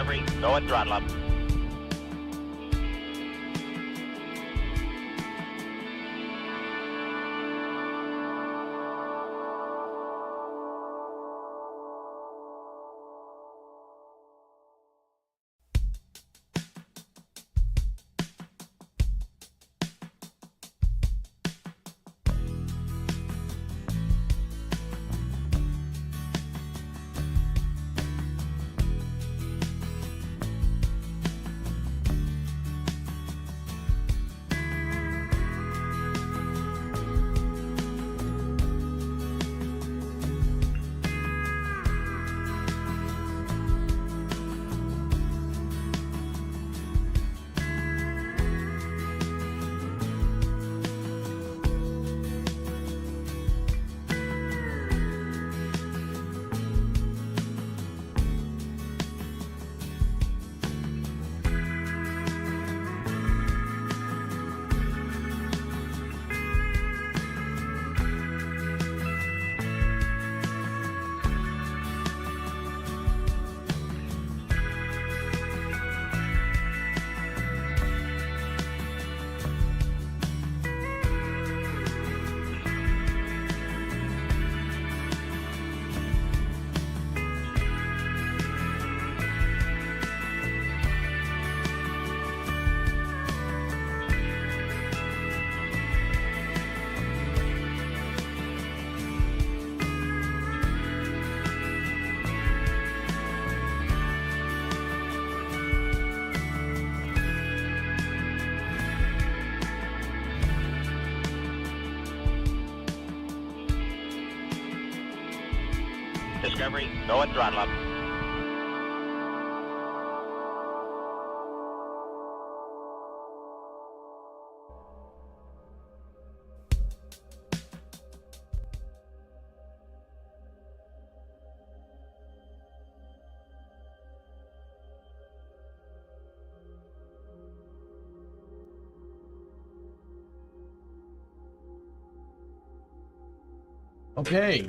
Discovery, go at throttle up. Discovery, go at throttle up. Okay.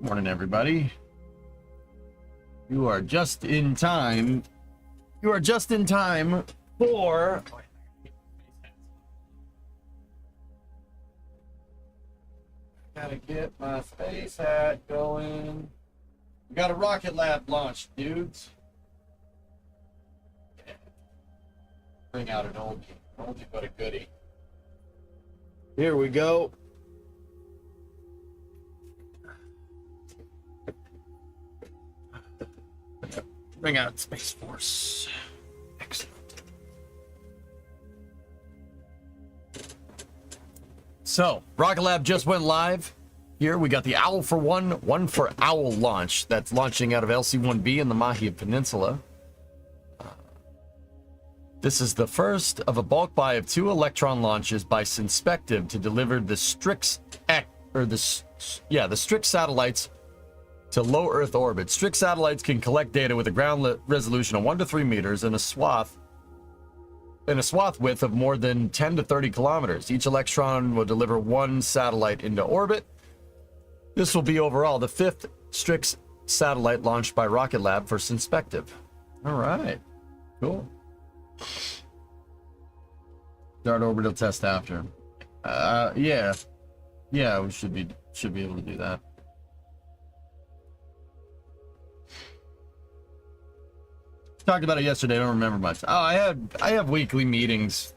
Morning, everybody. You are just in time. You are just in time for... Gotta get my space hat going. We got a rocket lab launch, dudes. Yeah. Bring out an oldie but a goodie. Here we go. Bring out Space Force. Excellent. So, Rocket Lab just went live. Here we got the Owl for One for Owl launch. That's launching out of LC-1B in the Mahia Peninsula. This is the first of a bulk buy of 2 Electron launches by Synspective to deliver the Strix the Strix satellites to low Earth orbit. Strix satellites can collect data with a ground resolution of 1 to 3 meters and a swath width of more than 10 to 30 kilometers. Each Electron will deliver 1 satellite into orbit. This will be overall the 5th Strix satellite launched by Rocket Lab for Synspective. All right, cool. Start orbital test after. Yeah, we should be able to do that. Talked about it yesterday. I don't remember much. Oh, I have weekly meetings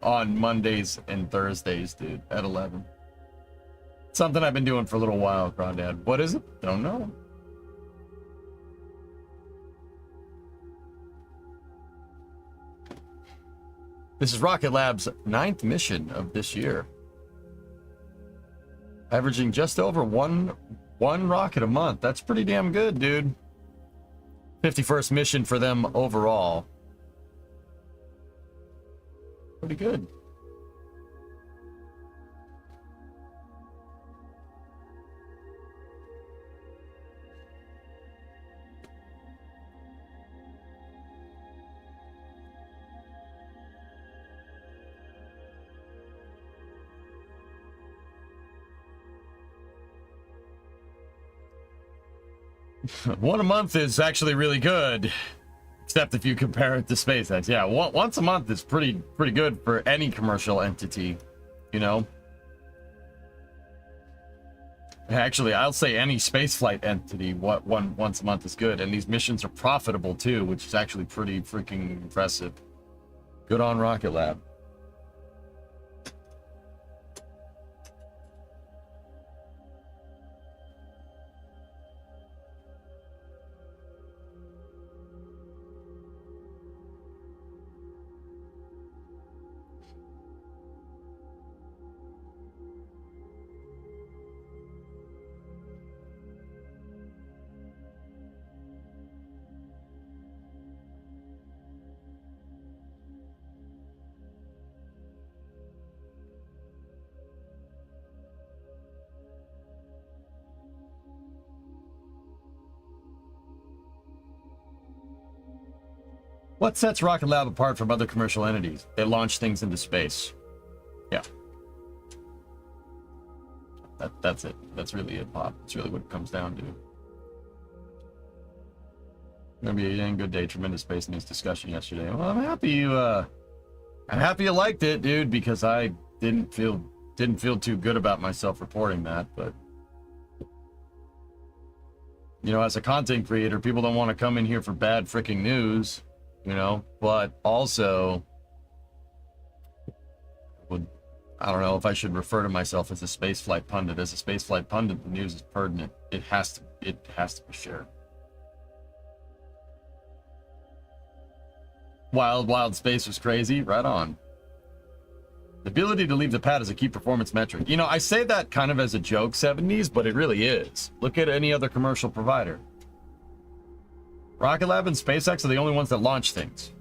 on Mondays and Thursdays, dude, at 11. Something I've been doing for a little while, Crawdad. What is it? Don't know. This is Rocket Lab's 9th mission of this year. Averaging just over one rocket a month. That's pretty damn good, dude. 51st mission for them overall. Pretty good. One a month is actually really good, except if you compare it to SpaceX. Yeah, once a month is pretty good for any commercial entity, you know. Actually, I'll say any spaceflight entity, once a month is good, and these missions are profitable too, which is actually pretty freaking impressive. Good on Rocket Lab. What sets Rocket Lab apart from other commercial entities? They launch things into space. Yeah. That's it. That's really it, Pop. That's really what it comes down to. Gonna be a dang good day. Tremendous space news discussion yesterday. Well, I'm happy you liked it, dude, because I didn't feel too good about myself reporting that, but you know, as a content creator, people don't want to come in here for bad freaking news. You know, but also, I don't know if I should refer to myself as a spaceflight pundit. As a spaceflight pundit, the news is pertinent. It has to be shared. Wild space was crazy. Right on. The ability to leave the pad is a key performance metric. You know, I say that kind of as a joke, 70s, but it really is. Look at any other commercial provider. Rocket Lab and SpaceX are the only ones that launch things.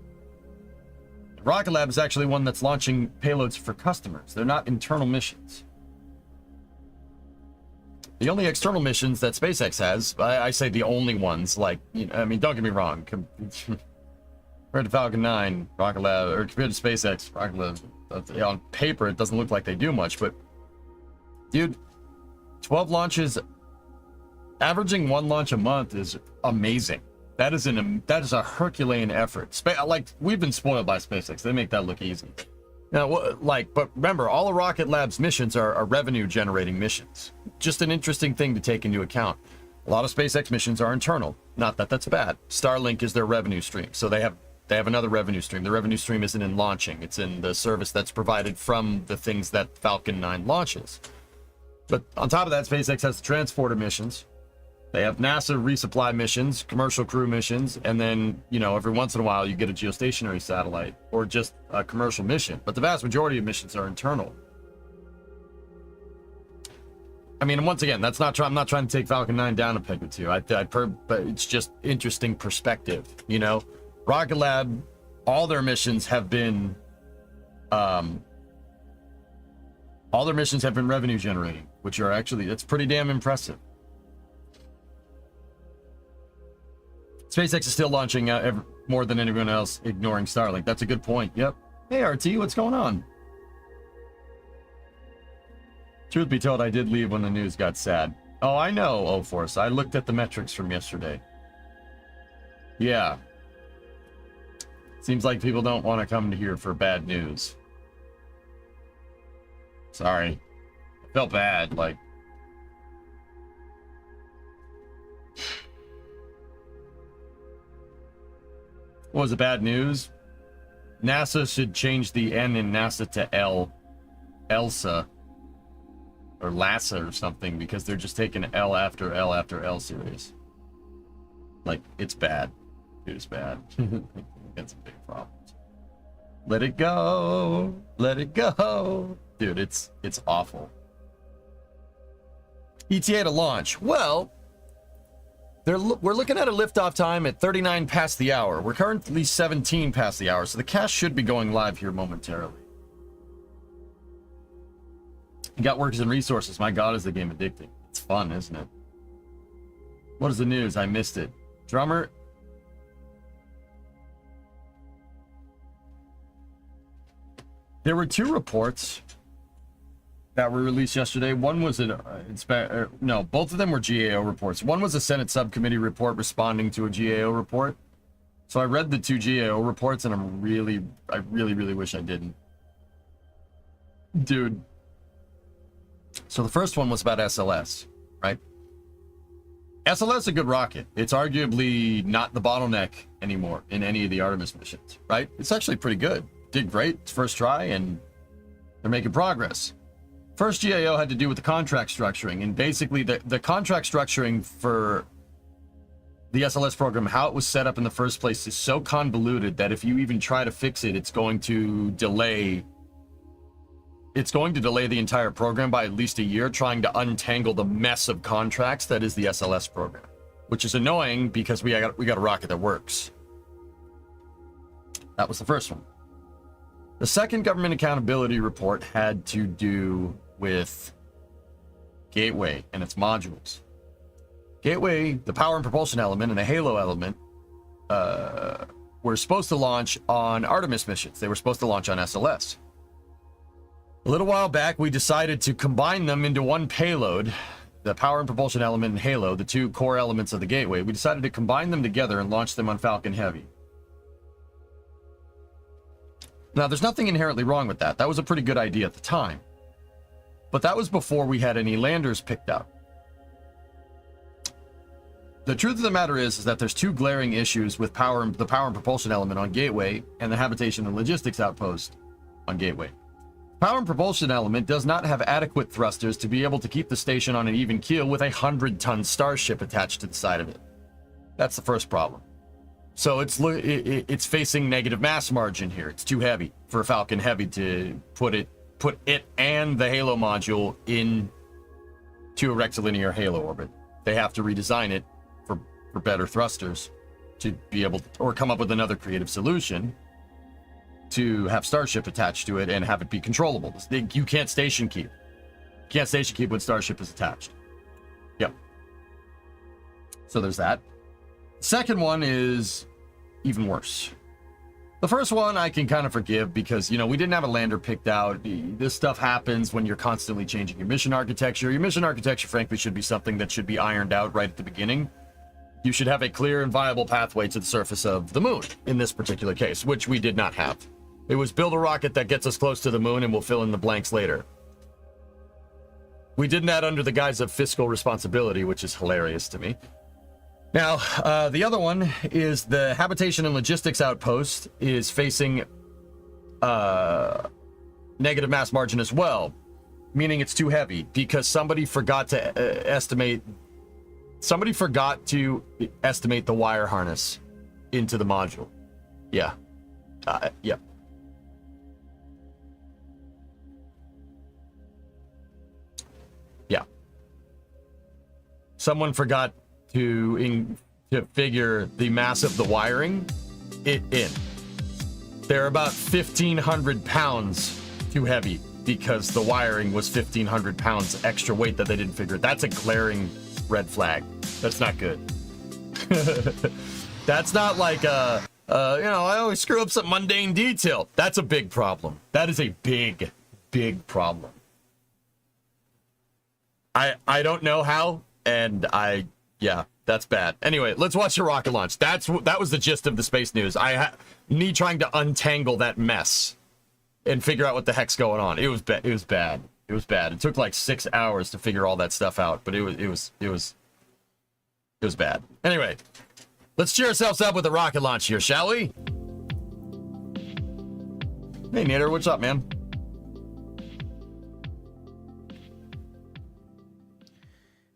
Rocket Lab is actually one that's launching payloads for customers. They're not internal missions. The only external missions that SpaceX has, I say the only ones, like, you know, I mean, don't get me wrong. Compared to Falcon 9, Rocket Lab, or compared to SpaceX, Rocket Lab, on paper, it doesn't look like they do much, but, dude, 12 launches, averaging one launch a month is amazing. That is a Herculean effort. Like, we've been spoiled by SpaceX. They make that look easy. Now, but remember, all of Rocket Lab's missions are revenue-generating missions. Just an interesting thing to take into account. A lot of SpaceX missions are internal. Not that that's bad. Starlink is their revenue stream, so they have another revenue stream. The revenue stream isn't in launching. It's in the service that's provided from the things that Falcon 9 launches. But on top of that, SpaceX has the transporter missions. They have NASA resupply missions, commercial crew missions, and then, you know, every once in a while you get a geostationary satellite or just a commercial mission. But the vast majority of missions are internal. I mean, once again, I'm not trying to take Falcon 9 down a peg or two. But it's just interesting perspective, you know. Rocket Lab, all their missions have been revenue generating, which are actually, that's pretty damn impressive. SpaceX is still launching more than anyone else, ignoring Starlink. That's a good point. Yep. Hey, RT, what's going on? Truth be told, I did leave when the news got sad. Oh, I know, O-Force. I looked at the metrics from yesterday. Yeah. Seems like people don't want to come to here for bad news. Sorry. I felt bad, like... What was the bad news? NASA should change the N in NASA to L. ELSA. Or LASA or something, because they're just taking L after L after L series. Like, it's bad. Dude, it's bad. Got some big problems. Let it go. Let it go. Dude, it's awful. ETA to launch. Well... We're looking at a liftoff time at 39 past the hour. We're currently 17 past the hour, so the cast should be going live here momentarily. You got workers and resources. My God, is the game addicting. It's fun, isn't it? What is the news? I missed it. Drummer. There were two reports that were released yesterday. One was no, both of them were GAO reports. One was a Senate subcommittee report responding to a GAO report. So I read the 2 GAO reports, and I really wish I didn't. Dude. So the first one was about SLS, right? SLS is a good rocket. It's arguably not the bottleneck anymore in any of the Artemis missions, right? It's actually pretty good. Did great. It's first try, and they're making progress. First GAO had to do with the contract structuring, and basically the contract structuring for the SLS program, how it was set up in the first place, is so convoluted that if you even try to fix it, it's going to delay the entire program by at least a year, trying to untangle the mess of contracts that is the SLS program, which is annoying because we got a rocket that works. That was the first one. The second government accountability report had to do with Gateway and its modules. Gateway, the power and propulsion element, and the Halo element were supposed to launch on Artemis missions. They were supposed to launch on SLS. A little while back, we decided to combine them into one payload, the power and propulsion element and Halo, the 2 core elements of the Gateway. We decided to combine them together and launch them on Falcon Heavy. Now, there's nothing inherently wrong with that. That was a pretty good idea at the time. But that was before we had any landers picked out. The truth of the matter is that there's 2 glaring issues with the power and propulsion element on Gateway and the habitation and logistics outpost on Gateway. Power and propulsion element does not have adequate thrusters to be able to keep the station on an even keel with a 100-ton Starship attached to the side of it. That's the first problem. So it's facing negative mass margin here. It's too heavy for a Falcon Heavy to put it and the Halo module into a rectilinear Halo orbit. They have to redesign it for better thrusters to be able to, or come up with another creative solution to have Starship attached to it and have it be controllable. You can't station keep. You can't station keep when Starship is attached. Yep. So there's that. Second one is even worse. The first one I can kind of forgive because, we didn't have a lander picked out. This stuff happens when you're constantly changing your mission architecture. Your mission architecture, frankly, should be something that should be ironed out right at the beginning. You should have a clear and viable pathway to the surface of the moon in this particular case, which we did not have. It was build a rocket that gets us close to the moon and we'll fill in the blanks later. We did that under the guise of fiscal responsibility, which is hilarious to me. Now, the other one is the habitation and logistics outpost is facing negative mass margin as well, meaning it's too heavy because somebody forgot to estimate the wire harness into the module. Yeah. Yeah. Yeah. Someone forgot to figure the mass of the wiring in. They're about 1,500 pounds too heavy because the wiring was 1,500 pounds extra weight that they didn't figure. That's a glaring red flag. That's not good. That's not like I always screw up some mundane detail. That's a big problem. That is a big, big problem. I don't know how, and yeah, that's bad. Anyway, let's watch the rocket launch. That was the gist of the space news. Me trying to untangle that mess and figure out what the heck's going on. It was bad. It was bad. It took like 6 hours to figure all that stuff out, but it was bad. Anyway, let's cheer ourselves up with a rocket launch here, shall we? Hey, Nader, what's up, man?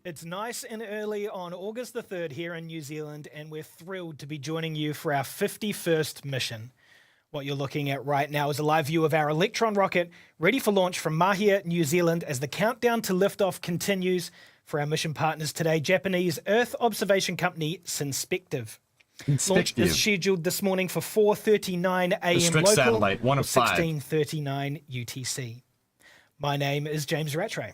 It's nice and early on August the 3rd here in New Zealand, and we're thrilled to be joining you for our 51st mission. What you're looking at right now is a live view of our Electron rocket, ready for launch from Mahia, New Zealand, as the countdown to liftoff continues for our mission partners today, Japanese Earth observation company Synspective. Launch is scheduled this morning for 4:39 a.m. local, satellite, one of 5. 16:39 UTC. My name is James Rattray.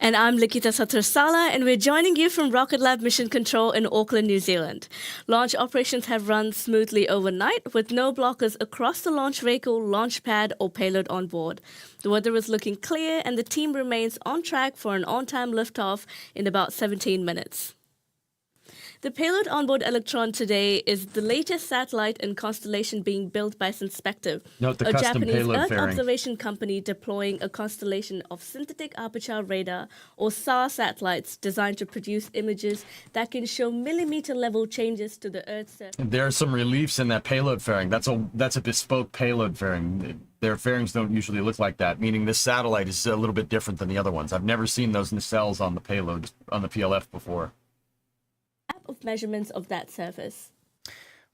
And I'm Likita Satursala, and we're joining you from Rocket Lab Mission Control in Auckland, New Zealand. Launch operations have run smoothly overnight, with no blockers across the launch vehicle, launch pad, or payload on board. The weather is looking clear, and the team remains on track for an on-time liftoff in about 17 minutes. The payload onboard Electron today is the latest satellite in constellation being built by Synspective, Note the a custom Japanese payload Earth fairing. observation company deploying a constellation of synthetic aperture radar or SAR satellites designed to produce images that can show millimeter-level changes to the Earth's surface. There are some reliefs in that payload fairing. That's a bespoke payload fairing. Their fairings don't usually look like that, meaning this satellite is a little bit different than the other ones. I've never seen those nacelles on the payload, on the PLF before. Of measurements of that surface.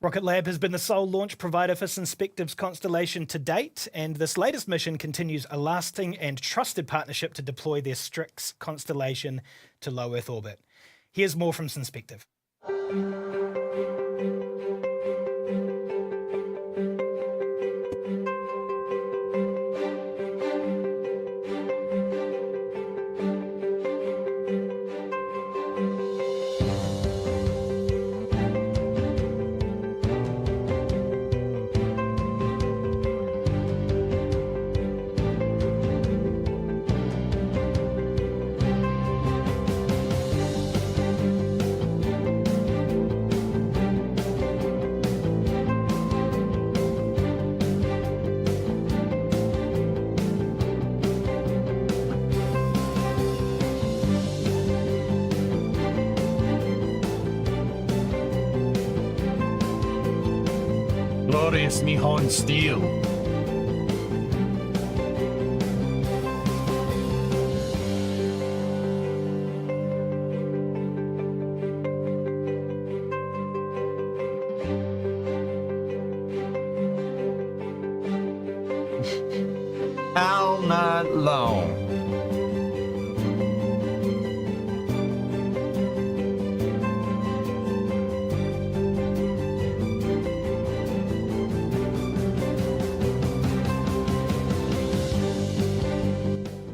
Rocket Lab has been the sole launch provider for Synspective's constellation to date, and this latest mission continues a lasting and trusted partnership to deploy their Strix constellation to low Earth orbit. Here's more from Synspective. Glorious Nihon steel. All night long.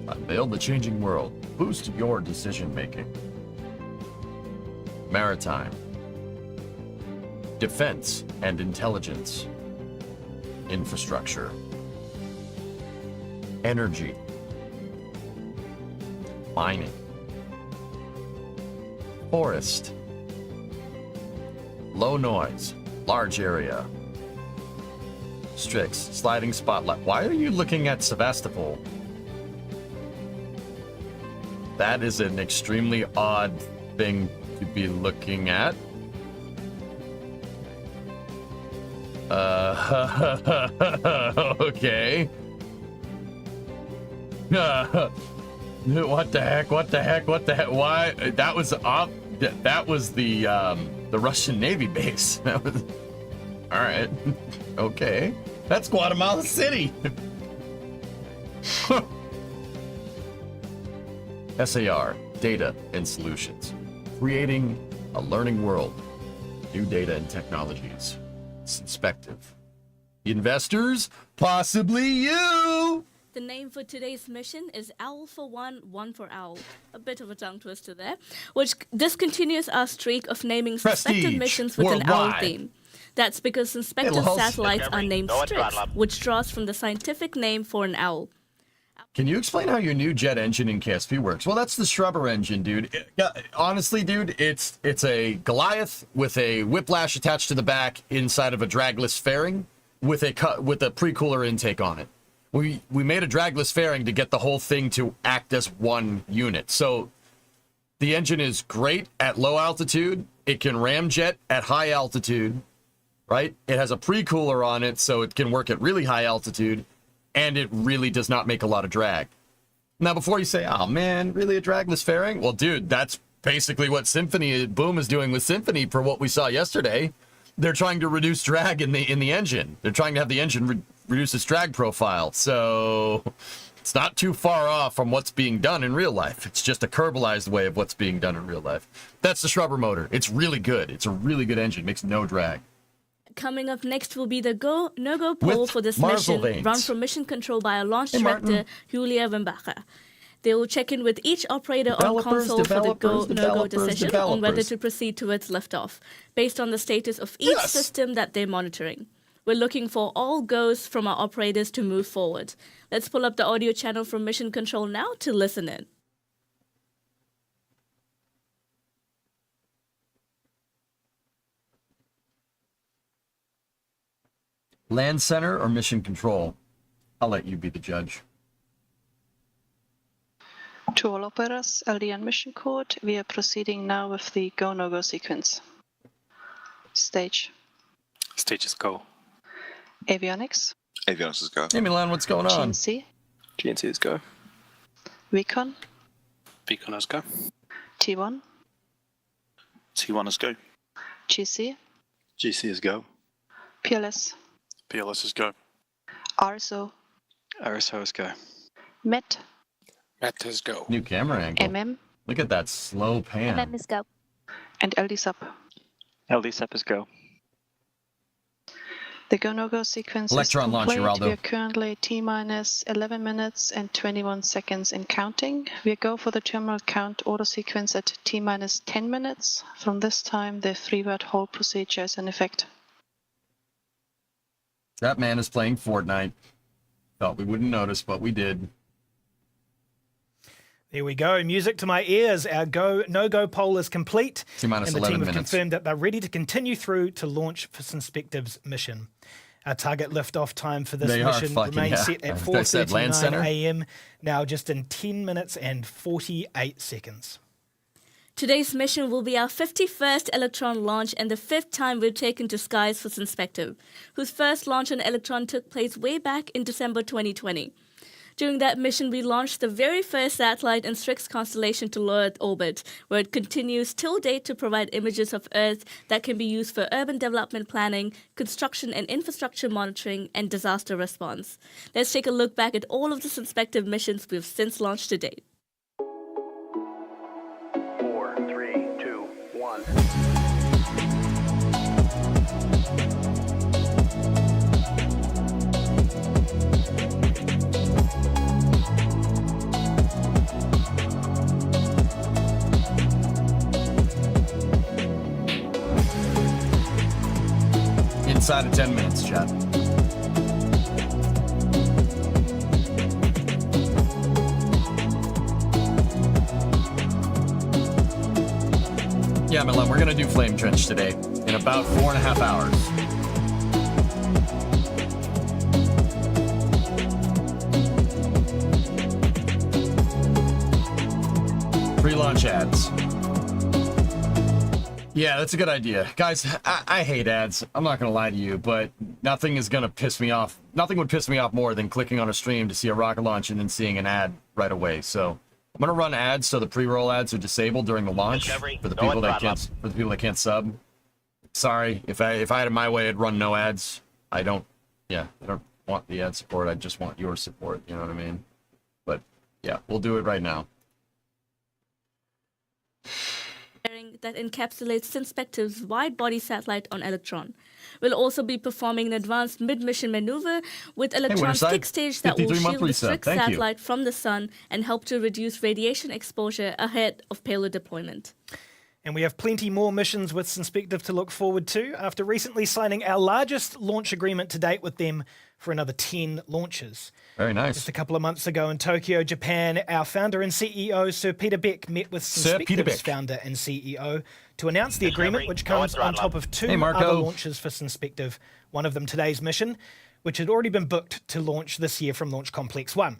Unveil the changing world. Boost your decision making. Maritime. Defense and intelligence. Infrastructure. Energy. Mining. Forest. Low noise. Large area. Strix. Sliding spotlight. Why are you looking at Sevastopol? That is an extremely odd thing to be looking at. Okay. What the heck? What the heck? What the heck? Why? That was that was the Russian Navy base. That was all right. Okay, that's Guatemala City. SAR, data and solutions, creating a learning world, new data and technologies. Synspective. Investors, possibly you. The name for today's mission is Owl for One, One for Owl. A bit of a tongue twister there, which discontinues our streak of naming suspected missions with an owl theme. That's because suspected satellites are named Strix, which draws from the scientific name for an owl. Can you explain how your new jet engine in KSP works? Well, that's the Shrubber engine, dude. Honestly, dude, it's a Goliath with a whiplash attached to the back inside of a dragless fairing with a pre-cooler intake on it. We made a dragless fairing to get the whole thing to act as one unit. So the engine is great at low altitude. It can ramjet at high altitude, right? It has a pre-cooler on it, so it can work at really high altitude. And it really does not make a lot of drag. Now, before you say, oh man, really a dragless fairing? Well, dude, that's basically what Boom is doing with Symphony for what we saw yesterday. They're trying to reduce drag in the engine. They're trying to have the engine reduce its drag profile. So it's not too far off from what's being done in real life. It's just a Kerbalized way of what's being done in real life. That's the Shrubber motor. It's really good. It's a really good engine. Makes no drag. Coming up next will be the no-go poll for this Marsal mission, veins. run from Mission Control by our launch director, Julia Wimbacher. They will check in with each operator on Developers, console for the developers, go-no-go developers, decision on whether developers. to proceed towards liftoff, based on the status of each Yes. system that they're monitoring. We're looking for all goes from our operators to move forward. Let's pull up the audio channel from Mission Control now to listen in. Land Center or Mission Control? I'll let you be the judge. To all operators, LDN mission code, we are proceeding now with the go-no-go sequence. Stage. Stages go. Avionics, Avionics is go. Hey Milan, what's going on? GNC, GNC is go. Recon, Beacon is go. T1, T1 is go. GC, GC is go. PLS, PLS is go. RSO, RSO is go. MET, MET is go. New camera angle. MM, Look at that slow pan. Let's go. and LD sub. LD SEP is go. The go-no-go sequence Electron is launch, complete. Geraldo. We are currently T-minus 11 minutes and 21 seconds in counting. We go for the terminal count order sequence at T-minus 10 minutes. From this time, the 3-word hold procedure is in effect. That man is playing Fortnite. Thought we wouldn't notice, but we did. There we go. Music to my ears. Our no-go poll is complete. T-minus and the 11 team have minutes. confirmed that they're ready to continue through to launch for Synspective's mission. Our target liftoff time for this They are mission fucking, remains yeah. set at As I said, Land 4:39 Center. a.m. Now just in 10 minutes and 48 seconds. Today's mission will be our 51st Electron launch and the 5th time we've taken to skies for Synspective, whose first launch on Electron took place way back in December 2020. During that mission, we launched the very first satellite in Strix constellation to low Earth orbit, where it continues till date to provide images of Earth that can be used for urban development planning, construction and infrastructure monitoring, and disaster response. Let's take a look back at all of the Synspective missions we've since launched to date. 4, 3, 2, 1. Inside of 10 minutes, chat. Yeah, Milan, we're gonna do Flame Trench today in about 4.5 hours. Pre-launch ads. Yeah, that's a good idea. Guys, I hate ads. I'm not going to lie to you, but nothing is going to piss me off. Nothing would piss me off more than clicking on a stream to see a rocket launch and then seeing an ad right away. So I'm going to run ads so the pre-roll ads are disabled during the launch Discovery, for the no people that throttle can't sub. Sorry, if I had it my way, I'd run no ads. I don't want the ad support. I just want your support, you know what I mean? But yeah, we'll do it right now. That encapsulates Synspective's wide-body satellite on Electron. We'll also be performing an advanced mid-mission maneuver with Electron's Winterside, kick stage that will 53-month shield the reset. Strix Thank you. satellite from the sun and help to reduce radiation exposure ahead of payload deployment. And we have plenty more missions with Synspective to look forward to after recently signing our largest launch agreement to date with them for another 10 launches. Very nice. Just a couple of months ago in Tokyo, Japan, our founder and CEO, Sir Peter Beck, met with Sir Peter Beck. Synspective's founder and CEO to announce the Discovery, agreement, which go comes and on throttle top of two Hey, Marco. other launches for Synspective, one of them today's mission, which had already been booked to launch this year from Launch Complex 1.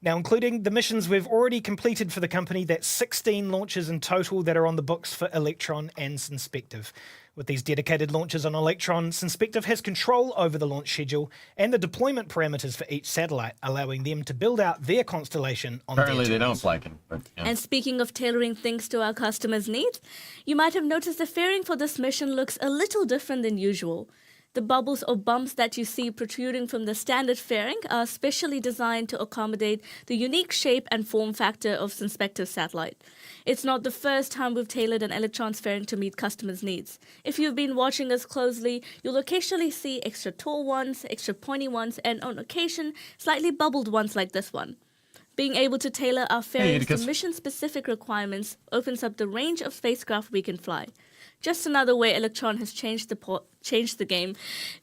Now, including the missions we've already completed for the company, that's 16 launches in total that are on the books for Electron and Synspective. With these dedicated launches on Electron, Synspective has control over the launch schedule and the deployment parameters for each satellite, allowing them to build out their constellation on Apparently their they terms. don't like him. But, yeah. And speaking of tailoring things to our customers' needs, you might have noticed the fairing for this mission looks a little different than usual. The bubbles or bumps that you see protruding from the standard fairing are specially designed to accommodate the unique shape and form factor of Synspective's satellite. It's not the first time we've tailored an Electron's fairing to meet customers' needs. If you've been watching us closely, you'll occasionally see extra tall ones, extra pointy ones, and on occasion, slightly bubbled ones like this one. Being able to tailor our Hey, fairings to Atticus. mission-specific requirements opens up the range of spacecraft we can fly. Just another way Electron has changed the game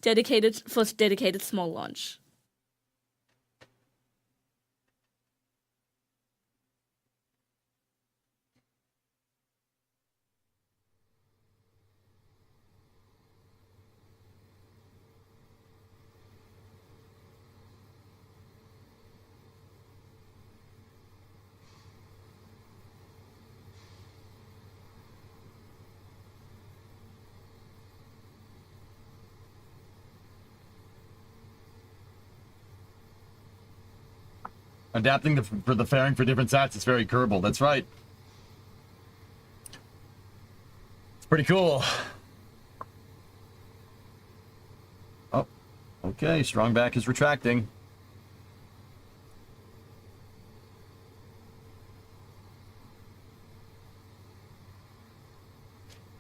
dedicated small launch. Adapting for the fairing for different sats is very Kerbal. That's right. It's pretty cool. Oh, okay. Strong back is retracting.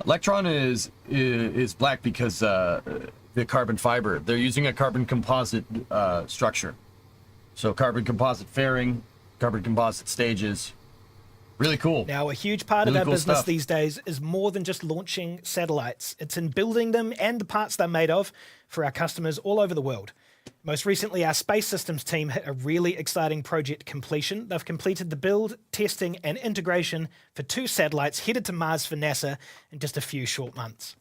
Electron is black because the carbon fiber. They're using a carbon composite structure. So carbon composite fairing, carbon composite stages. Really cool. Now, a huge part Really of our cool business stuff. these days is more than just launching satellites. It's in building them and the parts they're made of for our customers all over the world. Most recently, our space systems team hit a really exciting project completion. They've completed the build, testing, and integration for 2 satellites headed to Mars for NASA in just a few short months.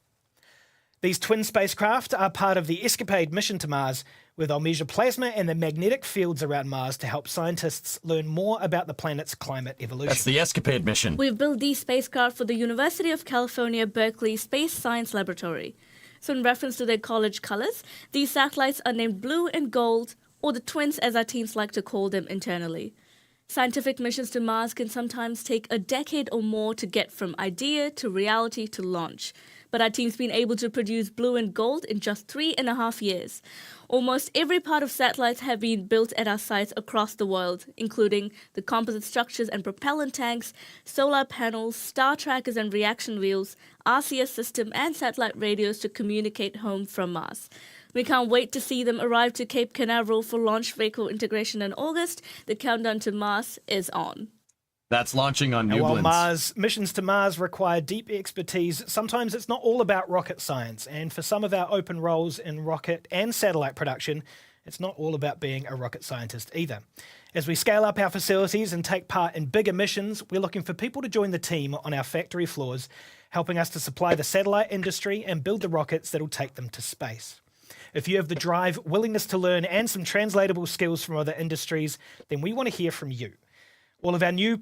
These twin spacecraft are part of the Escapade mission to Mars, where they'll measure plasma and the magnetic fields around Mars to help scientists learn more about the planet's climate evolution. That's the Escapade mission. We've built these spacecraft for the University of California, Berkeley Space Science Laboratory. So in reference to their college colors, these satellites are named Blue and Gold, or the twins as our teams like to call them internally. Scientific missions to Mars can sometimes take a decade or more to get from idea to reality to launch. But our team's been able to produce Blue and Gold in just 3.5 years. Almost every part of satellites have been built at our sites across the world, including the composite structures and propellant tanks, solar panels, star trackers and reaction wheels, RCS system and satellite radios to communicate home from Mars. We can't wait to see them arrive to Cape Canaveral for launch vehicle integration in August. The countdown to Mars is on. That's launching on Now, while Newlands. missions to Mars require deep expertise, sometimes it's not all about rocket science. And for some of our open roles in rocket and satellite production, it's not all about being a rocket scientist either. As we scale up our facilities and take part in bigger missions, we're looking for people to join the team on our factory floors, helping us to supply the satellite industry and build the rockets that'll take them to space. If you have the drive, willingness to learn, and some translatable skills from other industries, then we want to hear from you. All of our new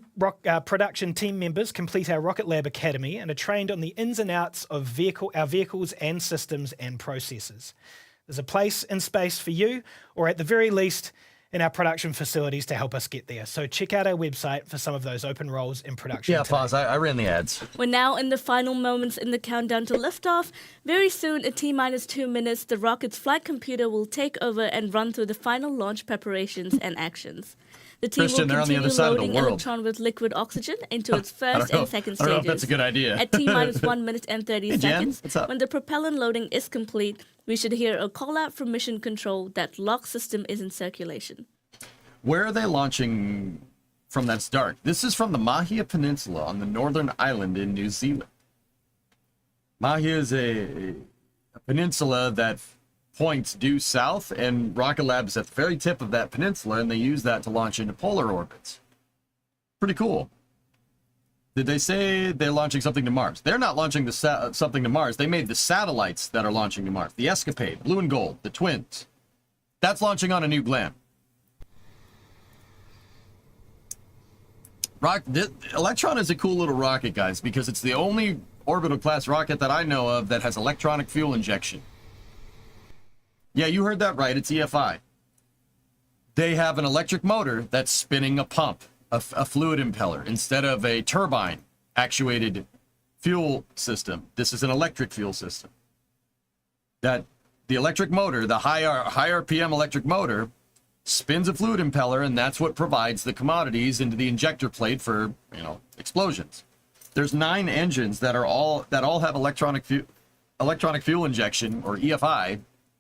production team members complete our Rocket Lab Academy and are trained on the ins and outs of our vehicles and systems and processes. There's a place in space for you, or at the very least, in our production facilities to help us get there. So check out our website for some of those open roles in production. Yeah, today. pause. I ran the ads. We're now in the final moments in the countdown to liftoff. Very soon, in T-minus 2 minutes, the rocket's flight computer will take over and run through the final launch preparations and actions. The team Christian, they're will on the continue other side of the loading world. Electron with liquid oxygen into its first and second I stages. don't know if that's a good idea. At T-minus 1 minute and 30 Hey, Jan, seconds, what's up? when the propellant loading is complete, we should hear a call-out from mission control that lock system is in circulation. Where are they launching from that's dark? This is from the Mahia Peninsula on the northern island in New Zealand. Mahia is a peninsula that points due south, and Rocket Lab is at the very tip of that peninsula, and they use that to launch into polar orbits. Pretty cool. Did they say they're launching something to Mars? They're not launching something to Mars. They made the satellites that are launching to Mars. The Escapade, Blue and Gold, the twins. That's launching on a new glam. Electron is a cool little rocket, guys, because it's the only orbital class rocket that I know of that has electronic fuel injection. Yeah, you heard that right. It's EFI. They have an electric motor that's spinning a pump, a fluid impeller, instead of a turbine actuated fuel system. This is an electric fuel system. That the electric motor, the high RPM electric motor, spins a fluid impeller, and that's what provides the commodities into the injector plate for, explosions. There's 9 engines that all have electronic fuel injection, or EFI,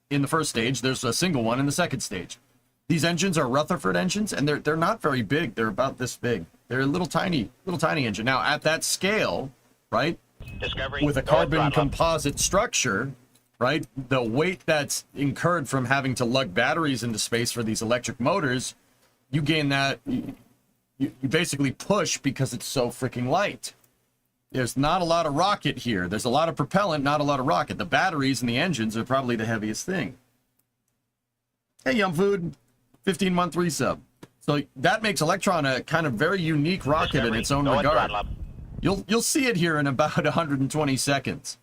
in the first stage. There's a single one in the second stage. These engines are Rutherford engines, and they're not very big. They're about this big. They're a little tiny engine. Now, at that scale, right, Discovery, with a go at carbon throttle up. composite structure, right, the weight that's incurred from having to lug batteries into space for these electric motors, you gain that, you basically push because it's so freaking light. There's not a lot of rocket here. There's a lot of propellant, not a lot of rocket. The batteries and the engines are probably the heaviest thing. Hey, Yum Food, 15-month resub. So that makes Electron a kind of very unique rocket in Discovery, its own go at regard. throttle up. You'll see it here in about 120 seconds.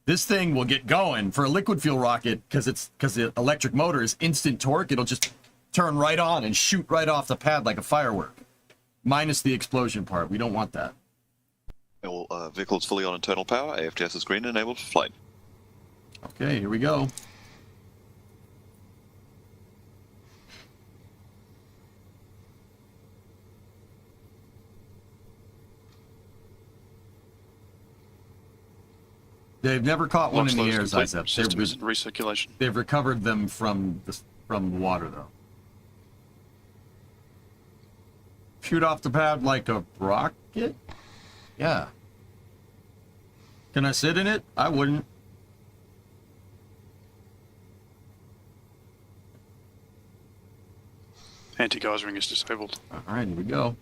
This thing will get going for a liquid fuel rocket because the electric motor is instant torque. It'll just turn right on and shoot right off the pad like a firework, minus the explosion part. We don't want that. All vehicles fully on internal power. AFTS is green, enabled for flight. Okay, here we go. They've never caught one in the air, Zizep. System is in recirculation. They've recovered them from the water, though. Shoot off the pad like a rocket? Yeah. Can I sit in it? I wouldn't. Anti-geysering is disabled. All right, here we go.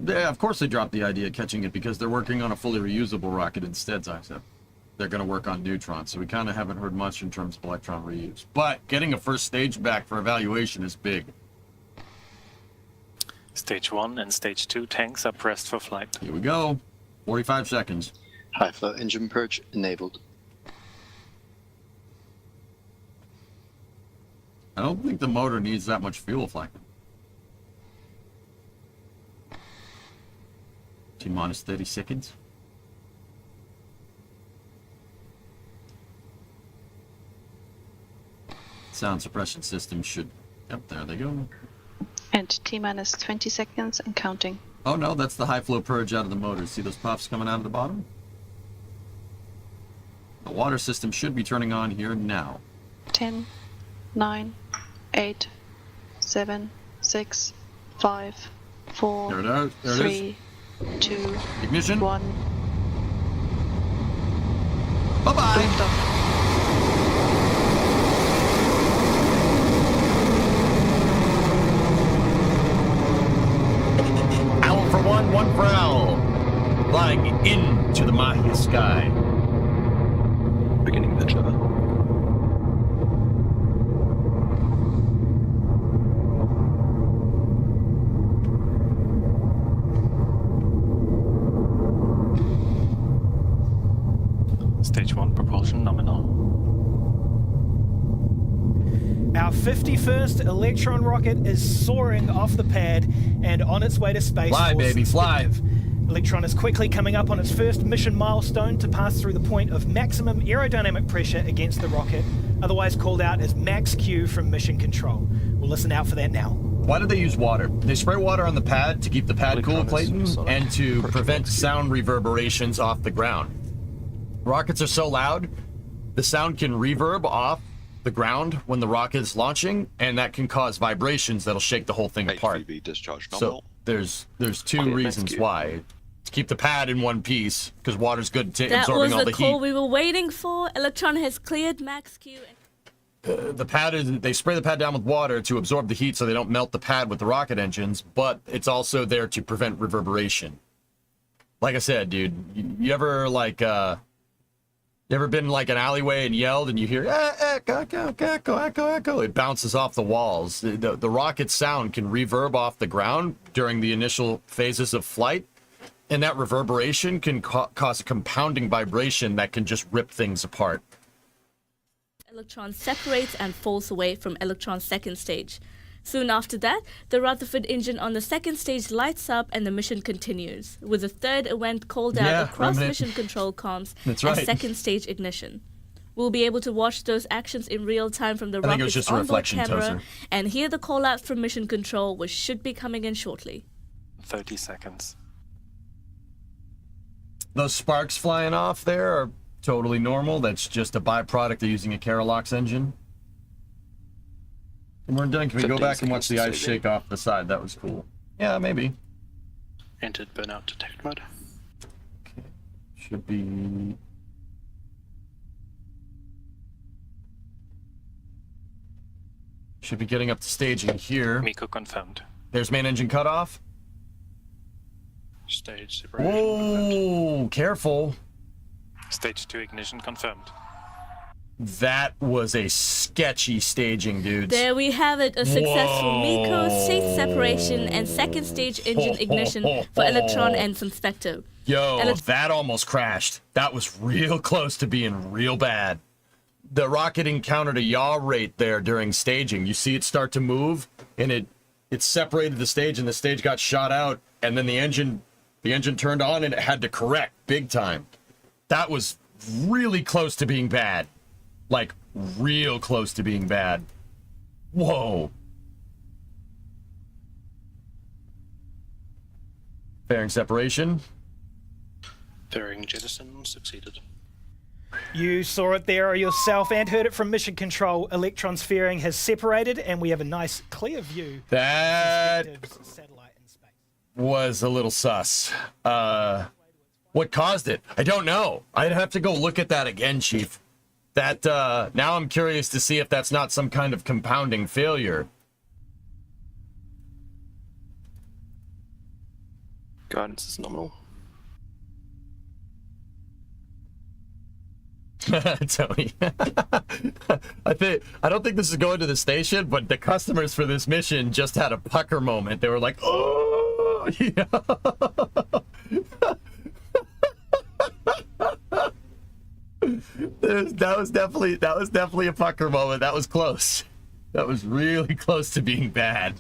Yeah, of course they dropped the idea of catching it because they're working on a fully reusable rocket instead, Zizep. They're going to work on neutrons, so we kind of haven't heard much in terms of electron reuse. But getting a first stage back for evaluation is big. Stage 1 and Stage 2 tanks are pressed for flight. Here we go. 45 seconds. High flow engine purge enabled. I don't think the motor needs that much fuel flanking. T-minus 30 seconds. Sound suppression system should... Yep, there they go. And T-minus 20 seconds and counting. Oh no, that's the high flow purge out of the motor. See those puffs coming out of the bottom? The water system should be turning on here now. 10, 9, 8, 7, 6, 5, 4, There it is. There it is. 3, 2, Ignition. 1. Bye-bye. Liftoff. Owl for one for owl. Flying into the Mahi sky. Beginning the trigger. Stage 1 propulsion nominal. Our 51st Electron rocket is soaring off the pad and on its way to space. Fly, Force baby, fly. Inspective. Electron is quickly coming up on its first mission milestone to pass through the point of maximum aerodynamic pressure against the rocket, otherwise called out as Max Q from Mission Control. We'll listen out for that now. Why do they use water? They spray water on the pad to keep the pad cool, Clayton, and to prevent sound reverberations off the ground. Rockets are so loud, the sound can reverb off the ground when the rocket is launching, and that can cause vibrations that'll shake the whole thing apart. HVB discharge So nominal. there's two reasons why. To keep the pad in one piece, because water's good at That absorbing was all the the call heat. we were waiting for. Electron has cleared Max Q. The pad is, they spray the pad down with water to absorb the heat so they don't melt the pad with the rocket engines, but it's also there to prevent reverberation. Like I said, dude, you ever like you ever been in like an alleyway and yelled and you hear echo, echo, echo, echo, echo? It bounces off the walls. The rocket sound can reverb off the ground during the initial phases of flight, and that reverberation can cause a compounding vibration that can just rip things apart. Electron separates and falls away from Electron's second stage. Soon after that, the Rutherford engine on the second stage lights up and the mission continues, with the third event called out across mission control comms That's as right. second stage ignition. We'll be able to watch those actions in real time from the I think it was rocket's just a onboard reflection, camera Tozer. and hear the call out from mission control, which should be coming in shortly. 30 seconds. Those sparks flying off there are totally normal. That's just a byproduct of using a Carolox engine. When we're done, can we go 15 back and watch the seconds ice to save shake off the side? That was cool. Yeah, maybe. Entered burnout detect mode. Okay. Should be... Should be getting up to staging here. Miko confirmed. There's main engine cutoff. Stage separation confirmed. Whoa, careful. Stage 2 ignition confirmed. That was a sketchy staging, dudes. There we have it, a successful Miko stage separation and second stage engine ignition for Electron and Inspector. Yo, that almost crashed. That was real close to being real bad. The rocket encountered a yaw rate there during staging. You see it start to move, and it separated the stage, and the stage got shot out, and then the engine turned on, and it had to correct big time. That was really close to being bad. Like, real close to being bad. Whoa. Fairing separation. Fairing jettison succeeded. You saw it there yourself and heard it from Mission Control. Electron's fairing has separated, and we have a nice clear view. That Satellite in space. was a little sus. What caused it? I don't know. I'd have to go look at that again, Chief. That, now I'm curious to see if that's not some kind of compounding failure. Guidance is nominal. Tony. I don't think this is going to the station, but the customers for this mission just had a pucker moment. They were like, oh, yeah. That was definitely a pucker moment. That was close. That was really close to being bad.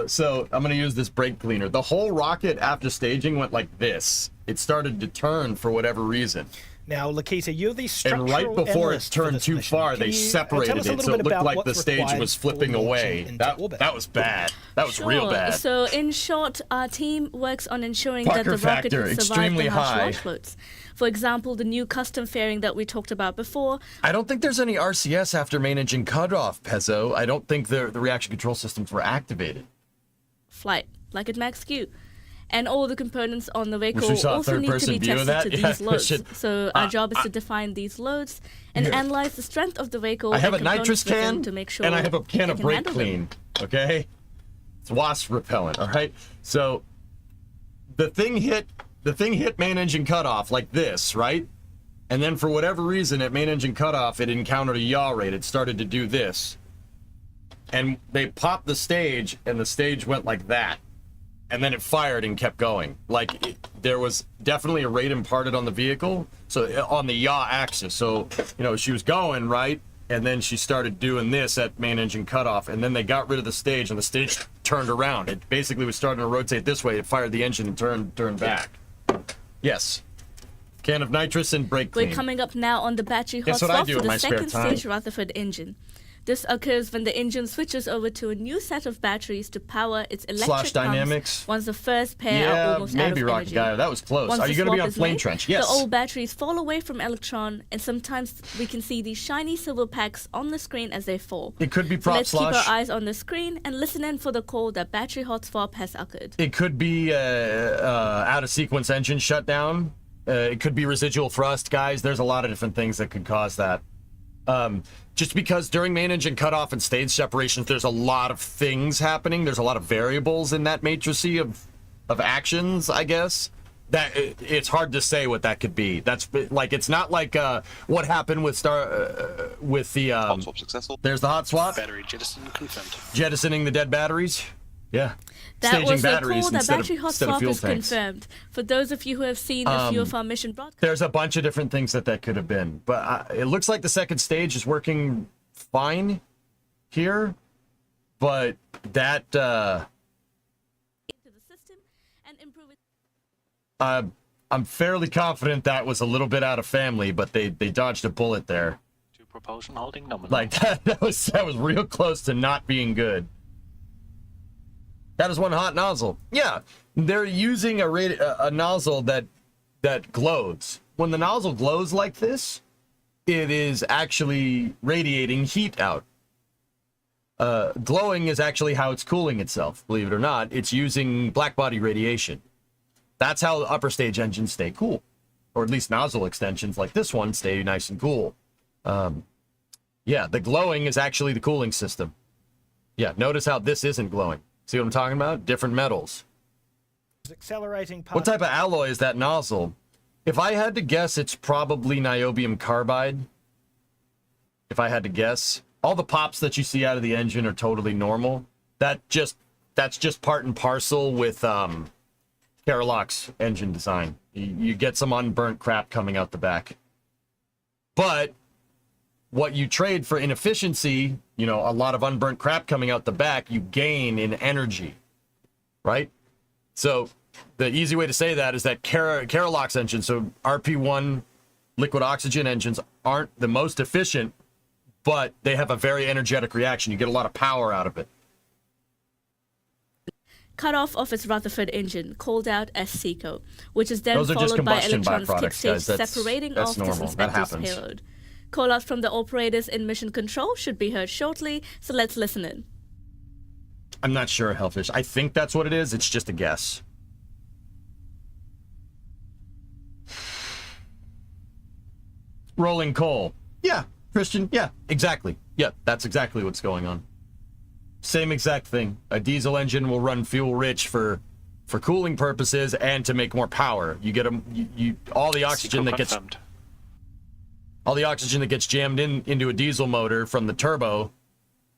So I'm gonna use this brake cleaner. The whole rocket after staging went like this. It started to turn for whatever reason. Now, Lakita, you're the structural And right before it analyst for turned this too mission. far, Can they you separated tell us a it, little so it bit looked about like the what's stage required was for flipping launching away. into orbit? That was bad. That was real bad. So, in short, our team works on ensuring that Pucker the rocket factor, can survive extremely the harsh high. launch loads. For example, the new custom fairing that we talked about before. I don't think there's any RCS after main engine cutoff, Pezzo. I don't think the reaction control systems were activated. Flight, like at max Q. And all the components on the vehicle we saw a also need to third-person be view of tested to that? these Yeah, loads. shit. So our job is to define these loads and Here. analyze the strength of the vehicle. I have a and components nitrous within can, to make sure and I have a can they of can brake handle clean. them. Okay, it's wasp repellent. All right, so the thing hit main engine cutoff like this, right? And then for whatever reason, at main engine cutoff, it encountered a yaw rate. It started to do this, and they popped the stage, and the stage went like that. And then it fired and kept going. Like, there was definitely a rate imparted on the vehicle, so on the yaw axis. So, you know, she was going, right? And then she started doing this at main engine cutoff, and then they got rid of the stage, and the stage turned around. It basically was starting to rotate this way. It fired the engine and turned back. Yes. Can of nitrous and brake clean. We're coming up now on the battery hot Guess what I swap do for in my the spare second time? stage Rutherford engine. This occurs when the engine switches over to a new set of batteries to power its electric Slosh pumps dynamics. once the first pair are Yeah, almost out maybe of Rocket energy. Guy. That was close. Once Are the you going to be swap on is Flame made, Trench? Yes. The old batteries fall away from Electron, and sometimes we can see these shiny silver packs on the screen as they fall. It could be So prop let's keep slosh. our eyes on the screen and listen in for the call that battery hot swap has occurred. It could be out of sequence engine shutdown. It could be residual thrust, guys. There's a lot of different things that could cause that. Just because during main engine cutoff and stage separations, there's a lot of things happening. There's a lot of variables in that matrix of actions, I guess. That it's hard to say what that could be. That's like, it's not like what happened with the Hot swap successful. there's the hot swap, Battery jettison confirmed. jettisoning the dead batteries. Yeah. That Staging was the batteries call that instead battery of, hot instead of swap fuel is tanks. confirmed. For those of you who have seen a few of our mission broadcasts. There's a bunch of different things that could have been, but it looks like the second stage is working fine here, but that Into the system and improve it. I'm fairly confident that was a little bit out of family, but they dodged a bullet there. To propulsion holding nominal. Like that was real close to not being good. That is one hot nozzle. Yeah, they're using a nozzle that glows. When the nozzle glows like this, it is actually radiating heat out. Glowing is actually how it's cooling itself. Believe it or not, it's using blackbody radiation. That's how upper stage engines stay cool, or at least nozzle extensions like this one stay nice and cool. Yeah, the glowing is actually the cooling system. Yeah, notice how this isn't glowing. See what I'm talking about? Different metals. Accelerating past. What type of alloy is that nozzle? If I had to guess, it's probably niobium carbide. If I had to guess. All the pops that you see out of the engine are totally normal. That's just part and parcel with Caroloc's engine design. You get some unburnt crap coming out the back. But what you trade for inefficiency, you know, a lot of unburnt crap coming out the back, you gain in energy, right? So the easy way to say that is that Caroloc's engines, so RP1 liquid oxygen engines, aren't the most efficient, but they have a very energetic reaction. You get a lot of power out of it. Cutoff of its Rutherford engine, called out as SECO, which is then Those are just followed by combustion electrons byproducts, guys. kickstage separating That's off normal. this That inspector's happens. payload. Call-outs from the operators in mission control should be heard shortly, so let's listen in. I'm not sure, Hellfish. I think that's what it is. It's just a guess. Rolling coal. Yeah, Christian. Yeah, exactly. Yeah, that's exactly what's going on. Same exact thing. A diesel engine will run fuel rich for cooling purposes and to make more power. You get all the oxygen that gets jammed into a diesel motor from the turbo.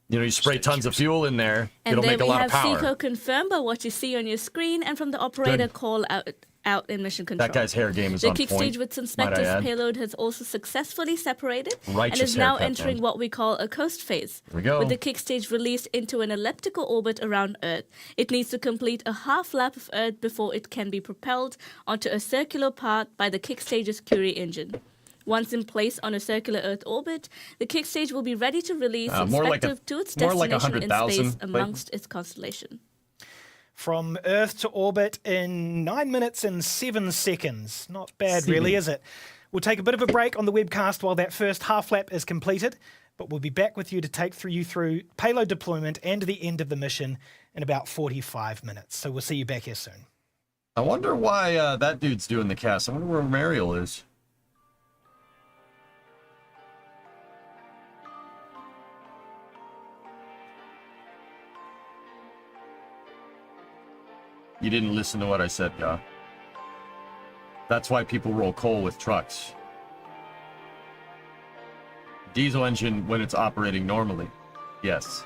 You know, you spray tons of fuel in there. And it'll there make a we lot have of power. SECO confirmed by what you see on your screen and from the operator Good. call out in mission control. That guy's hair game is the on point. kickstage with might I inspector's add. payload has also successfully separated and Righteous is now haircut, entering man. what we call a coast phase. Here we go. With the kickstage released into an elliptical orbit around Earth, it needs to complete a half lap of Earth before it can be propelled onto a circular path by the kickstage's Curie engine. Once in place on a circular Earth orbit, the kickstage will be ready to release Inspector to its more like destination in 100,000, space amongst its constellation. From Earth to orbit in 9 minutes and 7 seconds. Not bad, really, is it? We'll take a bit of a break on the webcast while that first half lap is completed, but we'll be back with you to take you through payload deployment and the end of the mission in about 45 minutes. So we'll see you back here soon. I wonder why that dude's doing the cast. I wonder where Mariel is. You didn't listen to what I said, guy. That's why people roll coal with trucks. Diesel engine when it's operating normally. Yes.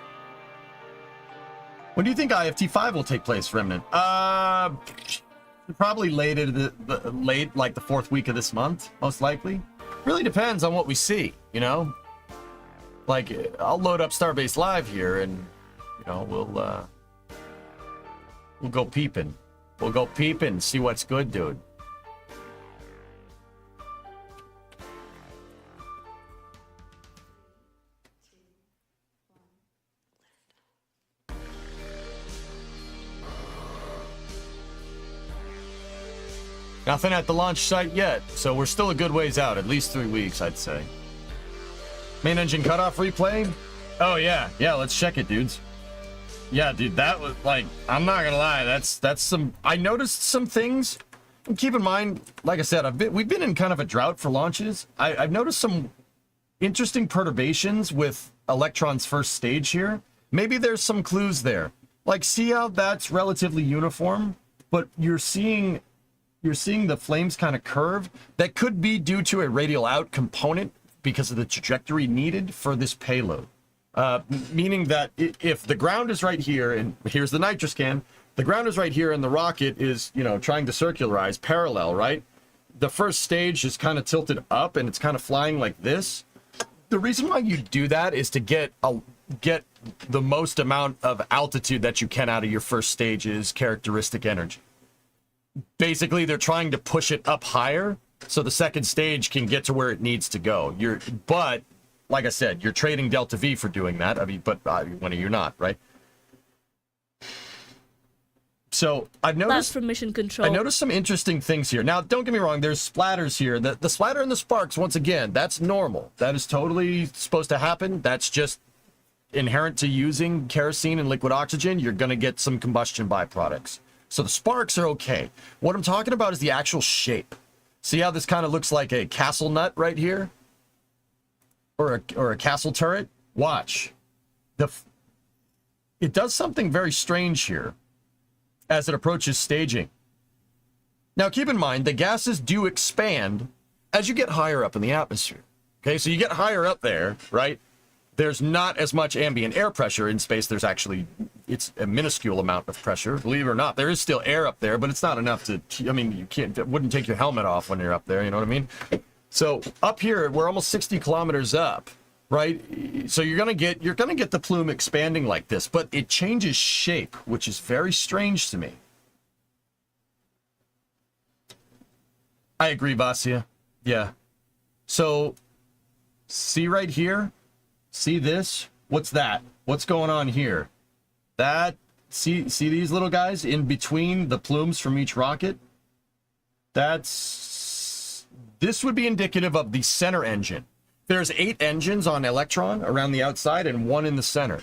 When do you think IFT5 will take place, Remnant? Probably late like the 4th week of this month, most likely. Really depends on what we see, you know? Like, I'll load up Starbase Live here and, you know, we'll go peeping. We'll go peeping, see what's good, dude. Nothing at the launch site yet, so we're still a good ways out, at least 3 weeks, I'd say. Main engine cutoff replay? Oh yeah, let's check it, dudes. Yeah, dude, that was like, I'm not gonna lie, that's some, I noticed some things. And keep in mind, like I said, we've been in kind of a drought for launches. I've noticed some interesting perturbations with Electron's first stage here. Maybe there's some clues there. Like, see how that's relatively uniform, but you're seeing the flames kind of curve. That could be due to a radial out component because of the trajectory needed for this payload. Meaning that if the ground is right here, and here's the nitroscan, the ground is right here and the rocket is, you know, trying to circularize parallel, right? The first stage is kind of tilted up and it's kind of flying like this. The reason why you do that is to get the most amount of altitude that you can out of your first stage's characteristic energy. Basically, they're trying to push it up higher so the second stage can get to where it needs to go. But like I said, you're trading Delta V for doing that. I mean, but when you're not, right? So I've noticed from mission control. I noticed some interesting things here. Now, don't get me wrong. There's splatters here. The splatter and the sparks, once again, that's normal. That is totally supposed to happen. That's just inherent to using kerosene and liquid oxygen, you're going to get some combustion byproducts. So the sparks are okay. What I'm talking about is the actual shape. See how this kind of looks like a castle nut right here? Or a castle turret? Watch. It does something very strange here as it approaches staging. Now keep in mind, the gases do expand as you get higher up in the atmosphere. Okay, so you get higher up there, right? There's not as much ambient air pressure in space. There's actually, it's a minuscule amount of pressure. Believe it or not, there is still air up there, but it's not enough to, I mean, you can't, it wouldn't take your helmet off when you're up there, you know what I mean? So up here, we're almost 60 kilometers up, right? So you're gonna get the plume expanding like this, but it changes shape, which is very strange to me. I agree, Vasya. Yeah. So, see right here? See this? What's that? What's going on here? That, see these little guys in between the plumes from each rocket? This would be indicative of the center engine. There's 8 engines on Electron around the outside and 1 in the center.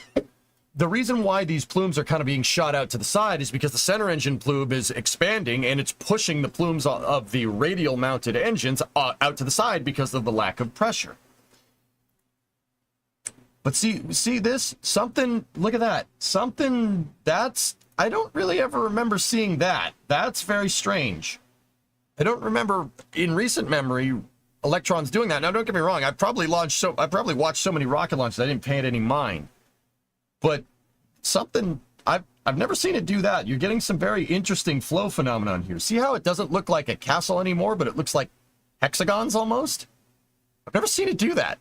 The reason why these plumes are kind of being shot out to the side is because the center engine plume is expanding and it's pushing the plumes of the radial mounted engines out to the side because of the lack of pressure. But see this? Something, look at that. Something that's, I don't really ever remember seeing that. That's very strange. I don't remember in recent memory Electrons doing that. Now don't get me wrong, I probably watched so many rocket launches I didn't pay it any mind. But something, I've never seen it do that. You're getting some very interesting flow phenomenon here. See how it doesn't look like a castle anymore, but it looks like hexagons almost? I've never seen it do that.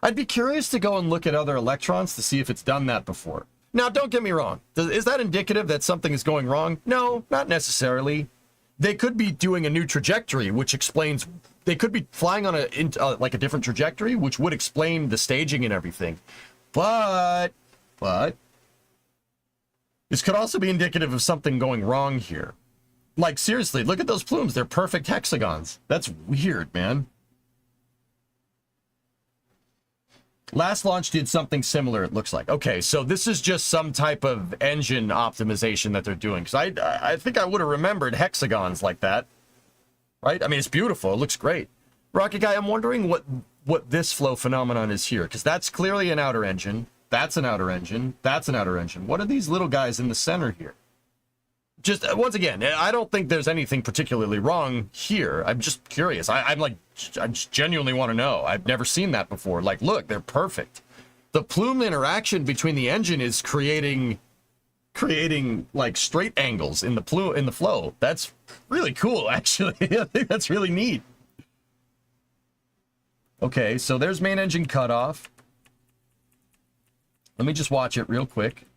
I'd be curious to go and look at other Electrons to see if it's done that before. Now, don't get me wrong. Is that indicative that something is going wrong? No, not necessarily. They could be doing a new trajectory, which explains... They could be flying on like a different trajectory, which would explain the staging and everything. But... This could also be indicative of something going wrong here. Like, seriously, look at those plumes. They're perfect hexagons. That's weird, man. Last launch did something similar, it looks like. Okay, so this is just some type of engine optimization that they're doing. Because I think I would have remembered hexagons like that. Right? I mean, it's beautiful. It looks great. Rocket Guy, I'm wondering what this flow phenomenon is here. Because that's clearly an outer engine. That's an outer engine. That's an outer engine. What are these little guys in the center here? Just, once again, I don't think there's anything particularly wrong here. I'm just curious. I just genuinely want to know. I've never seen that before. Like, look, they're perfect. The plume interaction between the engine is creating like straight angles in the flow. That's really cool, actually. I think that's really neat. Okay, so there's main engine cutoff. Let me just watch it real quick.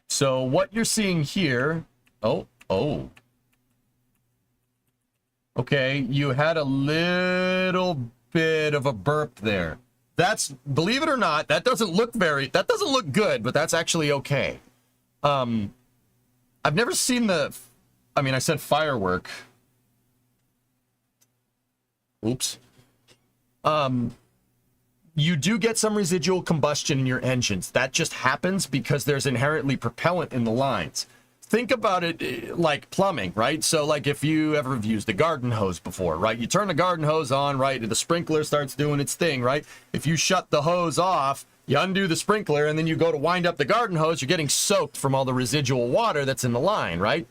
So what you're seeing here, oh. Okay, you had a little bit of a burp there. That's, believe it or not, that doesn't look good, but that's actually okay. I've never seen I said firework. Oops. You do get some residual combustion in your engines. That just happens because there's inherently propellant in the lines. Think about it like plumbing, right? So like if you ever have used a garden hose before, right? You turn the garden hose on, right? And the sprinkler starts doing its thing, right? If you shut the hose off, you undo the sprinkler, and then you go to wind up the garden hose, you're getting soaked from all the residual water that's in the line, right?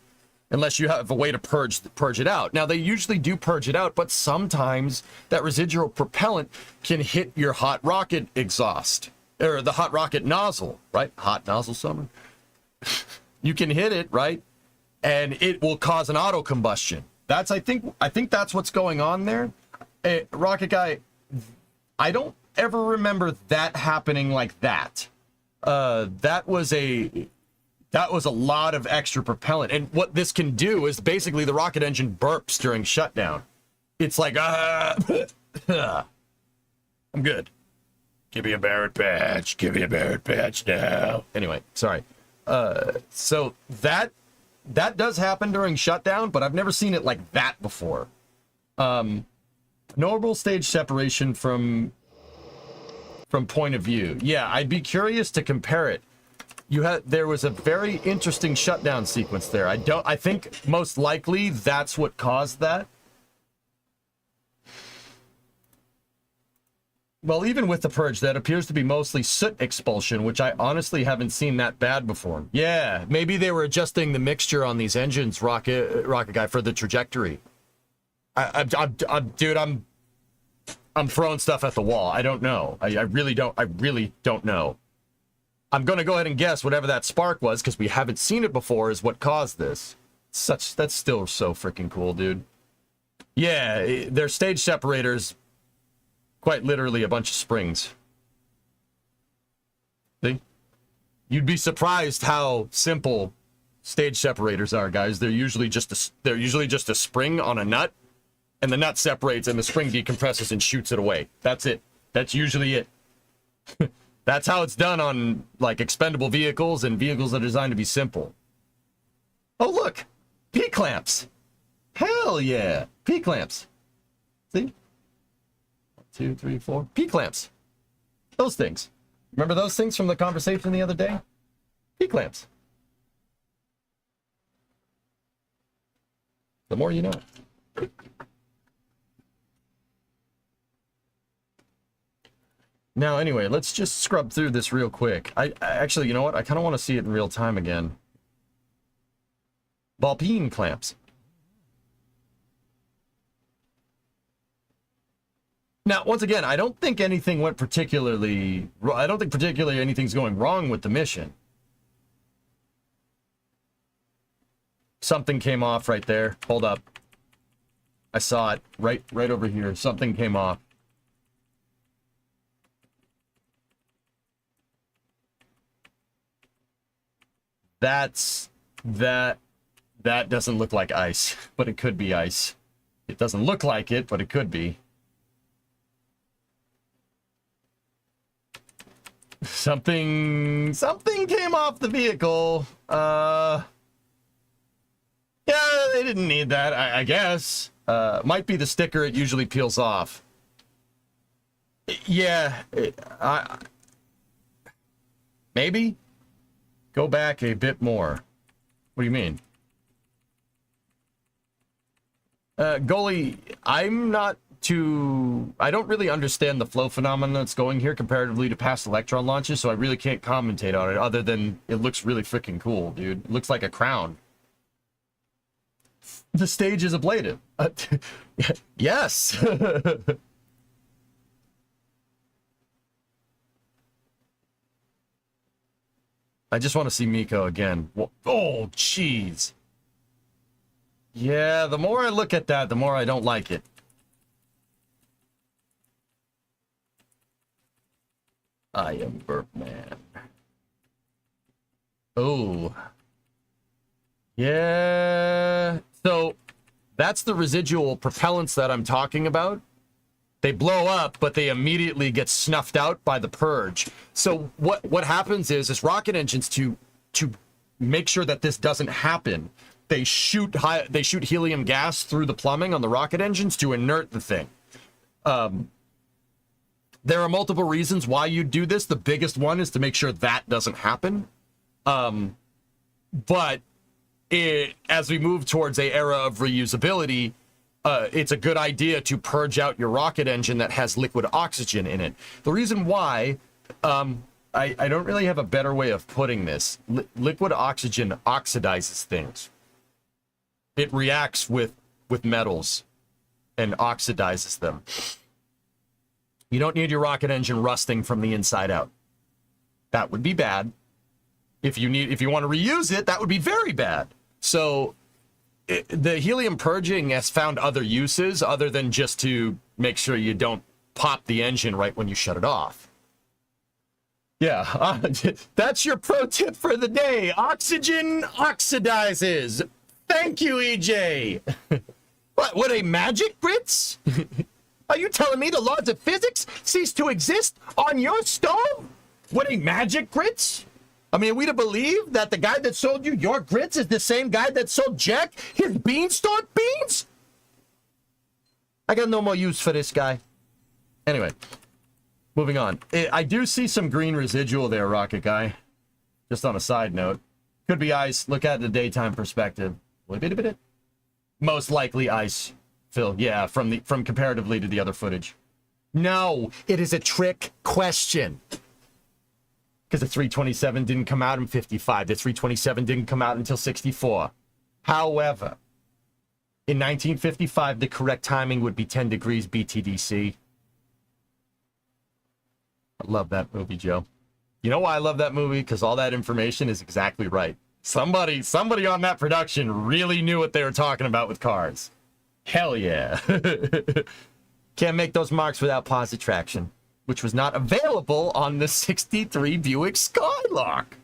Unless you have a way to purge it out. Now, they usually do purge it out, but sometimes that residual propellant can hit your hot rocket exhaust, or the hot rocket nozzle, right? Hot nozzle summer. You can hit it, right? And it will cause an auto combustion. That's, I think that's what's going on there. Rocket Guy, I don't ever remember that happening like that. That was a lot of extra propellant. And what this can do is basically the rocket engine burps during shutdown. It's like, I'm good. Give me a Barrett patch. Give me a Barrett patch now. Anyway, sorry. So that does happen during shutdown, but I've never seen it like that before. Normal stage separation from point of view. Yeah, I'd be curious to compare it. There was a very interesting shutdown sequence there. I think most likely that's what caused that. Well, even with the purge, that appears to be mostly soot expulsion, which I honestly haven't seen that bad before. Yeah, maybe they were adjusting the mixture on these engines, Rocket Guy, for the trajectory. Dude, I'm throwing stuff at the wall. I don't know. I really don't know. I'm gonna go ahead and guess whatever that spark was, because we haven't seen it before, is what caused this. That's still so freaking cool, dude. Yeah, their stage separators. Quite literally a bunch of springs. See? You'd be surprised how simple stage separators are, guys. They're usually just a spring on a nut, and the nut separates and the spring decompresses and shoots it away. That's it. That's usually it. That's how it's done on like expendable vehicles and vehicles that are designed to be simple. Oh look, P-clamps. Hell yeah, P-clamps. See? 2, 3, 4. P-clamps. Those things. Remember those things from the conversation the other day? P-clamps. The more you know. Now, anyway, let's just scrub through this real quick. I actually, you know what? I kind of want to see it in real time again. Ball peen clamps. Now, once again, I don't think anything went particularly... I don't think particularly anything's going wrong with the mission. Something came off right there. Hold up. I saw it right over here. Something came off. That doesn't look like ice, but it could be ice. It doesn't look like it, but it could be. Something came off the vehicle. Yeah, they didn't need that, I guess. Might be the sticker it usually peels off. Yeah, maybe? Go back a bit more. What do you mean? Goalie, I don't really understand the flow phenomenon that's going here comparatively to past Electron launches, so I really can't commentate on it other than it looks really freaking cool, dude. It looks like a crown. The stage is ablative. Yes. I just want to see Miko again. Oh, jeez. Yeah, the more I look at that, the more I don't like it. I am Burpman. Oh. Yeah. So, that's the residual propellants that I'm talking about. They blow up, but they immediately get snuffed out by the purge. So what happens is rocket engines to make sure that this doesn't happen, they shoot helium gas through the plumbing on the rocket engines to inert the thing. There are multiple reasons why you do this. The biggest one is to make sure that doesn't happen. But as we move towards an era of reusability, it's a good idea to purge out your rocket engine that has liquid oxygen in it. The reason why, I don't really have a better way of putting this. Liquid oxygen oxidizes things. It reacts with metals and oxidizes them. You don't need your rocket engine rusting from the inside out. That would be bad. If you want to reuse it, that would be very bad. So the helium purging has found other uses other than just to make sure you don't pop the engine right when you shut it off. Yeah, that's your pro tip for the day. Oxygen oxidizes. Thank you, EJ. What a magic, Brits? Are you telling me the laws of physics cease to exist on your stove? What a magic, Grits? I mean, are we to believe that the guy that sold you your grits is the same guy that sold Jack his beanstalk beans? I got no more use for this guy. Anyway, moving on. I do see some green residual there, Rocket Guy. Just on a side note. Could be ice. Look at the daytime perspective. Most likely ice, Phil. Yeah, from comparatively to the other footage. No, it is a trick question. Because the 327 didn't come out in 55. The 327 didn't come out until 64. However, in 1955, the correct timing would be 10 degrees BTDC. I love that movie, Joe. You know why I love that movie? Because all that information is exactly right. Somebody on that production really knew what they were talking about with cars. Hell yeah. Can't make those marks without positive traction, which was not available on the 63 Buick Skylark.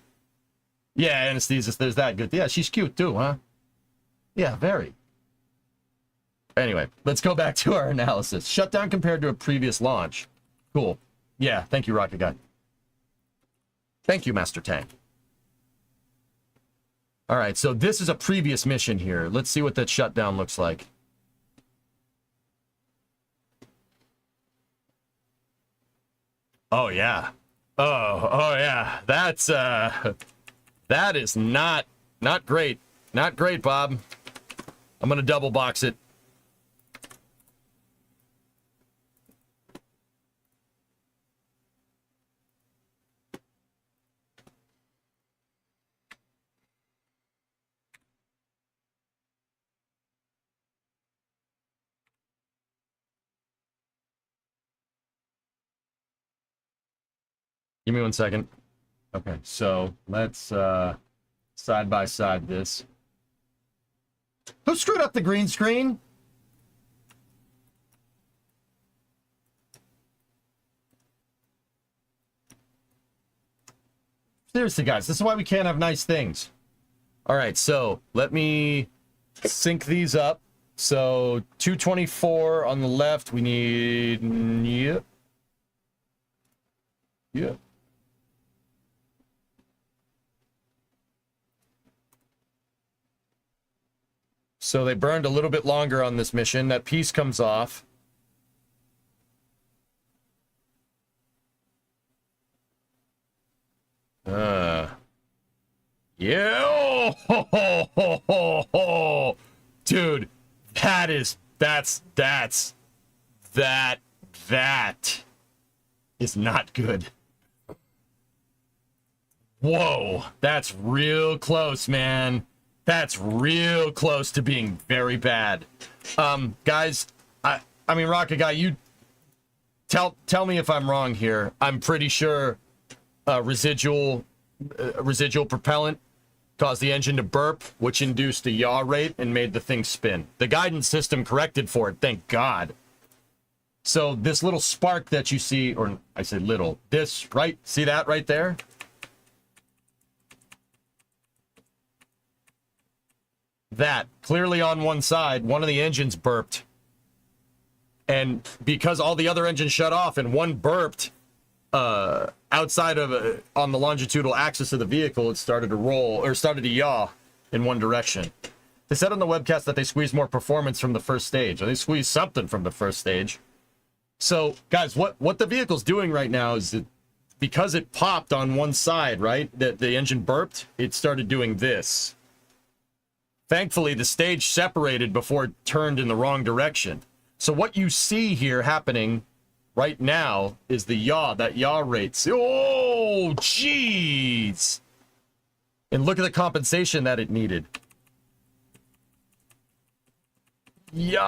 Yeah, Anesthesis, there's that good. Yeah, she's cute too, huh? Yeah, very. Anyway, let's go back to our analysis. Shutdown compared to a previous launch. Cool. Yeah, thank you, Rocket Guy. Thank you, Master Tank. All right, so this is a previous mission here. Let's see what that shutdown looks like. Oh, yeah. Oh, yeah. That's, that is not great. Not great, Bob. I'm going to double box it. Give me 1 second. Okay, so let's side by side this. Who screwed up the green screen? Seriously, guys, this is why we can't have nice things. All right, so let me sync these up. So 224 on the left, we need... Yep. Yep. So they burned a little bit longer on this mission. That piece comes off. Yeah. Oh, dude, that is not good. Whoa, that's real close, man. That's real close to being very bad. Guys, I mean, Rocket Guy, you tell me if I'm wrong here. I'm pretty sure residual propellant caused the engine to burp, which induced a yaw rate and made the thing spin. The guidance system corrected for it, thank God. So this little spark that you see, or I said little, this, right? See that right there? That, clearly on one side, one of the engines burped. And because all the other engines shut off and one burped outside of, on the longitudinal axis of the vehicle, it started to roll, or started to yaw in one direction. They said on the webcast that they squeezed more performance from the first stage. Or they squeezed something from the first stage. So, guys, what the vehicle's doing right now is that because it popped on one side, right, that the engine burped, it started doing this. Thankfully, the stage separated before it turned in the wrong direction. So what you see here happening right now is the yaw, that yaw rate. Oh, jeez. And look at the compensation that it needed. Yikes.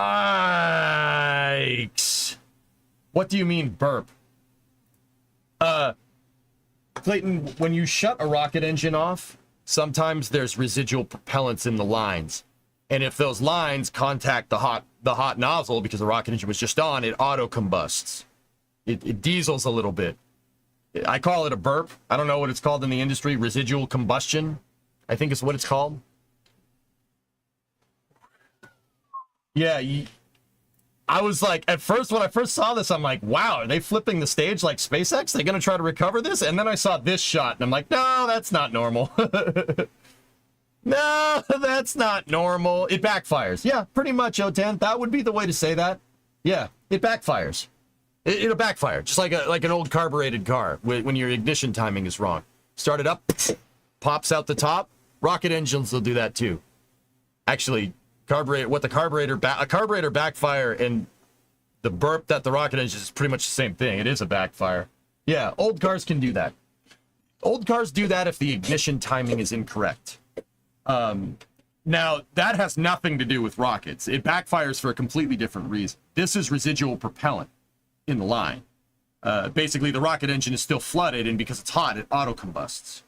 What do you mean burp? Clayton, when you shut a rocket engine off, sometimes there's residual propellants in the lines. And if those lines contact the hot nozzle, because the rocket engine was just on, it auto-combusts. It diesels a little bit. I call it a burp. I don't know what it's called in the industry. Residual combustion, I think is what it's called. Yeah, I was like, at first, when I first saw this, I'm like, wow, are they flipping the stage like SpaceX? They gonna try to recover this? And then I saw this shot, and I'm like, no, that's not normal. No, that's not normal. It backfires. Yeah, pretty much, O10. That would be the way to say that. Yeah, it backfires. It'll backfire, just like an old carbureted car when your ignition timing is wrong. Start it up, pops out the top. Rocket engines will do that too. Actually, a carburetor backfire and the burp that the rocket engine is pretty much the same thing. It is a backfire. Yeah, old cars can do that. Old cars do that if the ignition timing is incorrect. Now, that has nothing to do with rockets. It backfires for a completely different reason. This is residual propellant in the line. Basically, the rocket engine is still flooded, and because it's hot, it auto-combusts.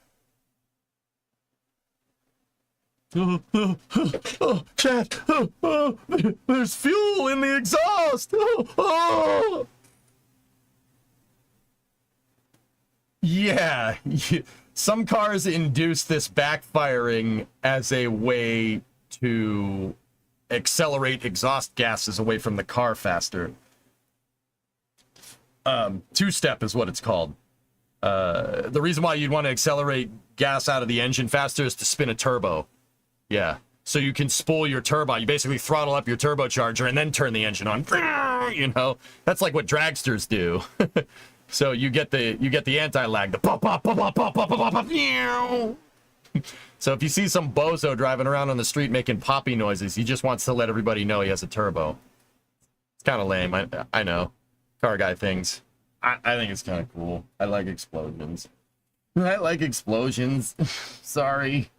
Chad, there's fuel in the exhaust. Yeah, some cars induce this backfiring as a way to accelerate exhaust gases away from the car faster. Two-step is what it's called. The reason why you'd want to accelerate gas out of the engine faster is to spin a turbo. Yeah, so you can spool your turbine. You basically throttle up your turbocharger and then turn the engine on. You know, that's like what dragsters do. So you get the anti-lag, the pop pop pop pop pop pop pop pop. So if you see some bozo driving around on the street making poppy noises, he just wants to let everybody know he has a turbo. It's kind of lame. I know, car guy things. I think it's kind of cool. I like explosions. Sorry.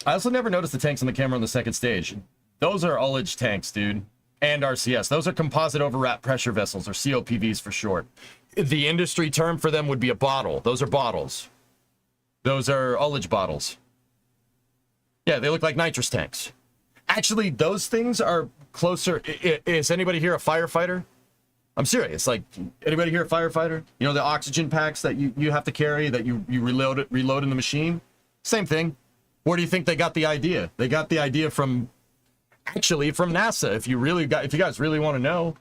I also never noticed the tanks on the camera on the second stage. Those are ullage tanks, dude. And RCS. Those are composite overwrap pressure vessels, or COPVs for short. The industry term for them would be a bottle. Those are bottles. Those are ullage bottles. Yeah, they look like nitrous tanks. Actually, those things are closer. Is anybody here a firefighter? I'm serious. Like, anybody here a firefighter? You know, the oxygen packs that you have to carry, that you reload in the machine? Same thing. Where do you think they got the idea? They got the idea from NASA. If you guys really want to know,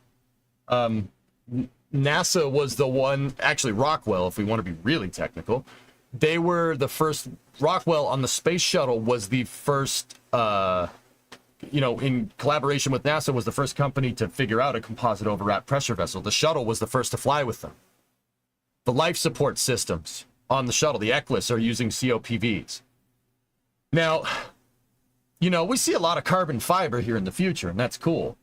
NASA was the one, actually Rockwell, if we want to be really technical, they were the first. Rockwell on the space shuttle was the first, in collaboration with NASA, was the first company to figure out a composite overwrap pressure vessel. The shuttle was the first to fly with them. The life support systems on the shuttle, the ECLIS, are using COPVs. Now, we see a lot of carbon fiber here in the future, and that's cool.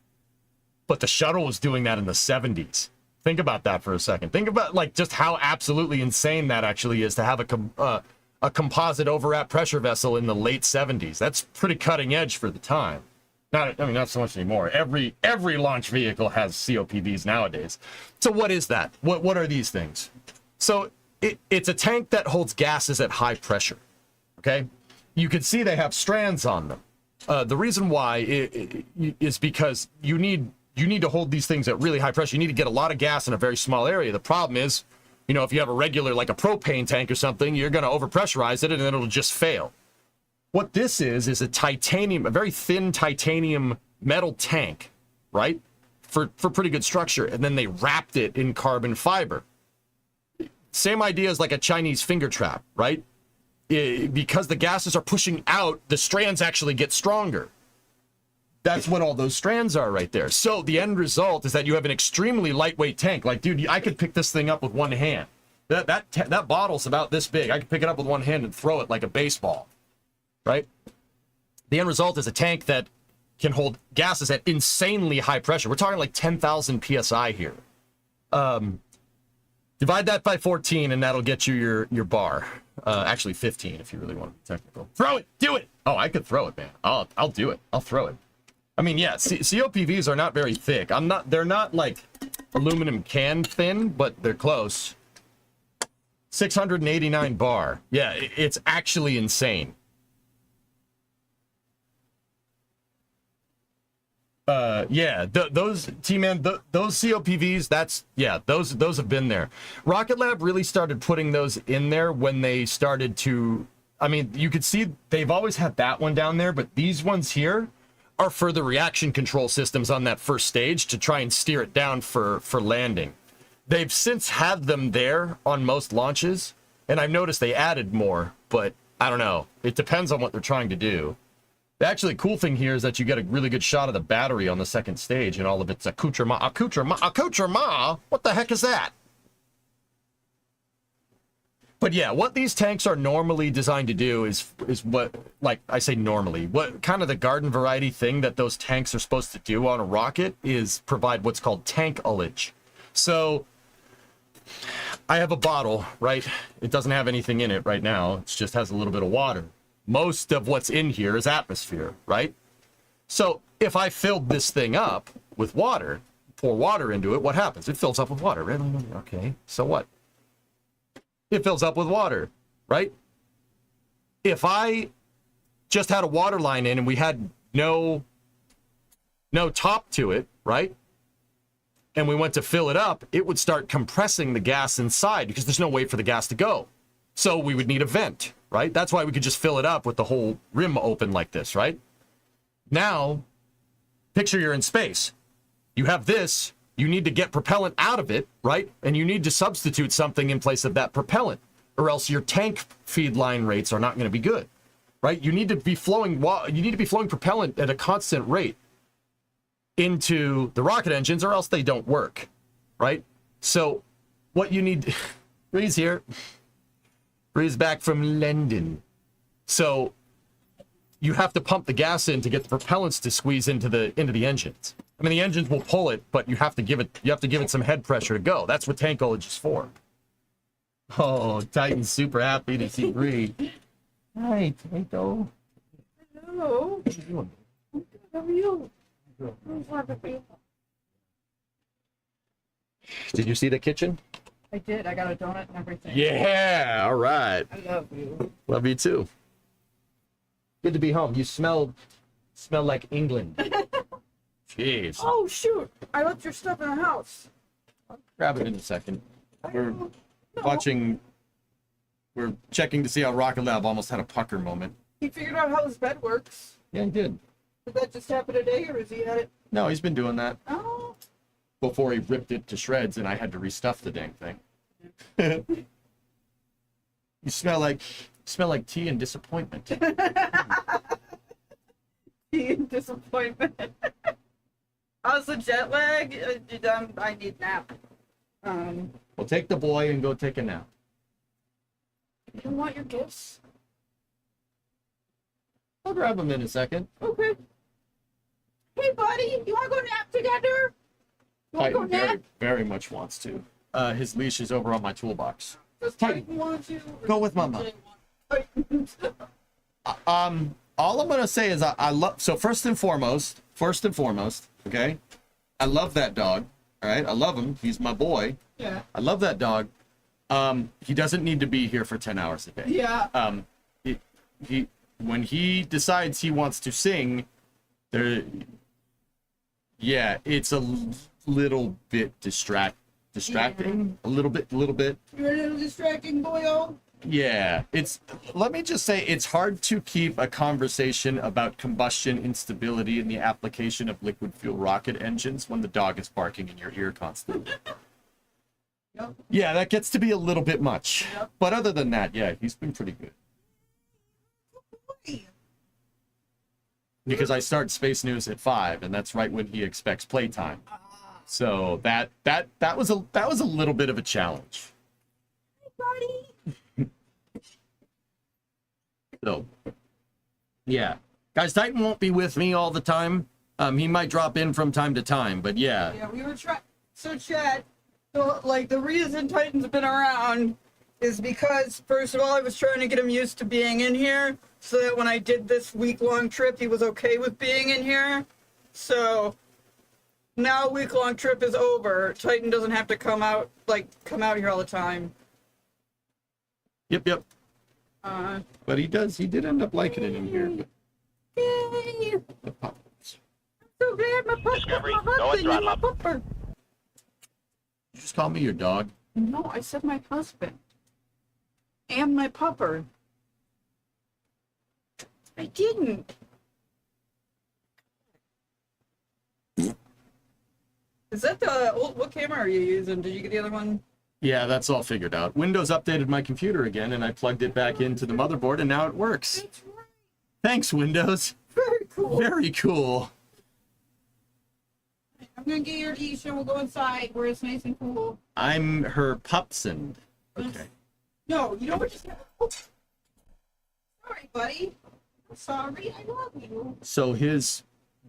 But the shuttle was doing that in the 70s. Think about that for a second. Think about just how absolutely insane that actually is to have a composite overwrap pressure vessel in the late 70s. That's pretty cutting edge for the time. Not so much anymore. Every launch vehicle has COPVs nowadays. So what is that? What are these things? So it's a tank that holds gases at high pressure. Okay? You can see they have strands on them. The reason why is because you need to hold these things at really high pressure. You need to get a lot of gas in a very small area. The problem is, if you have a regular, like a propane tank or something, you're going to overpressurize it and then it'll just fail. What this is a very thin titanium metal tank, right? For pretty good structure. And then they wrapped it in carbon fiber. Same idea as like a Chinese finger trap, right? Because the gases are pushing out, the strands actually get stronger. That's what all those strands are right there. So the end result is that you have an extremely lightweight tank. Like, dude, I could pick this thing up with one hand. That bottle's about this big. I could pick it up with one hand and throw it like a baseball, right? The end result is a tank that can hold gases at insanely high pressure. We're talking like 10,000 PSI here. Divide that by 14 and that'll get you your bar. Actually 15 if you really want to be technical. Throw it! Do it! Oh, I could throw it, man. I'll do it. I'll throw it. I mean, yeah, COPVs are not very thick. They're not like aluminum can thin, but they're close. 689 bar. Yeah, it's actually insane. Those T-Man, those COPVs, those have been there. Rocket Lab really started putting those in there when they started to, you could see they've always had that one down there, but these ones here are for the reaction control systems on that first stage to try and steer it down for landing. They've since had them there on most launches, and I've noticed they added more, but I don't know. It depends on what they're trying to do. The actually cool thing here is that you get a really good shot of the battery on the second stage and all of its accoutrement. What the heck is that? But yeah, what these tanks are normally designed to do is what, like I say normally, what kind of the garden variety thing that those tanks are supposed to do on a rocket is provide what's called tank ullage. So I have a bottle, right? It doesn't have anything in it right now. It just has a little bit of water. Most of what's in here is atmosphere, right? So if I filled this thing up with water, pour water into it, what happens? It fills up with water, right? Okay, so what? It fills up with water, right? If I just had a water line in and we had no top to it, right? And we went to fill it up, it would start compressing the gas inside because there's no way for the gas to go. So we would need a vent, right? That's why we could just fill it up with the whole rim open like this, right? Now, picture you're in space. You have this, you need to get propellant out of it, right? And you need to substitute something in place of that propellant, or else your tank feed line rates are not going to be good, right? You need to be flowing propellant at a constant rate into the rocket engines, or else they don't work, right? So what you need, Bree's here. Bree's back from London. So you have to pump the gas in to get the propellants to squeeze into the engines. I mean, the engines will pull it, but you have to give it some head pressure to go. That's what tank ullage is for. Oh, Titan's super happy to see Bree. Hi, Tanko. Hello. What are you doing? How are you? Did you see the kitchen? I did. I got a donut and everything. Yeah, all right. I love you. Love you too. Good to be home. You smell like England. Jeez. Oh shoot! I left your stuff in the house. I'll grab it in a second. We're checking to see how Rocket Lab almost had a pucker moment. He figured out how his bed works. Yeah, he did. Did that just happen today, or has he had it? No, he's been doing that Oh. before he ripped it to shreds and I had to restuff the dang thing. You smell like tea and disappointment. Tea and disappointment. How's the jet lag? I need nap. Well, take the boy and go take a nap. You want your gifts? I'll grab him in a second. Okay. Hey, buddy, you want to go nap together? You want to go Titan nap? very much wants to. His leash is over on my toolbox. Does Titan want to? Go with Mama. All I'm gonna say is I love. So first and foremost, okay, I love that dog. All right, I love him. He's my boy. Yeah. I love that dog. He doesn't need to be here for 10 hours a day. Yeah. He when he decides he wants to sing, it's a little bit distracting. A little bit. You're a little distracting, boyo. Yeah, let me just say, it's hard to keep a conversation about combustion instability and the application of liquid fuel rocket engines when the dog is barking in your ear constantly. Yep. Yeah, that gets to be a little bit much. Yep. But other than that, yeah, he's been pretty good. Because I start Space News at 5, and that's right when he expects playtime. So that was a little bit of a challenge. Hey, buddy. So, yeah. Guys, Titan won't be with me all the time. He might drop in from time to time, but yeah. Yeah, we were trying. So, Chad, the reason Titan's been around is because, first of all, I was trying to get him used to being in here so that when I did this week-long trip, he was okay with being in here. So, now week-long trip is over. Titan doesn't have to come out here all the time. Yep. But he did end up liking it in here. Yay! The puppets. I'm so glad my pup, Discovery, my go and husband, and my throttle pupper. You just call me your dog. No, I said my husband. And my pupper. I didn't. Is that the old, what camera are you using? Did you get the other one? Yeah, that's all figured out. Windows updated my computer again, and I plugged it back into the motherboard, and now it works. That's right. Thanks, Windows. Very cool. Very cool. I'm gonna get your leash and we'll go inside where it's nice and cool. I'm her pupson. Okay. No, you know what? Just sorry, buddy. I'm sorry. I love you. So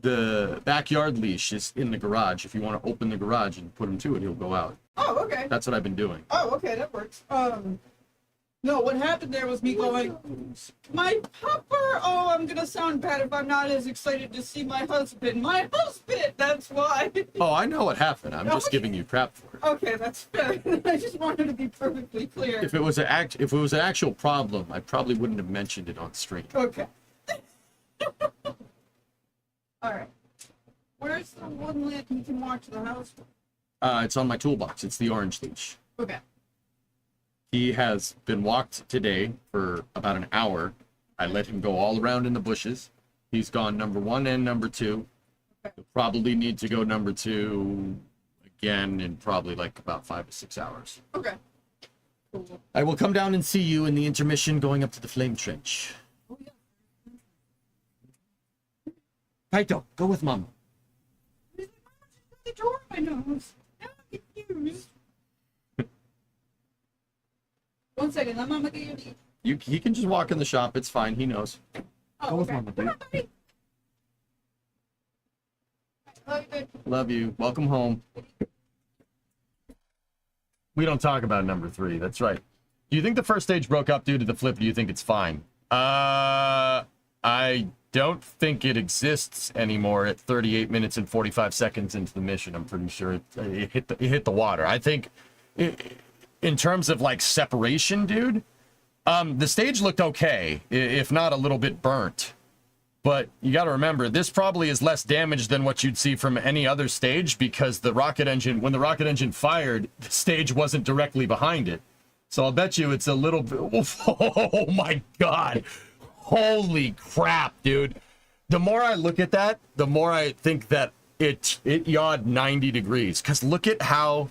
the backyard leash is in the garage. If you want to open the garage and put him to it, he'll go out. Oh, okay. That's what I've been doing. Oh, okay, that works. No, what happened there was me going, my pupper. Oh, I'm gonna sound bad if I'm not as excited to see my husband. My husband. That's why. Oh, I know what happened. I'm just giving you crap for it. Okay, that's fair. I just wanted to be perfectly clear. If it was an actual problem, I probably wouldn't have mentioned it on stream. Okay. All right. Where's the one lid you can walk to the house? It's on my toolbox. It's the orange leash. Okay. He has been walked today for about an hour. I let him go all around in the bushes. He's gone number 1 and number 2. Okay. He'll probably need to go number 2 again in probably like about 5 to 6 hours. Okay. Cool. I will come down and see you in the intermission going up to the flame trench. Oh, yeah. Kaito, go with Mama. The door of my nose. Now I'm confused. 1 second, let Mama get your lead. He can just walk in the shop. It's fine. He knows. Oh, Go with okay. Mama, Come dude. on, buddy. Love you, babe. Love you. Welcome home. We don't talk about number 3. That's right. Do you think the first stage broke up due to the flip? Or do you think it's fine? I don't think it exists anymore at 38 minutes and 45 seconds into the mission. I'm pretty sure it hit the water. I think in terms of like separation, dude, the stage looked okay, if not a little bit burnt. But you got to remember, this probably is less damage than what you'd see from any other stage because the rocket engine, when the rocket engine fired, the stage wasn't directly behind it. So I'll bet you it's a little bit. Oh my God. Holy crap, dude. The more I look at that, the more I think that it yawed 90 degrees. Because look at how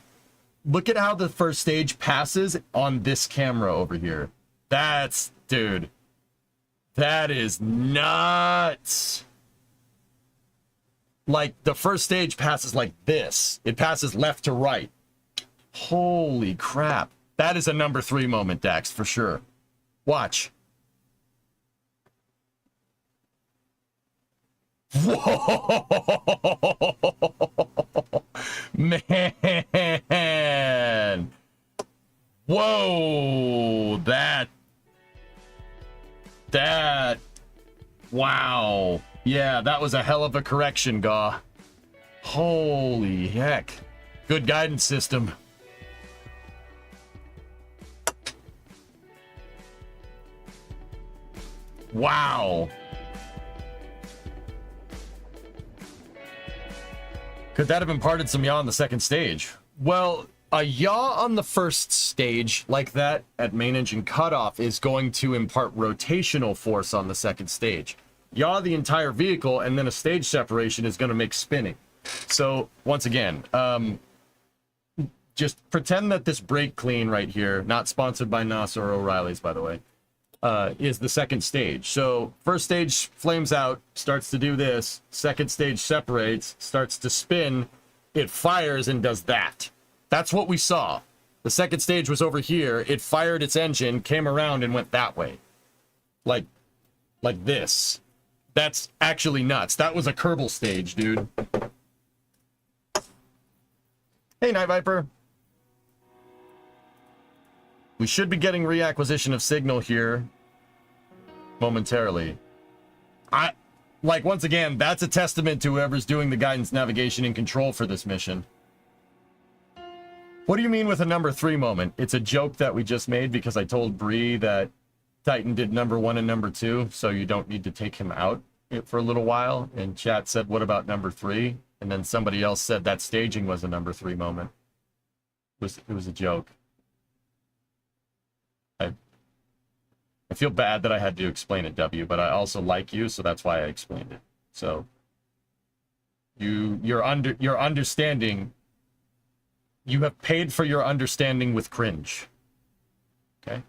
the first stage passes on this camera over here. Dude. That is nuts. Like, the first stage passes like this. It passes left to right. Holy crap. That is a number 3 moment, Dax, for sure. Watch. Whoa! Man! Whoa! That... Wow. Yeah, that was a hell of a correction, Gaw. Holy heck. Good guidance system. Wow. Could that have imparted some yaw on the second stage? Well, a yaw on the first stage like that at main engine cutoff is going to impart rotational force on the second stage. Yaw the entire vehicle and then a stage separation is going to make spinning. So once again, just pretend that this brake clean right here, not sponsored by NAS or O'Reilly's, by the way, is the second stage. So first stage flames out, starts to do this. Second stage separates, starts to spin. It fires and does that. That's what we saw. The second stage was over here. It fired its engine, came around, and went that way. Like this. That's actually nuts. That was a Kerbal stage, dude. Hey, Night Viper. We should be getting reacquisition of signal here momentarily. Once again, that's a testament to whoever's doing the guidance, navigation, and control for this mission. What do you mean with a number 3 moment? It's a joke that we just made because I told Bree that Titan did number 1 and number 2, so you don't need to take him out for a little while. And chat said, what about number 3? And then somebody else said that staging was a number 3 moment. It was a joke. I feel bad that I had to explain it, W, but I also like you, so that's why I explained it. So your understanding, you have paid for your understanding with cringe. Okay?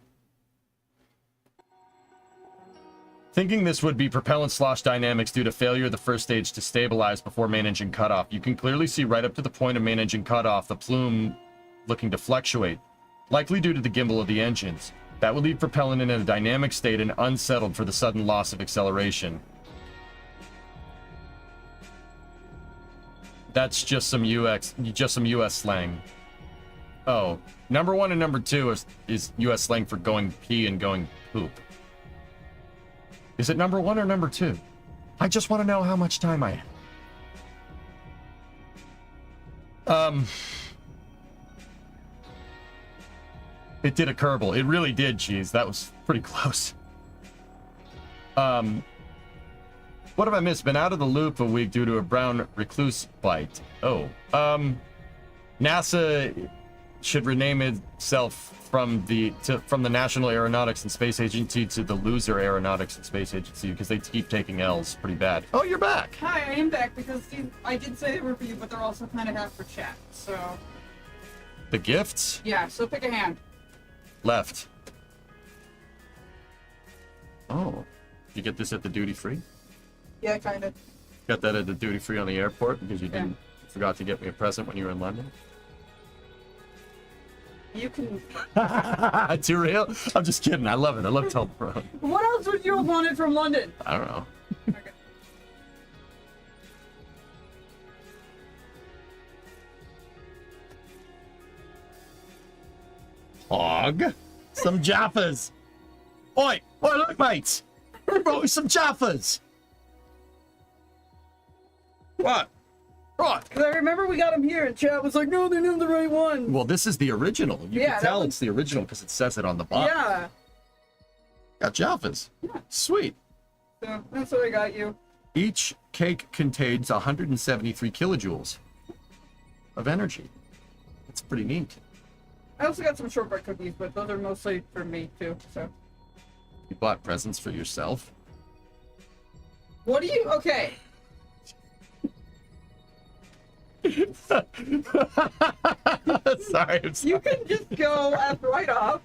Thinking this would be propellant slosh dynamics due to failure of the first stage to stabilize before main engine cutoff. You can clearly see right up to the point of main engine cutoff, the plume looking to fluctuate, likely due to the gimbal of the engines. That would leave propellant in a dynamic state and unsettled for the sudden loss of acceleration. That's just some US slang. Oh, number 1 and number 2 is US slang for going pee and going poop. Is it number 1 or number 2? I just want to know how much time I have. It did a Kerbal. It really did, geez. That was pretty close. What have I missed? Been out of the loop a week due to a brown recluse bite. Oh. NASA should rename itself from the National Aeronautics and Space Agency to the Loser Aeronautics and Space Agency because they keep taking L's pretty bad. Oh, you're back. Hi, I am back because I did say they were for you, but they're also kind of half for chat. So. The gifts? Yeah. So pick a hand. Left. Oh, you get this at the duty free? Yeah, kind of. Got that at the duty free on the airport because you forgot to get me a present when you were in London. You can. Too real? I'm just kidding. I love it. I love telling bro. What else would you have wanted from London? I don't know. Okay. Hog? Some Jaffas. Oi! Oi, look, mates! We brought you some Jaffas! What? Right. Because I remember we got them here, and chat was like, no, they're not the right one. Well, this is the original. You can tell it's the original because it says it on the box. Yeah. Got Jaffas. Yeah. Sweet. So that's what I got you. Each cake contains 173 kilojoules of energy. That's pretty neat. I also got some shortbread cookies, but those are mostly for me, too, so. You bought presents for yourself? What do you... Okay. Sorry, I'm sorry. You can just go after right off.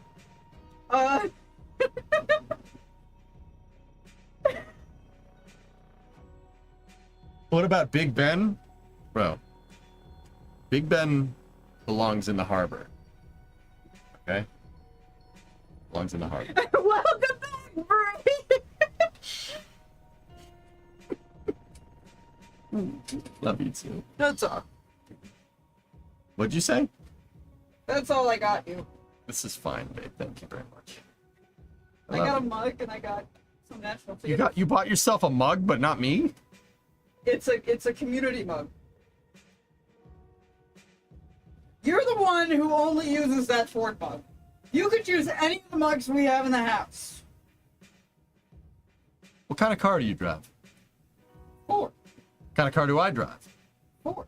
What about Big Ben? Bro. Big Ben belongs in the harbor. Okay? Belongs in the harbor. Welcome back, Bree! Love you too. That's all. What'd you say? That's all I got you. This is fine, babe. Thank you very much. I got a mug and I got some National Theater. You bought yourself a mug, but not me? It's a community mug. You're the one who only uses that Ford mug. You could use any of the mugs we have in the house. What kind of car do you drive? Ford. What kind of car do I drive? Ford.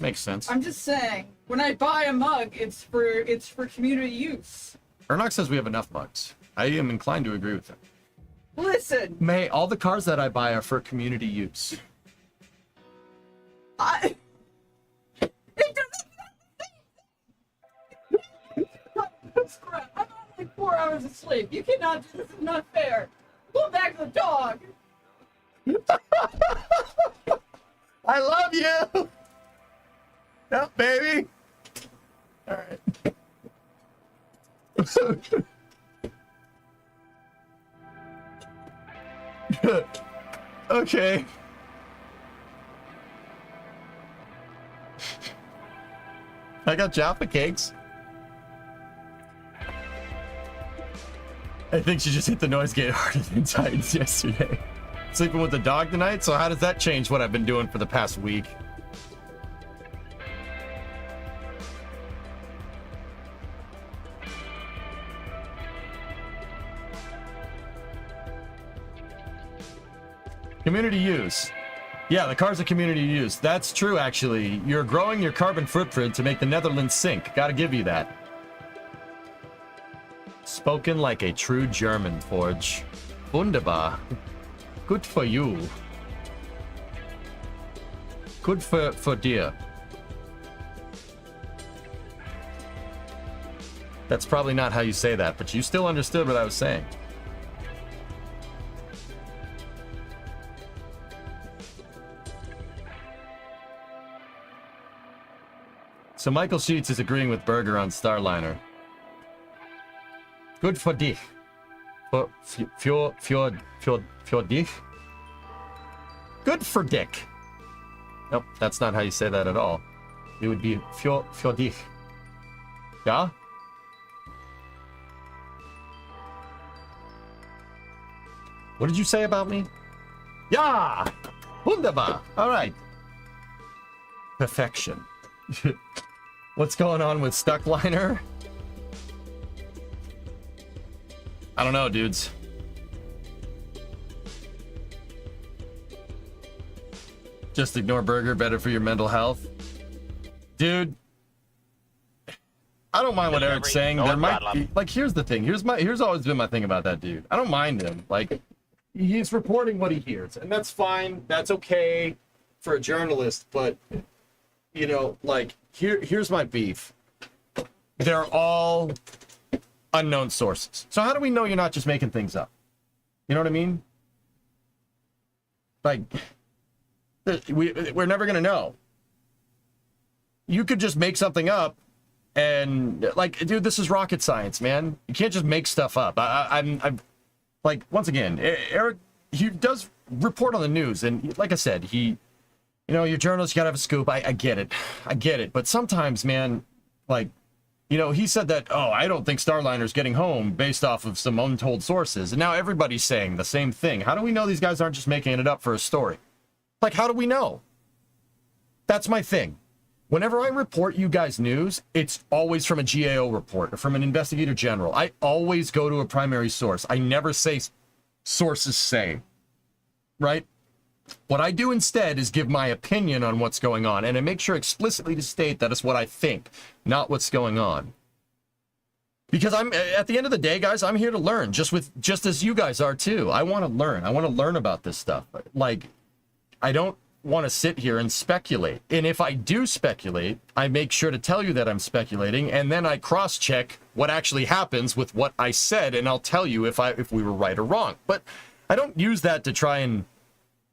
Makes sense. I'm just saying, when I buy a mug, it's for community use. Ernox says we have enough mugs. I am inclined to agree with him. Listen. May, all the cars that I buy are for community use. It doesn't crap. I'm on like 4 hours of sleep. You cannot do this. This is not fair. Go back to the dog. I love you. Yep, baby. All right. Okay. I got Jaffa cakes. I think she just hit the noise gate harder than Titans yesterday. Sleeping with the dog tonight, so how does that change what I've been doing for the past week? Community use. Yeah, the car's a community use. That's true, actually. You're growing your carbon footprint to make the Netherlands sink. Gotta give you that. Spoken like a true German, Forge. Wunderbar. Good for you. Good for dir. That's probably not how you say that, but you still understood what I was saying. So Michael Sheets is agreeing with Berger on Starliner. Good for dich. For dich. Good for Dick. Nope, that's not how you say that at all. It would be für dich. Yeah? What did you say about me? Yeah! Wunderbar! Alright. Perfection. What's going on with Stuckliner? I don't know, dudes. Just ignore Burger, better for your mental health. Dude, I don't mind what Eric's saying. There might be, like, here's the thing. Here's always been my thing about that dude. I don't mind him. Like, he's reporting what he hears, and that's fine. That's okay for a journalist, but you know, like, here's my beef. They're all unknown sources. So how do we know you're not just making things up? You know what I mean? Like, we're never gonna know. You could just make something up, and like, dude, this is rocket science, man. You can't just make stuff up. I'm like, once again, Eric, he does report on the news, and like I said, you know, you're journalists, you gotta have a scoop. I get it. But sometimes, man, like, you know, he said that, oh, I don't think Starliner's getting home based off of some untold sources, and now everybody's saying the same thing. How do we know these guys aren't just making it up for a story? Like, how do we know? That's my thing. Whenever I report you guys news, it's always from a GAO report or from an investigator general. I always go to a primary source. I never say sources say, right? What I do instead is give my opinion on what's going on, and I make sure explicitly to state that it's what I think, not what's going on. Because I'm, at the end of the day, guys, I'm here to learn, just as you guys are too. I want to learn. I want to learn about this stuff. Like, I don't want to sit here and speculate. And if I do speculate, I make sure to tell you that I'm speculating, and then I cross-check what actually happens with what I said, and I'll tell you if we were right or wrong. But I don't use that to try and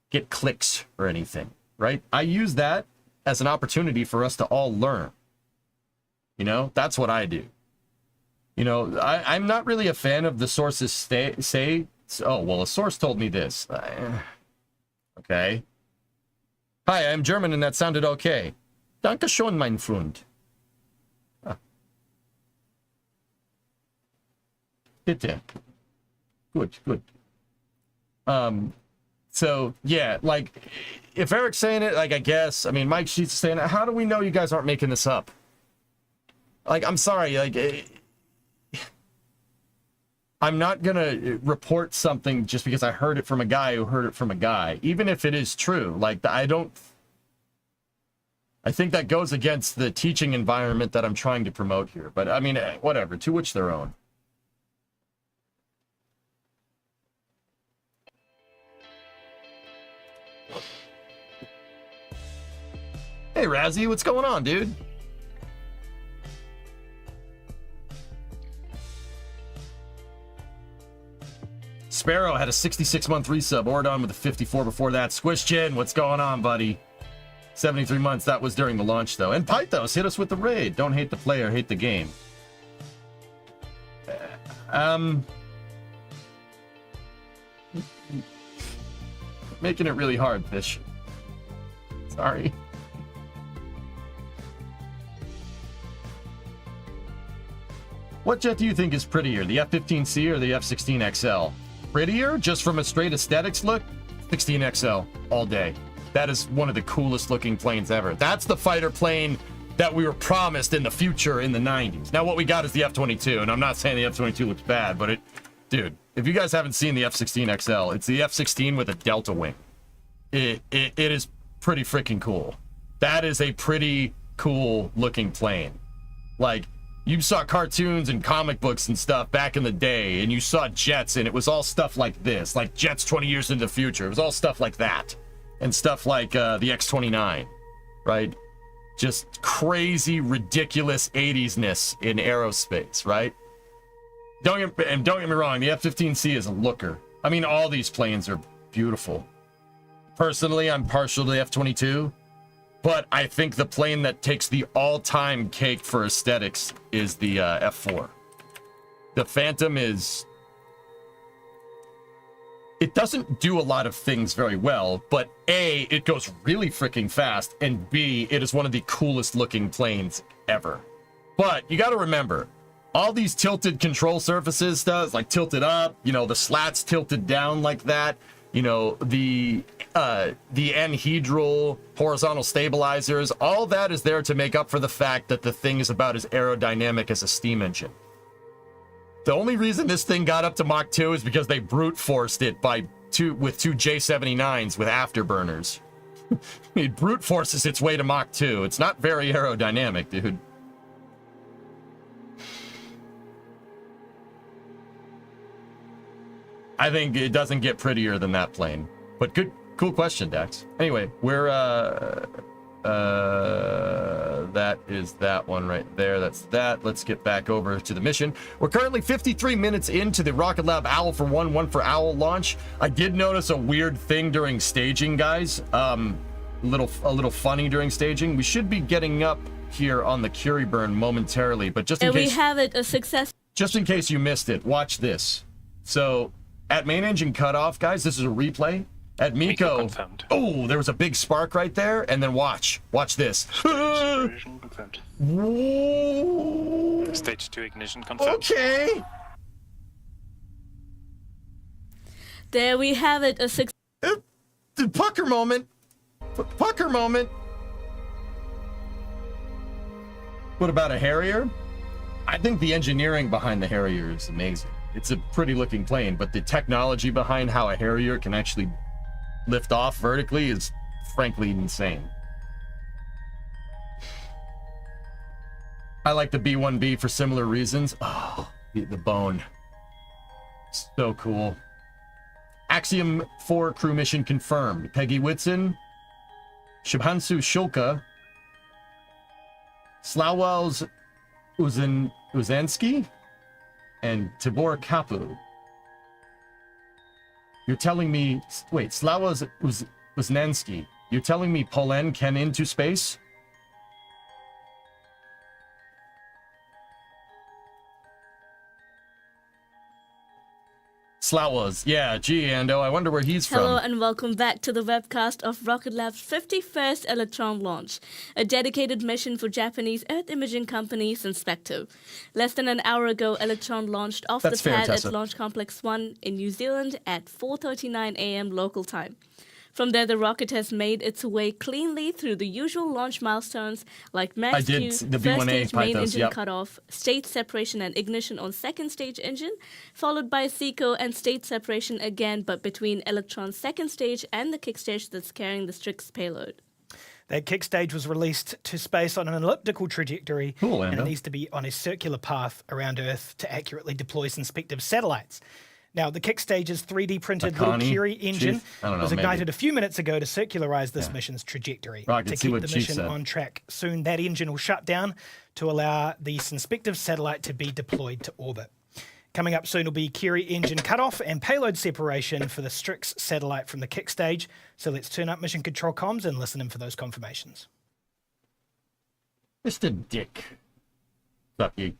get clicks or anything, right? I use that as an opportunity for us to all learn. You know, that's what I do. You know, I'm not really a fan of the sources say, oh, well, a source told me this. Okay. Hi, I'm German and that sounded okay. Danke schön, mein Freund. Bitte. Good. So, yeah, like, if Eric's saying it, like, I guess, I mean, Mike Sheets is saying it, how do we know you guys aren't making this up? Like, I'm sorry, like, I'm not gonna report something just because I heard it from a guy who heard it from a guy, even if it is true. Like, I think that goes against the teaching environment that I'm trying to promote here. But, I mean, whatever, to which their own. Hey, Razzie, what's going on, dude? Sparrow had a 66-month resub. Ordon with a 54 before that. Squish Chin, what's going on, buddy? 73 months. That was during the launch, though. And Pythos hit us with the raid. Don't hate the player, hate the game. Making it really hard, Fish. Sorry. What jet do you think is prettier, the F-15C or the F-16XL? Prettier, just from a straight aesthetics look? 16XL, all day. That is one of the coolest looking planes ever. That's the fighter plane that we were promised in the future in the 90s. Now what we got is the F-22, and I'm not saying the F-22 looks bad, but dude, if you guys haven't seen the F-16XL, it's the F-16 with a delta wing. It is pretty freaking cool. That is a pretty cool looking plane. Like, you saw cartoons and comic books and stuff back in the day, and you saw jets, and it was all stuff like this, like jets 20 years into the future. It was all stuff like that, and stuff like the X-29, right? Just crazy, ridiculous 80s-ness in aerospace, right? Don't get me wrong, the F-15C is a looker. I mean, all these planes are beautiful. Personally, I'm partial to the F-22. But I think the plane that takes the all-time cake for aesthetics is the F4. The Phantom is... It doesn't do a lot of things very well, but A, it goes really freaking fast, and B, it is one of the coolest looking planes ever. But you got to remember, all these tilted control surfaces stuff, like tilted up, you know, the slats tilted down like that, you know, the anhedral horizontal stabilizers, all that is there to make up for the fact that the thing is about as aerodynamic as a steam engine. The only reason this thing got up to Mach 2 is because they brute forced it with two J79s with afterburners. It brute forces its way to Mach 2. It's not very aerodynamic, dude. I think it doesn't get prettier than that plane. But cool question, Dax. Anyway, we're that is that one right there. That's that. Let's get back over to the mission. We're currently 53 minutes into the Rocket Lab Owl for One for Owl launch. I did notice a weird thing during staging, guys. A little funny during staging. We should be getting up here on the Curie burn momentarily, but just in case we have it a success. Just in case you missed it, watch this. So at main engine cutoff, guys, this is a replay. At Miko, oh, there was a big spark right there, and then watch this. Confirmed. Whoa. Stage 2 ignition confirmed. Okay. There we have it, a success. The pucker moment. Pucker moment. What about a Harrier? I think the engineering behind the Harrier is amazing. It's a pretty looking plane, but the technology behind how a Harrier can actually lift off vertically is frankly insane. I like the B-1B for similar reasons. Oh, the bone. So cool. Axiom 4 crew mission confirmed. Peggy Whitson, Shubhansu Shulka, Slawels Uzensky, and Tibor Kapu. You're telling me, wait, Slava Uznensky, you're telling me Polen can into space? Slawas, yeah, gee, Ando, I wonder where he's from. Hello and welcome back to the webcast of Rocket Lab's 51st Electron launch, a dedicated mission for Japanese Earth imaging company Synspective. Less than an hour ago, Electron launched off the pad at Launch Complex 1 in New Zealand at 4:39 a.m. local time. From there, the rocket has made its way cleanly through the usual launch milestones like max Q, first stage main engine cutoff, stage separation and ignition on second stage engine, followed by SECO and stage separation again, but between Electron's second stage and the kick stage that's carrying the Strix payload. That kick stage was released to space on an elliptical trajectory, and it needs to be on a circular path around Earth to accurately deploy Synspective satellites. Now, the kick stage's 3D printed little Curie engine was ignited a few minutes ago to circularize this mission's trajectory. To keep the mission on track. Soon, that engine will shut down to allow the Synspective satellite to be deployed to orbit. Coming up soon will be Curie engine cutoff and payload separation for the Strix satellite from the kick stage. So let's turn up mission control comms and listen in for those confirmations. Mr. Dick. What's up, you?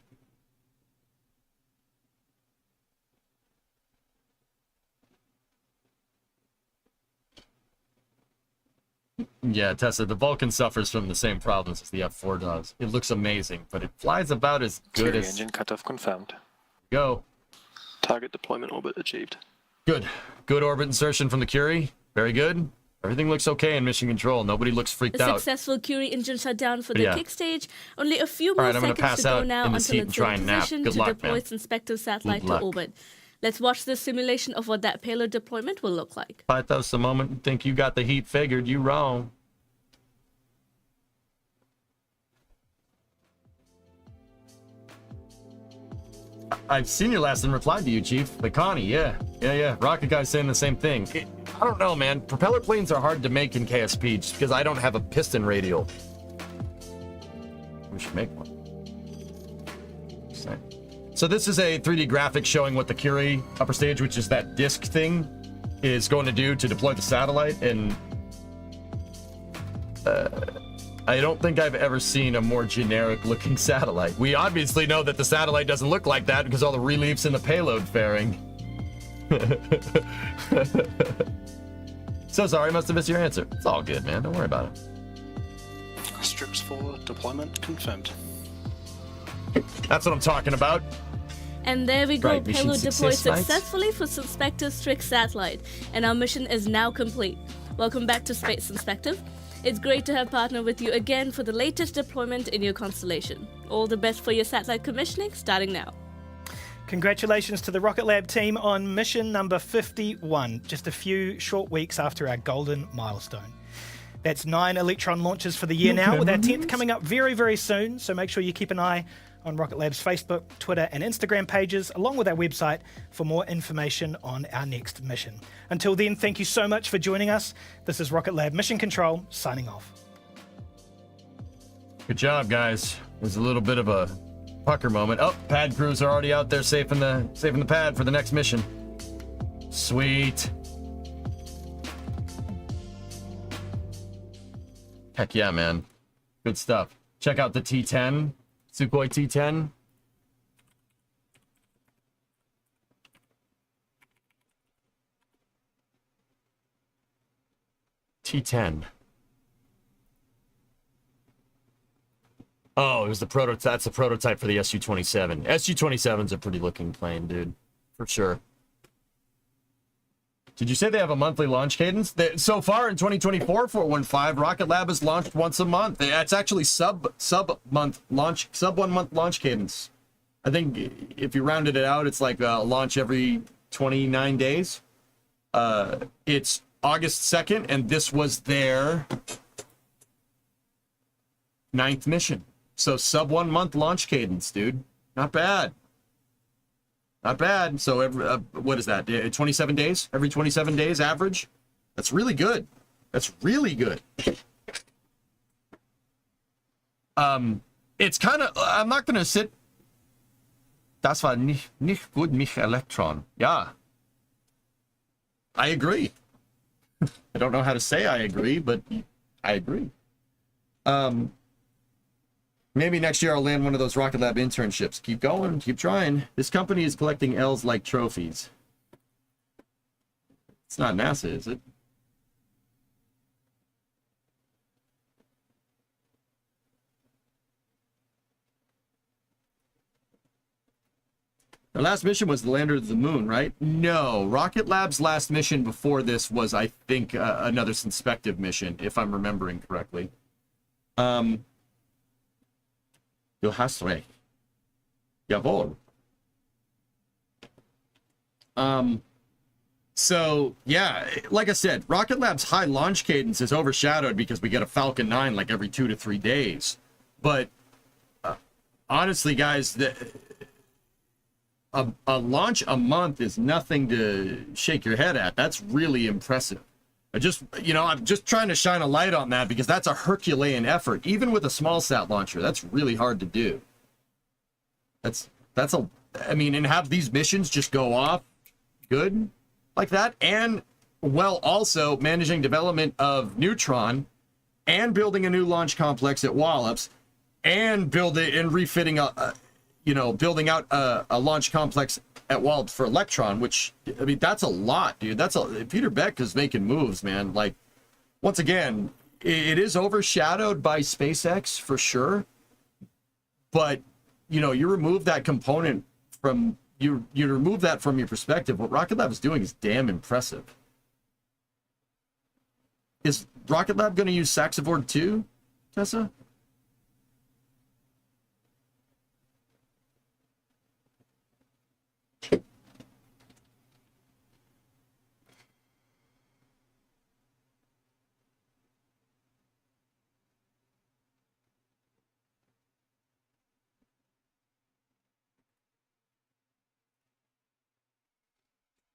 Yeah, Tessa, the Vulcan suffers from the same problems as the F4 does. It looks amazing, but it flies about as good Curie as... engine cutoff confirmed. Go. Target deployment orbit achieved. Good. Good orbit insertion from the Curie. Very good. Everything looks okay in mission control. Nobody looks freaked out. A successful Curie engine shutdown for the kick stage. Only a few more seconds to go now until it's in position to deploy its Synspective satellite to orbit. Let's watch the simulation of what that payload deployment will look like. If I thought the moment you think you got the heat figured, you wrong. I've seen your last and replied to you, Chief. But Connie, yeah. Rocket Guy's saying the same thing. I don't know, man. Propeller planes are hard to make in KSP just because I don't have a piston radial. We should make one. So this is a 3D graphic showing what the Curie upper stage, which is that disc thing, is going to do to deploy the satellite. And I don't think I've ever seen a more generic looking satellite. We obviously know that the satellite doesn't look like that because all the reliefs in the payload fairing. So sorry, must have missed your answer. It's all good, man. Don't worry about it. Strix 4 deployment confirmed. That's what I'm talking about. And there we go, Right, mission payload deployed success, mates. successfully for Synspective Strix satellite, and our mission is now complete. Welcome back to Space Synspective. It's great to have partnered with you again for the latest deployment in your constellation. All the best for your satellite commissioning starting now. Congratulations to the Rocket Lab team on mission number 51, just a few short weeks after our golden milestone. That's 9 Electron launches for the year now, with our 10th coming up very, very soon, so make sure you keep an eye on Rocket Lab's Facebook, Twitter and Instagram pages, along with our website for more information on our next mission. Until then, thank you so much for joining us. This is Rocket Lab Mission Control, signing off. Good job, guys. There's a little bit of a pucker moment. Oh, pad crews are already out there saving the pad for the next mission. Sweet. Heck yeah, man. Good stuff. Check out the T10, Sukhoi T10. T10. Oh, it was the prototype. That's the prototype for the SU-27. SU-27's a pretty looking plane, dude. For sure. Did you say they have a monthly launch cadence? So far in 2024, 415, Rocket Lab has launched once a month. It's actually sub 1 month launch cadence. I think if you rounded it out, it's like a launch every 29 days. It's August 2nd, and this was their 9th mission. So sub 1 month launch cadence, dude. Not bad. Not bad. So every, what is that? 27 days? Every 27 days average? That's really good. That's really good. It's kind of, I'm not going to sit. Das war nicht gut, mich Elektron. Ja. I agree. I don't know how to say I agree, but I agree. Maybe next year I'll land one of those Rocket Lab internships. Keep going, keep trying. This company is collecting L's like trophies. It's not NASA, is it? The last mission was the lander to the moon, right? No, Rocket Lab's last mission before this was, I think, another Synspective mission, if I'm remembering correctly. Du hast recht. Jawohl. So, yeah, like I said, Rocket Lab's high launch cadence is overshadowed because we get a Falcon 9 like every 2 to 3 days. But honestly, guys, a launch a month is nothing to shake your head at. That's really impressive. I'm just trying to shine a light on that because that's a Herculean effort. Even with a small sat launcher, that's really hard to do. And have these missions just go off good like that, and well, also managing development of Neutron and building a new launch complex at Wallops and refitting building out a launch complex at Wallops for Electron, which, I mean, that's a lot, dude. Peter Beck is making moves, man. Like, once again, it is overshadowed by SpaceX for sure, but you remove that component from you remove that from your perspective. What Rocket Lab is doing is damn impressive. Is Rocket Lab going to use Saxavord 2, Tessa?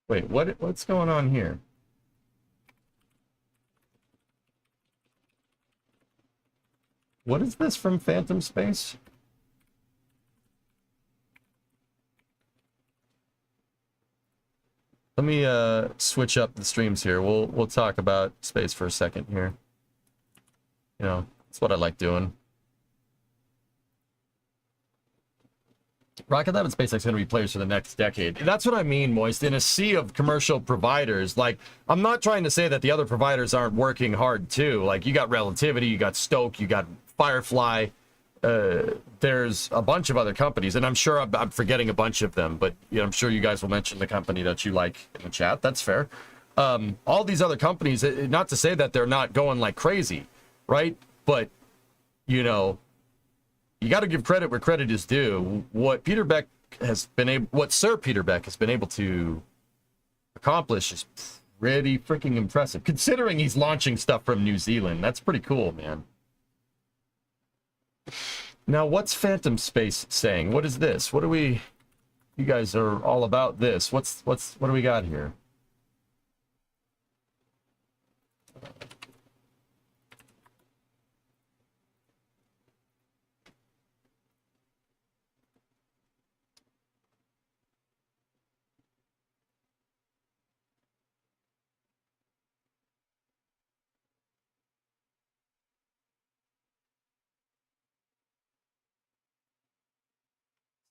Wait, what's going on here? What is this from Phantom Space? Let me switch up the streams here. We'll talk about space for a second here. That's what I like doing. Rocket Lab and SpaceX are going to be players for the next decade. That's what I mean, Moist. In a sea of commercial providers, like, I'm not trying to say that the other providers aren't working hard too. Like, you got Relativity, you got Stoke, you got Firefly. There's a bunch of other companies, and I'm sure I'm forgetting a bunch of them, but you know, I'm sure you guys will mention the company that you like in the chat. That's fair. All these other companies, not to say that they're not going like crazy, right? But, you know, you got to give credit where credit is due. What Sir Peter Beck has been able to accomplish is pretty freaking impressive, considering he's launching stuff from New Zealand. That's pretty cool, man. Now, what's Phantom Space saying? What is this? What do we... You guys are all about this. What do we got here?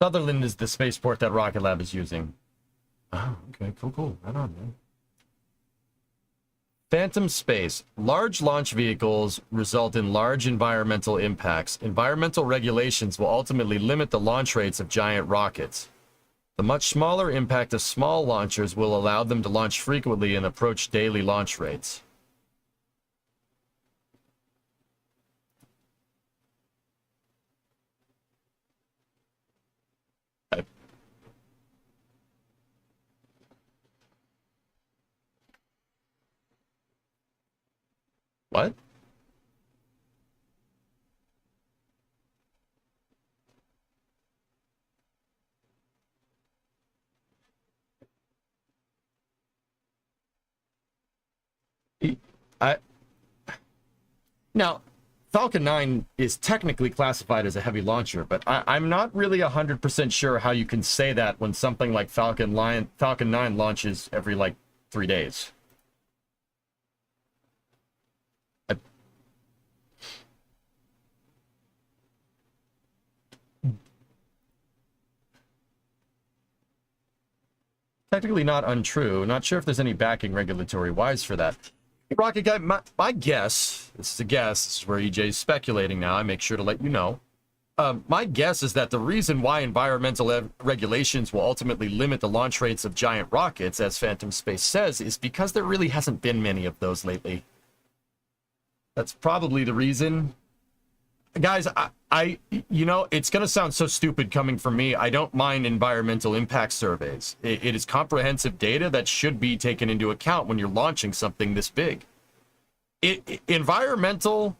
Sutherland is the spaceport that Rocket Lab is using. Oh, okay, cool. Right on, man. Phantom Space. Large launch vehicles result in large environmental impacts. Environmental regulations will ultimately limit the launch rates of giant rockets. The much smaller impact of small launchers will allow them to launch frequently and approach daily launch rates. What? Now, Falcon 9 is technically classified as a heavy launcher, but I'm not really 100% sure how you can say that when something like Falcon 9 launches every, like, 3 days. Technically not untrue. Not sure if there's any backing regulatory-wise for that. Rocket Guy, my guess, this is a guess, this is where EJ's speculating now, I make sure to let you know. My guess is that the reason why environmental regulations will ultimately limit the launch rates of giant rockets, as Phantom Space says, is because there really hasn't been many of those lately. That's probably the reason. Guys, you know, it's going to sound so stupid coming from me. I don't mind environmental impact surveys. It is comprehensive data that should be taken into account when you're launching something this big. Environmental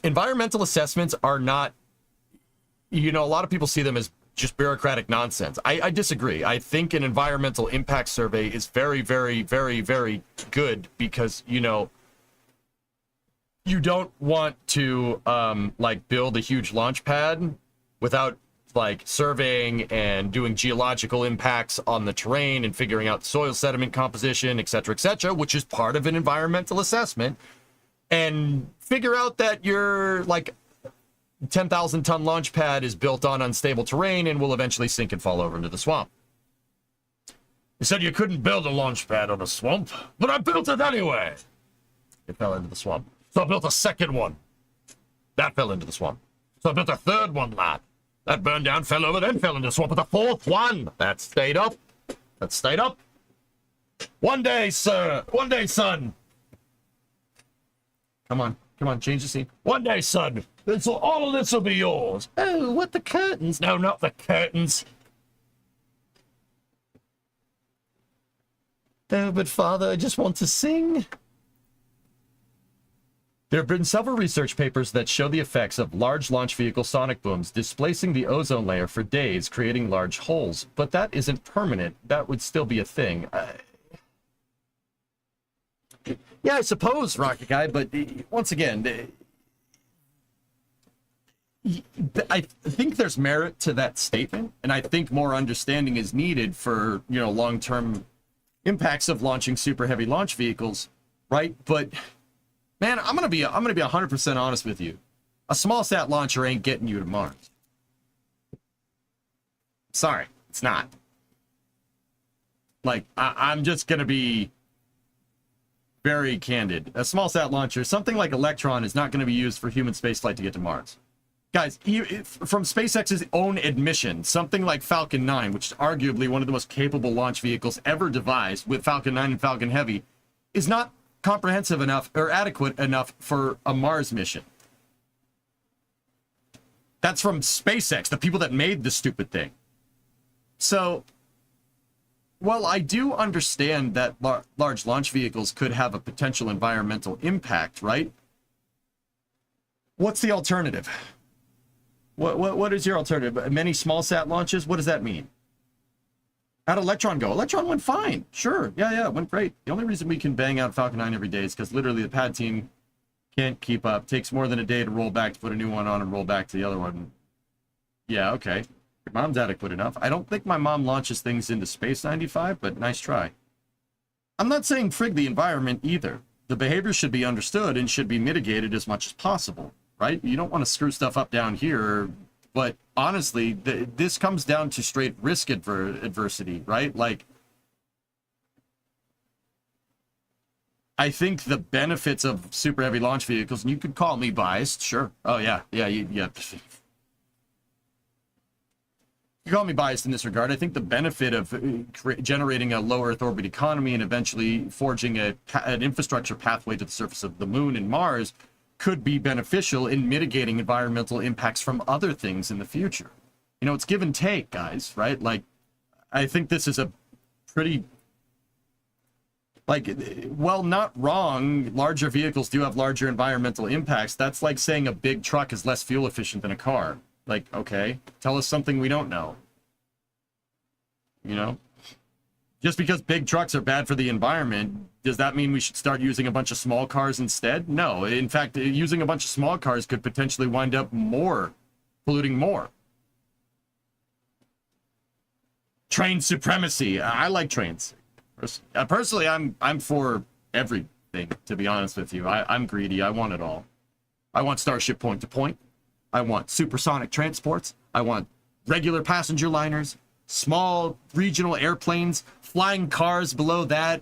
assessments are not, you know, a lot of people see them as just bureaucratic nonsense. I disagree. I think an environmental impact survey is very, very, very, very good because, you know, you don't want to, like, build a huge launch pad without, like, surveying and doing geological impacts on the terrain and figuring out soil sediment composition, et cetera, which is part of an environmental assessment. And figure out that your, like, 10,000-ton launch pad is built on unstable terrain and will eventually sink and fall over into the swamp. You said you couldn't build a launch pad on a swamp, but I built it anyway. It fell into the swamp. So I built a second one. That fell into the swamp. So I built a third one, lad. That burned down, fell over, then fell into the swamp. But the fourth one, that stayed up. That stayed up. One day, sir. One day, son. Come on. Come on, change the scene. One day, son. All of this will be yours. Oh, what, the curtains? No, not the curtains. No, but father, I just want to sing. There have been several research papers that show the effects of large launch vehicle sonic booms displacing the ozone layer for days, creating large holes. But that isn't permanent. That would still be a thing. Yeah, I suppose, Rocket Guy, but once again, I think there's merit to that statement, and I think more understanding is needed for, you know, long-term impacts of launching super heavy launch vehicles, right? But Man, I'm gonna be 100% honest with you. A small sat launcher ain't getting you to Mars. Sorry, it's not. Like, I'm just gonna be very candid. A small sat launcher, something like Electron, is not gonna be used for human spaceflight to get to Mars. Guys, from SpaceX's own admission, something like Falcon 9, which is arguably one of the most capable launch vehicles ever devised with Falcon 9 and Falcon Heavy, is not comprehensive enough or adequate enough for a Mars mission. That's from SpaceX, the people that made the stupid thing. So, while I do understand that large launch vehicles could have a potential environmental impact, right? What's the alternative? What is your alternative? Many small sat launches? What does that mean? How'd Electron go? Electron went fine. Sure. Yeah, it went great. The only reason we can bang out Falcon 9 every day is because literally the pad team can't keep up. Takes more than a day to roll back to put a new one on and roll back to the other one. Yeah, okay. Your mom's adequate enough. I don't think my mom launches things into space 95, but nice try. I'm not saying frig the environment either. The behavior should be understood and should be mitigated as much as possible, right? You don't want to screw stuff up down here, but honestly, this comes down to straight risk adversity, right? Like, I think the benefits of super heavy launch vehicles, and you could call me biased, sure. Oh, yeah. You call me biased in this regard. I think the benefit of generating a low Earth orbit economy and eventually forging an infrastructure pathway to the surface of the moon and Mars could be beneficial in mitigating environmental impacts from other things in the future. You know, it's give and take, guys, right? Like, I think this is a pretty, like, well, not wrong. Larger vehicles do have larger environmental impacts. That's like saying a big truck is less fuel efficient than a car. Like, okay, tell us something we don't know. You know? Just because big trucks are bad for the environment, does that mean we should start using a bunch of small cars instead? No. In fact, using a bunch of small cars could potentially wind up polluting more. Train supremacy. I like trains. Personally, I'm for everything, to be honest with you. I'm greedy. I want it all. I want Starship point to point. I want supersonic transports. I want regular passenger liners, small regional airplanes, flying cars below that.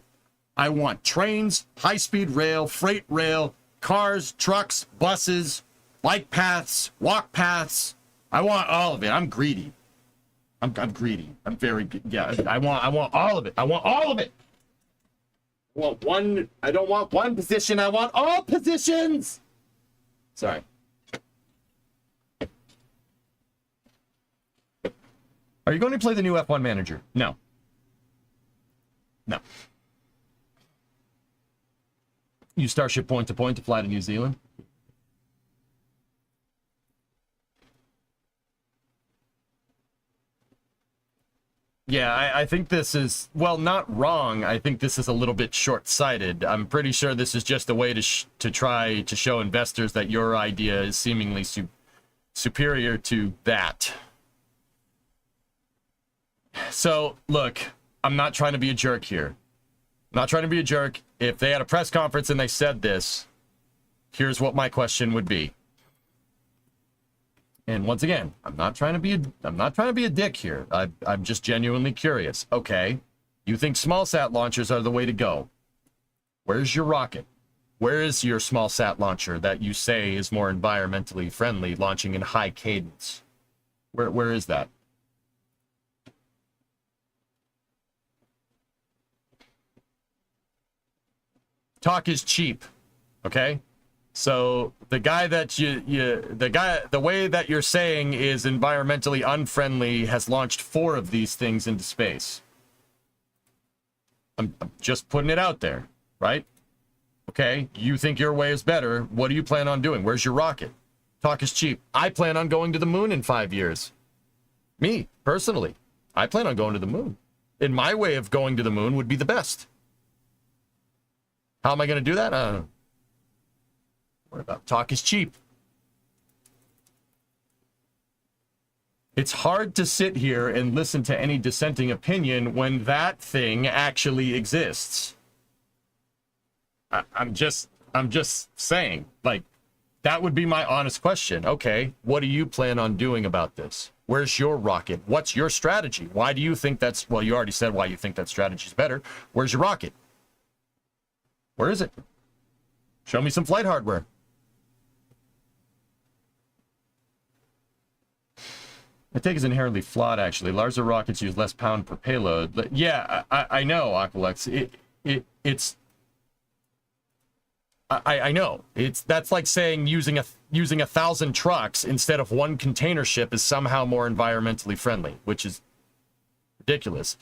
I want trains, high-speed rail, freight rail, cars, trucks, buses, bike paths, walk paths. I want all of it. I'm greedy. I'm greedy. I'm very, yeah, I want all of it. I want all of it. I don't want one position. I want all positions. Sorry. Are you going to play the new F1 manager? No. No. Use Starship point to fly to New Zealand? Yeah, I think this is, well, not wrong. I think this is a little bit short-sighted. I'm pretty sure this is just a way to try to show investors that your idea is seemingly superior to that. So, look, I'm not trying to be a jerk here. I'm not trying to be a jerk. If they had a press conference and they said this, here's what my question would be. And once again, I'm not trying to be a dick here. I'm just genuinely curious. Okay, you think small sat launchers are the way to go. Where's your rocket? Where is your small sat launcher that you say is more environmentally friendly, launching in high cadence? Where is that? Talk is cheap, okay? So the guy that the way that you're saying is environmentally unfriendly has launched 4 of these things into space. I'm just putting it out there, right? Okay, you think your way is better. What do you plan on doing? Where's your rocket? Talk is cheap. I plan on going to the moon in 5 years. Me, personally, I plan on going to the moon. And my way of going to the moon would be the best. How am I going to do that? I don't know. What about talk is cheap? It's hard to sit here and listen to any dissenting opinion when that thing actually exists. I'm just, I'm just saying, like, that would be my honest question. Okay, what do you plan on doing about this? Where's your rocket? What's your strategy? Why do you think that's, well, you already said why you think that strategy is better. Where's your rocket? Where is it? Show me some flight hardware. I think it's inherently flawed, actually. Larger rockets use less pound per payload. But yeah, I know, Aqualex. It's... I know. That's like saying using 1,000 trucks instead of one container ship is somehow more environmentally friendly, which is ridiculous.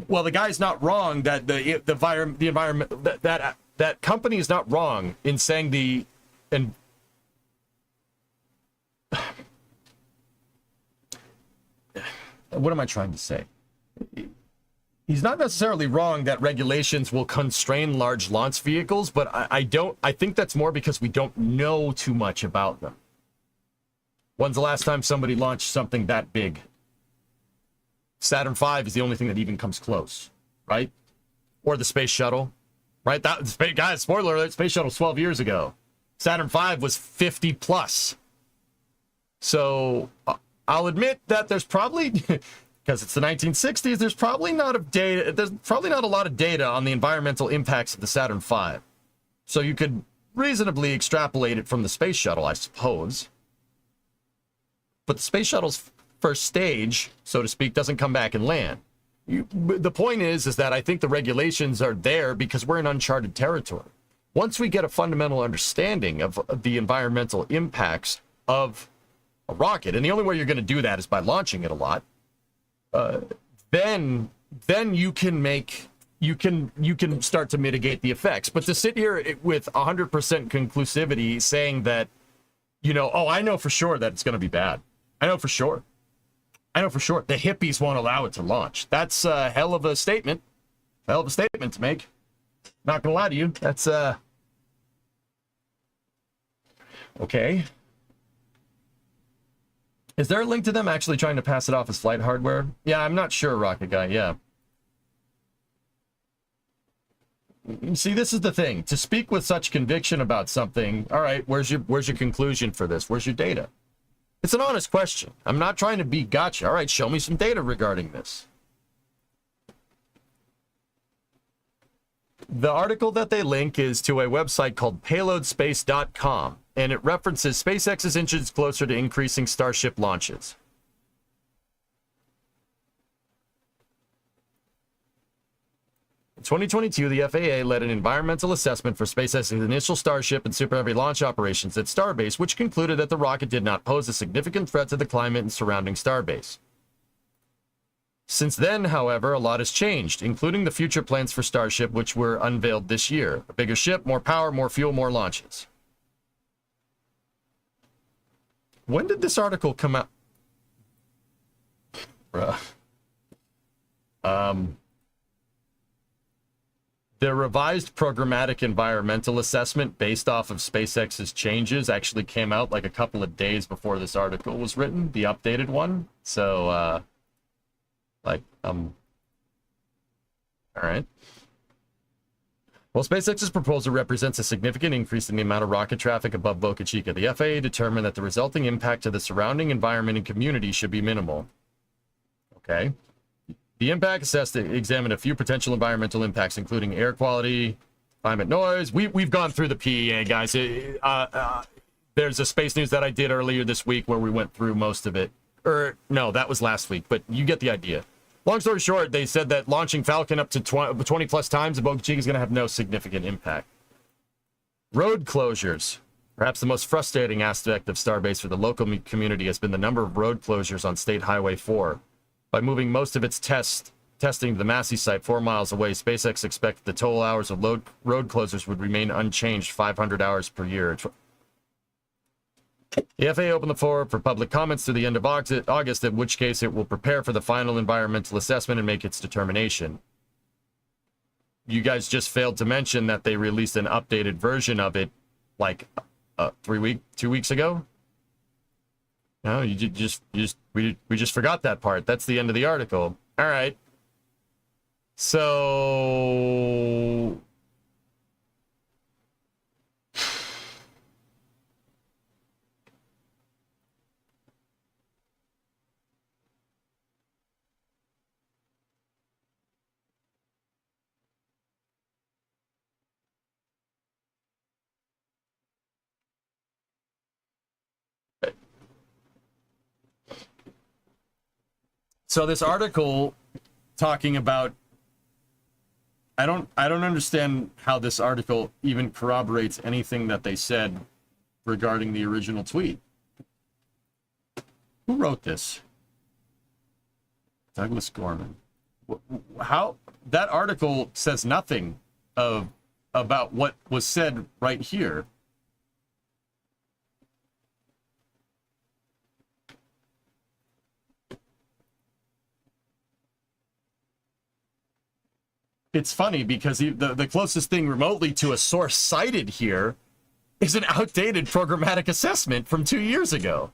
Well, the guy's not wrong that the environment that company is not wrong in saying what am I trying to say? He's not necessarily wrong that regulations will constrain large launch vehicles, but I think that's more because we don't know too much about them. When's the last time somebody launched something that big? Saturn V is the only thing that even comes close, right? Or the Space Shuttle, right? Guys, spoiler alert, Space Shuttle 12 years ago. Saturn V was 50 plus. So I'll admit that there's probably... because it's the 1960s, there's probably not a lot of data on the environmental impacts of the Saturn V. So you could reasonably extrapolate it from the Space Shuttle, I suppose. But the Space Shuttle's first stage, so to speak, doesn't come back and land. The point is that I think the regulations are there because we're in uncharted territory. Once we get a fundamental understanding of the environmental impacts of a rocket, and the only way you're going to do that is by launching it a lot, then you can start to mitigate the effects. But to sit here with 100% conclusivity saying that, oh, I know for sure that it's going to be bad. I know for sure. The hippies won't allow it to launch. That's a hell of a statement. Hell of a statement to make. Not gonna lie to you. That's okay. Is there a link to them actually trying to pass it off as flight hardware? Yeah, I'm not sure, Rocket Guy, yeah. See, this is the thing. To speak with such conviction about something, all right, where's your conclusion for this? Where's your data? It's an honest question. I'm not trying to be gotcha. All right, show me some data regarding this. The article that they link is to a website called payloadspace.com, and it references SpaceX's inches closer to increasing Starship launches. In 2022, the FAA led an environmental assessment for SpaceX's initial Starship and Super Heavy launch operations at Starbase, which concluded that the rocket did not pose a significant threat to the climate and surrounding Starbase. Since then, however, a lot has changed, including the future plans for Starship, which were unveiled this year. A bigger ship, more power, more fuel, more launches. When did this article come out? Bruh. The revised programmatic environmental assessment based off of SpaceX's changes actually came out like a couple of days before this article was written, the updated one. So, all right. Well, SpaceX's proposal represents a significant increase in the amount of rocket traffic above Boca Chica. The FAA determined that the resulting impact to the surrounding environment and community should be minimal. Okay. The impact assessed examined a few potential environmental impacts, including air quality, climate noise. We've gone through the PEA, guys. There's a space news that I did earlier this week where we went through most of it. Or, no, that was last week, but you get the idea. Long story short, they said that launching Falcon up to 20 plus times at Boca Chica is going to have no significant impact. Road closures. Perhaps the most frustrating aspect of Starbase for the local community has been the number of road closures on State Highway 4. By moving most of its testing to the Massey site 4 miles away, SpaceX expected the total hours of road closures would remain unchanged, 500 hours per year. The FAA opened the floor for public comments through the end of August, in which case it will prepare for the final environmental assessment and make its determination. You guys just failed to mention that they released an updated version of it like 2 weeks ago. No, we just forgot that part. That's the end of the article. All right. So So this article talking about, I don't understand how this article even corroborates anything that they said regarding the original tweet. Who wrote this? Douglas Gorman. How that article says nothing about what was said right here. It's funny because the closest thing remotely to a source cited here is an outdated programmatic assessment from 2 years ago.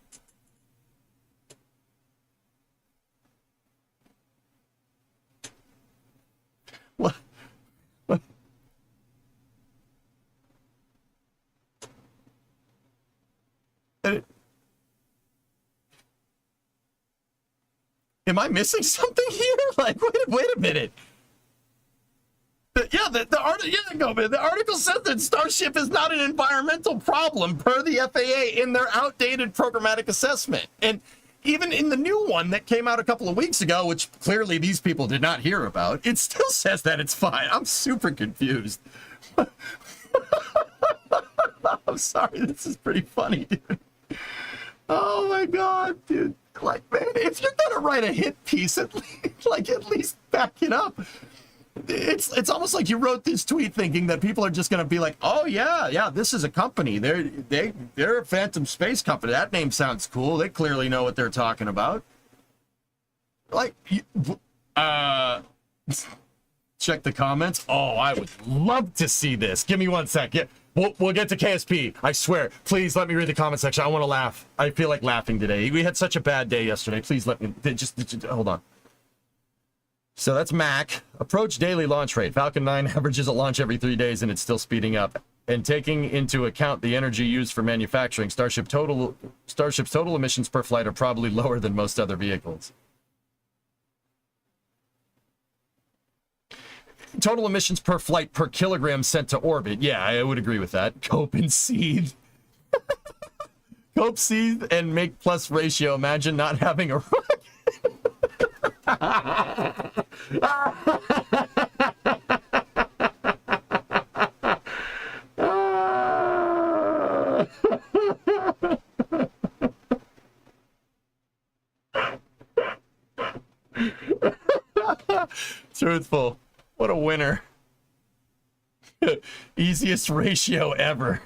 What? Am I missing something here? Like, wait a minute. The article says that Starship is not an environmental problem per the FAA in their outdated programmatic assessment. And even in the new one that came out a couple of weeks ago, which clearly these people did not hear about, it still says that it's fine. I'm super confused. I'm sorry, this is pretty funny, dude. Oh my God, dude. Like, man, if you're gonna write a hit piece, at least back it up. It's almost like you wrote this tweet thinking that people are just gonna be like, oh yeah, this is a company. They're a Phantom Space company. That name sounds cool. They clearly know what they're talking about. Like, check the comments. Oh, I would love to see this. Give me 1 sec. Yeah, we'll get to KSP. I swear. Please let me read the comment section. I want to laugh. I feel like laughing today. We had such a bad day yesterday. Please let me. Just hold on. So that's Mac. Approach daily launch rate. Falcon 9 averages a launch every 3 days, and it's still speeding up. And taking into account the energy used for manufacturing, Starship's total emissions per flight are probably lower than most other vehicles. Total emissions per flight per kilogram sent to orbit. Yeah, I would agree with that. Cope and seethe. Cope, seethe, and make plus ratio. Imagine not having a rocket. Truthful. What a winner. Easiest ratio ever.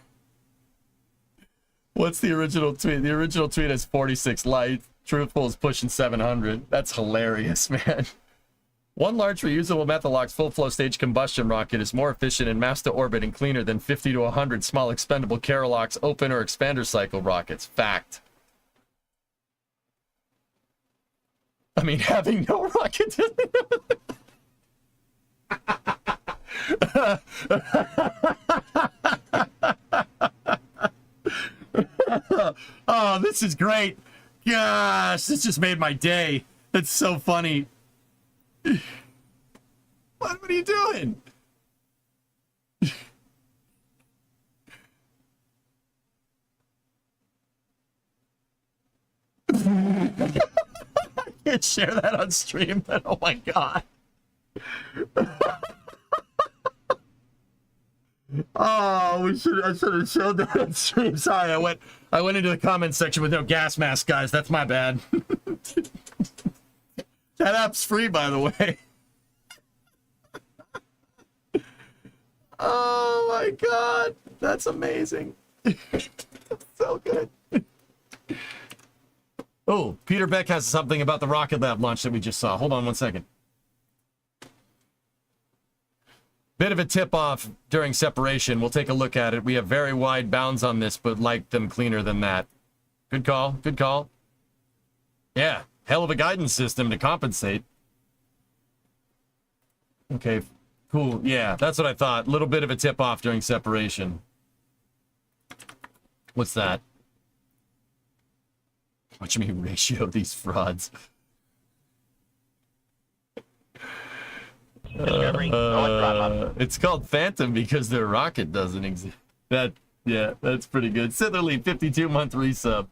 What's the original tweet? The original tweet has 46 likes. Truthful is pushing 700. That's hilarious, man. One large reusable Methalox full flow stage combustion rocket is more efficient in mass to orbit and cleaner than 50 to 100 small expendable Keralox open or expander cycle rockets. Fact. I mean, having no rocket Oh, this is great. Gosh, this just made my day. That's so funny. What are you doing? I can't share that on stream, but oh my God. Oh, I should have showed that on stream. Sorry, I went into the comment section with no gas mask, guys. That's my bad. That app's free, by the way. Oh my God, that's amazing. So good. Oh, Peter Beck has something about the Rocket Lab launch that we just saw. Hold on 1 second. Bit of a tip-off during separation. We'll take a look at it. We have very wide bounds on this, but like them cleaner than that. Good call. Good call. Yeah, hell of a guidance system to compensate. Okay, cool. Yeah, that's what I thought. A little bit of a tip-off during separation. What's that? Watch me ratio these frauds. It's called Phantom because their rocket doesn't exist. Yeah, that's pretty good. Sitherly, 52-month resub.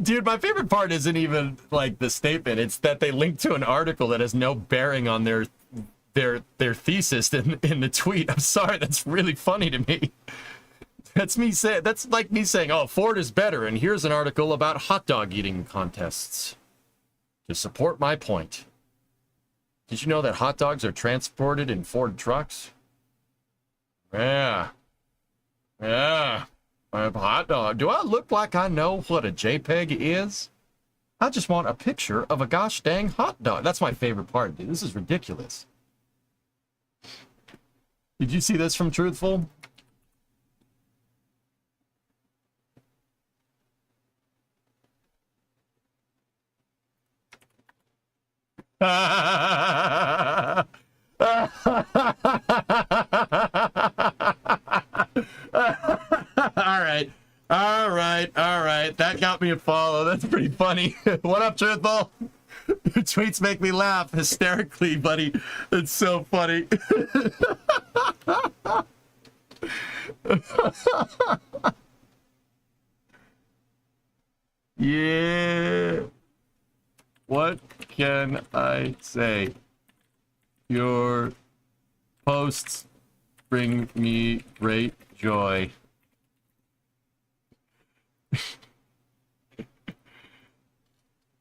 Dude, my favorite part isn't even like the statement. It's that they link to an article that has no bearing on their thesis in the tweet. I'm sorry, that's really funny to me. That's like me saying, oh, Ford is better, and here's an article about hot dog eating contests to support my point. Did you know that hot dogs are transported in Ford trucks? Yeah. Yeah. A hot dog. Do I look like I know what a JPEG is? I just want a picture of a gosh dang hot dog. That's my favorite part, dude. This is ridiculous. Did you see this from Truthful? All right. That got me a follow. That's pretty funny. What up, Truthful? Your tweets make me laugh hysterically, buddy. It's so funny. Yeah. What can I say? Your posts bring me great joy.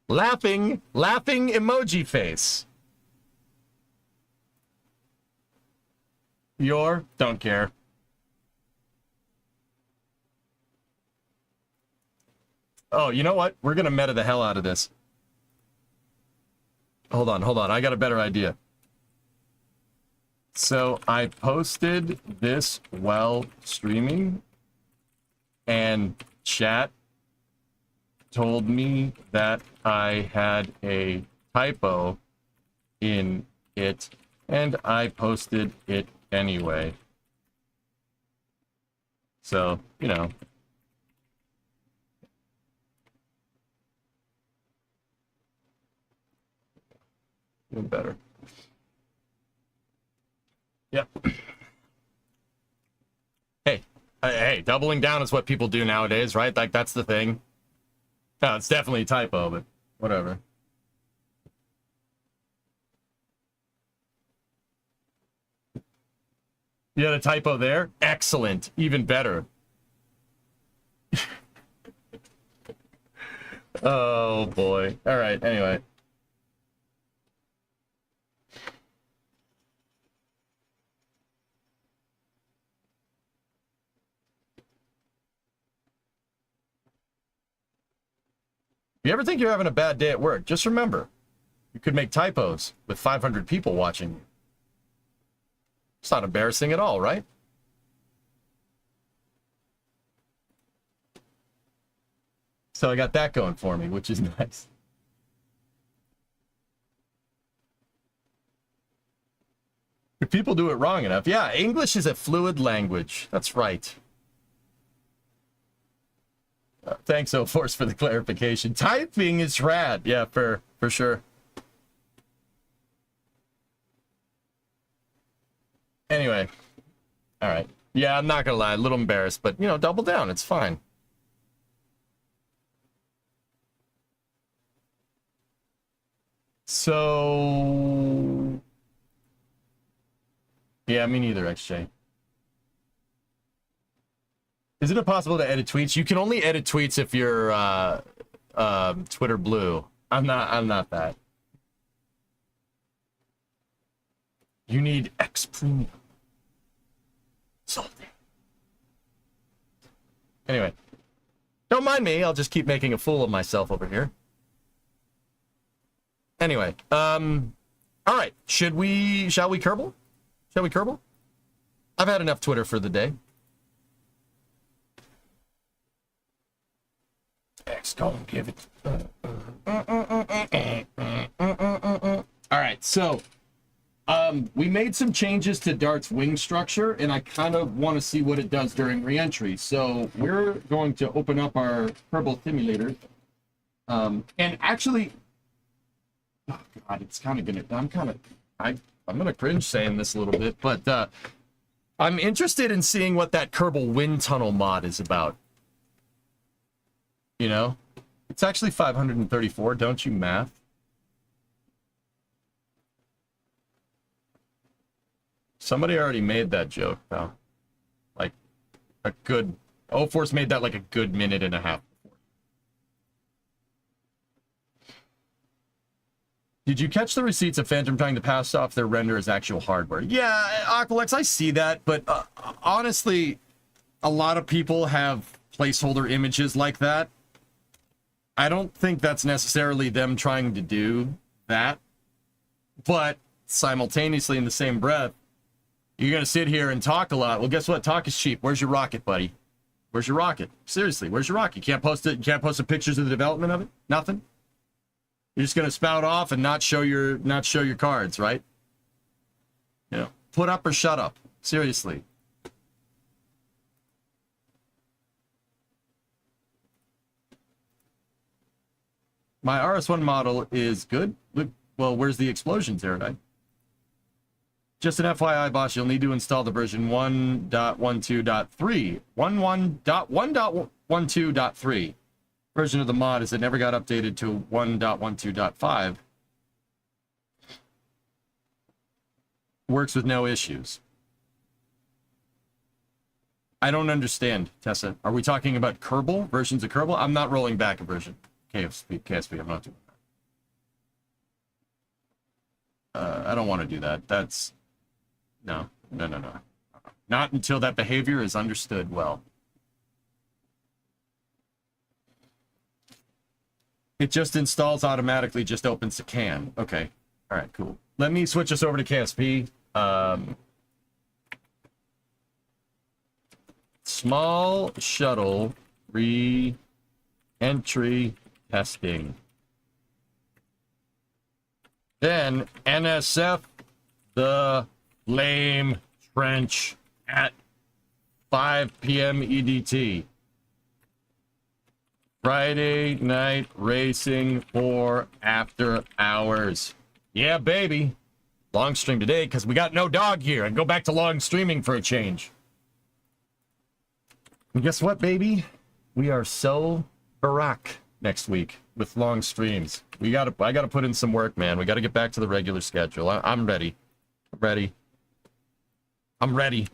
Laughing emoji face. Don't care. Oh, you know what? We're gonna meta the hell out of this. Hold on. I got a better idea. So I posted this while streaming, and chat told me that I had a typo in it, and I posted it anyway. So, you know. Doing better. Yep. Hey, doubling down is what people do nowadays, right? Like, that's the thing. No, it's definitely a typo, but whatever. You had a typo there? Excellent. Even better. Oh, boy. All right, anyway. If you ever think you're having a bad day at work, just remember, you could make typos with 500 people watching you. It's not embarrassing at all, right? So I got that going for me, which is nice. If people do it wrong enough, yeah, English is a fluid language. That's right. Thanks, O-Force, for the clarification. Typing is rad. Yeah, for sure. Anyway. All right. Yeah, I'm not going to lie. A little embarrassed, but, you know, double down. It's fine. So... Yeah, me neither, XJ. Is it impossible to edit tweets? You can only edit tweets if you're Twitter Blue. I'm not that. You need X Premium. Salty. Anyway, don't mind me. I'll just keep making a fool of myself over here. Anyway, all right. Shall we Kerbal? Shall we Kerbal? I've had enough Twitter for the day. X, don't give it. All right, so we made some changes to Dart's wing structure, and I kind of want to see what it does during reentry. So we're going to open up our Kerbal simulator, and actually, oh God, it's kind of gonna. I'm gonna cringe saying this a little bit, but I'm interested in seeing what that Kerbal wind tunnel mod is about. You know, It's actually 534, don't you math? Somebody already made that joke, though. Like, a good... O-Force made that like a good minute and a half before. Did you catch the receipts of Phantom trying to pass off their render as actual hardware? Yeah, Aqualex, I see that, but honestly, a lot of people have placeholder images like that. I don't think that's necessarily them trying to do that, but simultaneously in the same breath, you're going to sit here and talk a lot. Well, guess what? Talk is cheap. Where's your rocket, buddy? Where's your rocket? Seriously, where's your rocket? You can't post it. You can't post the pictures of the development of it? Nothing? You're just going to spout off and not show your cards, right? You know, put up or shut up. Seriously. My RS1 model is good. Well, where's the explosions, Aerodine? Just an FYI, boss, you'll need to install the version 1.12.3. 1.12.3 version of the mod is it never got updated to 1.12.5. Works with no issues. I don't understand, Tessa. Are we talking about Kerbal? Versions of Kerbal? I'm not rolling back a version. KSP, I'm not doing that. I don't want to do that. That's... No. Not until that behavior is understood well. It just installs automatically, just opens the can. Okay. All right, cool. Let me switch us over to KSP. Small shuttle re-entry testing. Then NSF the Flame Trench at 5 p.m. EDT. Friday night racing for after hours. Yeah, baby. Long stream today because we got no dog here. And go back to long streaming for a change. And guess what, baby? We are so barack next week with long streams. I gotta put in some work, man. We gotta get back to the regular schedule. I'm ready. I'm ready.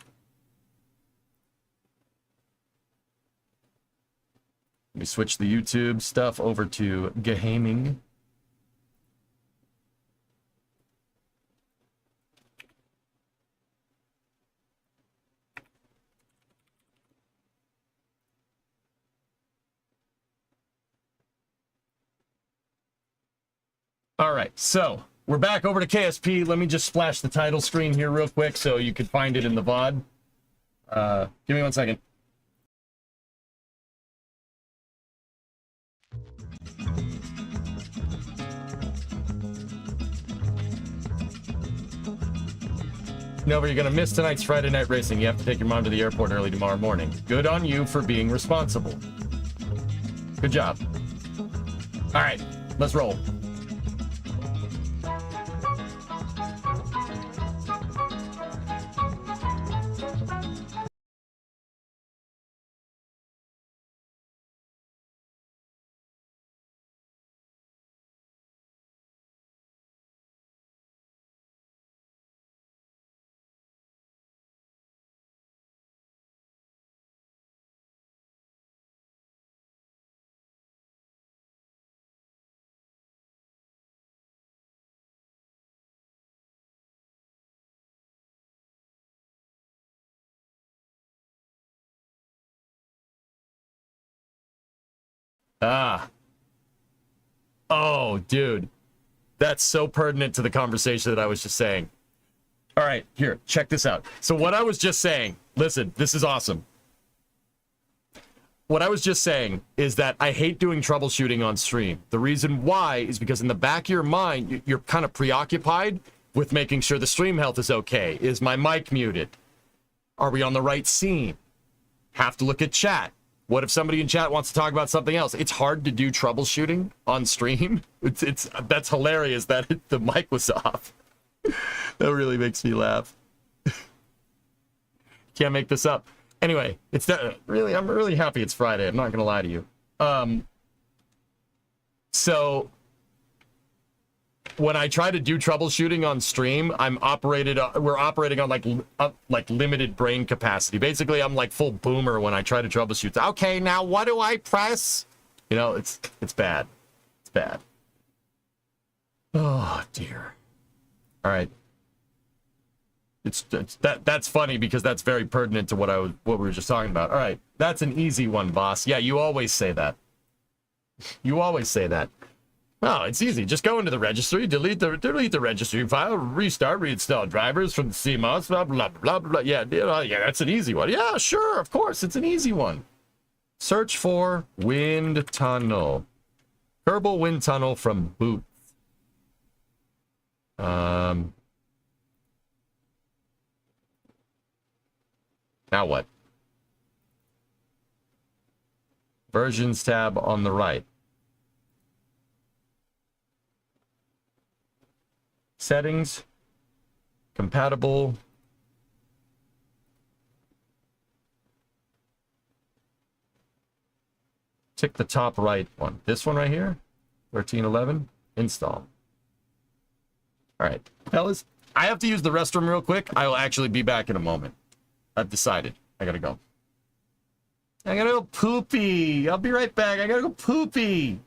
Let me switch the YouTube stuff over to gaming. All right, so we're back over to KSP. Let me just splash the title screen here real quick so you can find it in the VOD. Give me 1 second. Nova, you're gonna miss tonight's Friday night racing. You have to take your mom to the airport early tomorrow morning. Good on you for being responsible. Good job. All right, let's roll. Oh, dude. That's so pertinent to the conversation that I was just saying. All right, here, check this out. So what I was just saying, listen, this is awesome. What I was just saying is that I hate doing troubleshooting on stream. The reason why is because in the back of your mind, you're kind of preoccupied with making sure the stream health is okay. Is my mic muted? Are we on the right scene? Have to look at chat. What if somebody in chat wants to talk about something else? It's hard to do troubleshooting on stream. That's hilarious that the mic was off. That really makes me laugh. Can't make this up. Anyway, I'm really happy it's Friday. I'm not gonna lie to you. So when I try to do troubleshooting on stream, we're operating on like limited brain capacity. Basically, I'm like full boomer when I try to troubleshoot. Okay, now what do I press? You know, it's bad. It's bad. Oh dear. All right. That's funny because that's very pertinent to what we were just talking about. All right, that's an easy one, boss. Yeah, you always say that. You always say that. Oh, it's easy. Just go into the registry, delete the registry file, restart, reinstall drivers from the CMOS, blah blah blah blah. Yeah, that's an easy one. Yeah, sure, of course, it's an easy one. Search for wind tunnel. Kerbal wind tunnel from boot. Now what? Versions tab on the right. Settings. Compatible. Tick the top right one. This one right here. 1311. Install. All right. Fellas, I have to use the restroom real quick. I will actually be back in a moment. I've decided. I gotta go. I gotta go poopy. I'll be right back. I gotta go poopy.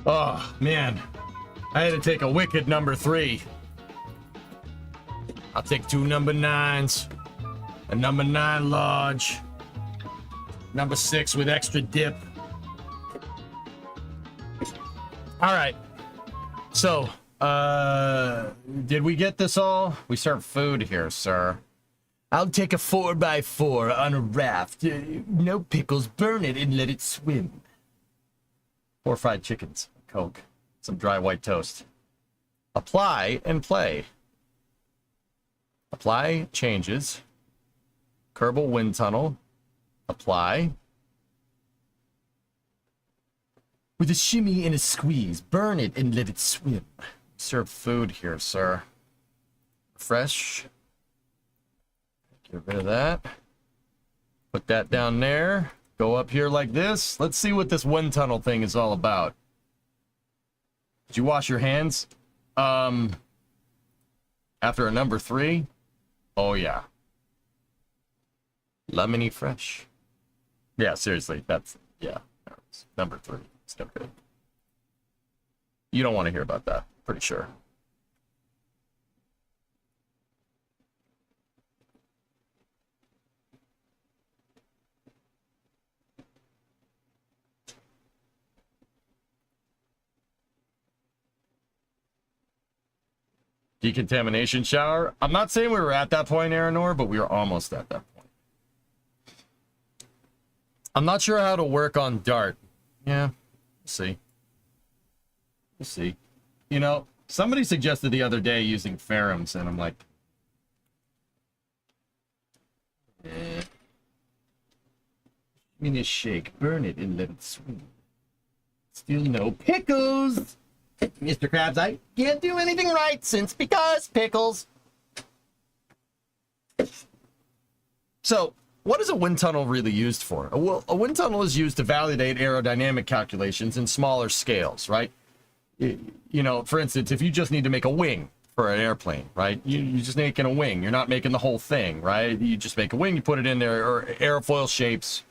Oh, man. I had to take a wicked number 3. I'll take 2 number 9s. A number 9 large. Number 6 with extra dip. All right. So, did we get this all? We serve food here, sir. I'll take a 4x4 on a raft. No pickles, burn it and let it swim. 4 fried chickens, Coke, some dry white toast. Apply and play. Apply changes. Kerbal wind tunnel. Apply. With a shimmy and a squeeze, burn it and let it swim. Serve food here, sir. Fresh. Get rid of that. Put that down there. Go up here like this. Let's see what this wind tunnel thing is all about. Did you wash your hands? After a number 3? Oh, yeah. Lemony fresh. Yeah, seriously. That's, yeah. Number 3. It's no good. You don't want to hear about that. Pretty sure. Decontamination shower. I'm not saying we were at that point, Aranor, but we were almost at that point. I'm not sure how to work on Dart. Yeah, we'll see. We'll see. You know, somebody suggested the other day using ferrums, and I'm like, give me this shake, burn it, and let it swim. Still no pickles! Mr. Krabs, I can't do anything right since because pickles. So, what is a wind tunnel really used for? Well, a wind tunnel is used to validate aerodynamic calculations in smaller scales, right? You know, for instance, if you just need to make a wing for an airplane, right? You're just making a wing. You're not making the whole thing, right? You just make a wing, you put it in there, or airfoil shapes.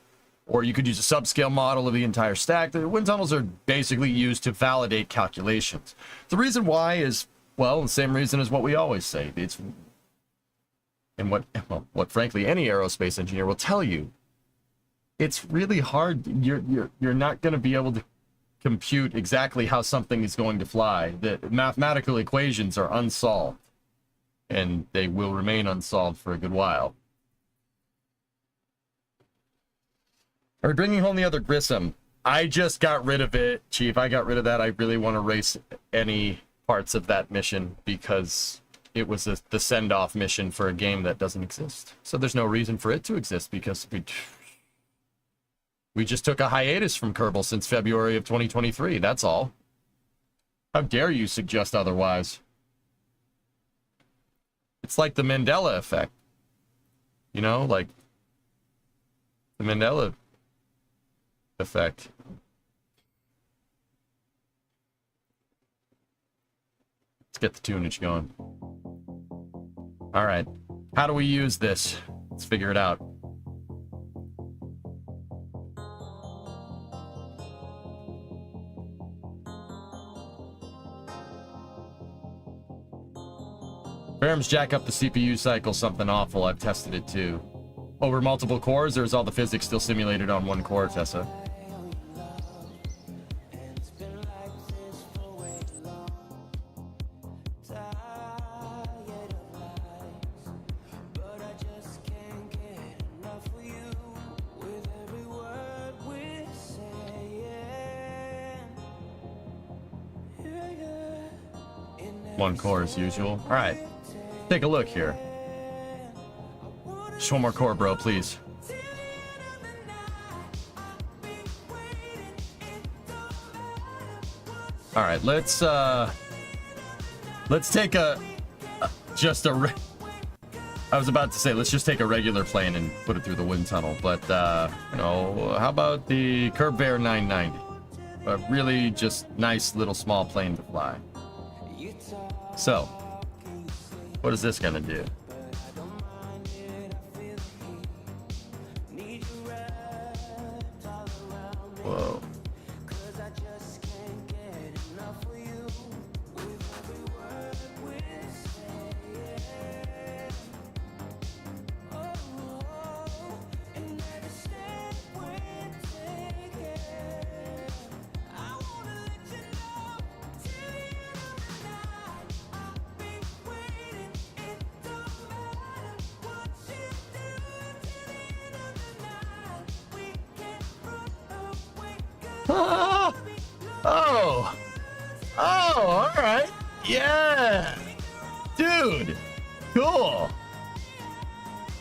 Or you could use a subscale model of the entire stack. The wind tunnels are basically used to validate calculations. The reason why is, well, the same reason as what we always say. It's, and what frankly any aerospace engineer will tell you. It's really hard. You're not going to be able to compute exactly how something is going to fly. The mathematical equations are unsolved, and they will remain unsolved for a good while. Are we bringing home the other Grissom? I just got rid of it, Chief. I got rid of that. I really want to erase any parts of that mission because it was the send-off mission for a game that doesn't exist. So there's no reason for it to exist because we just took a hiatus from Kerbal since February of 2023. That's all. How dare you suggest otherwise? It's like the Mandela effect. You know, like the Mandela effect. Let's get the tunage going. All right. How do we use this? Let's figure it out. Ferrums jack up the CPU cycle, something awful. I've tested it too. Over multiple cores, or is all the physics still simulated on one core, Tessa? One core as usual. All right, take a look here. Just one more core, bro, please. All right, let's take a I was about to say let's just take a regular plane and put it through the wind tunnel, but you know, how about the Curb Bear 990? A really just nice little small plane to fly. So, what is this gonna do? Whoa. Ah! Oh! Oh, all right. Yeah! Dude! Cool!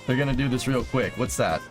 They're gonna do this real quick. What's that?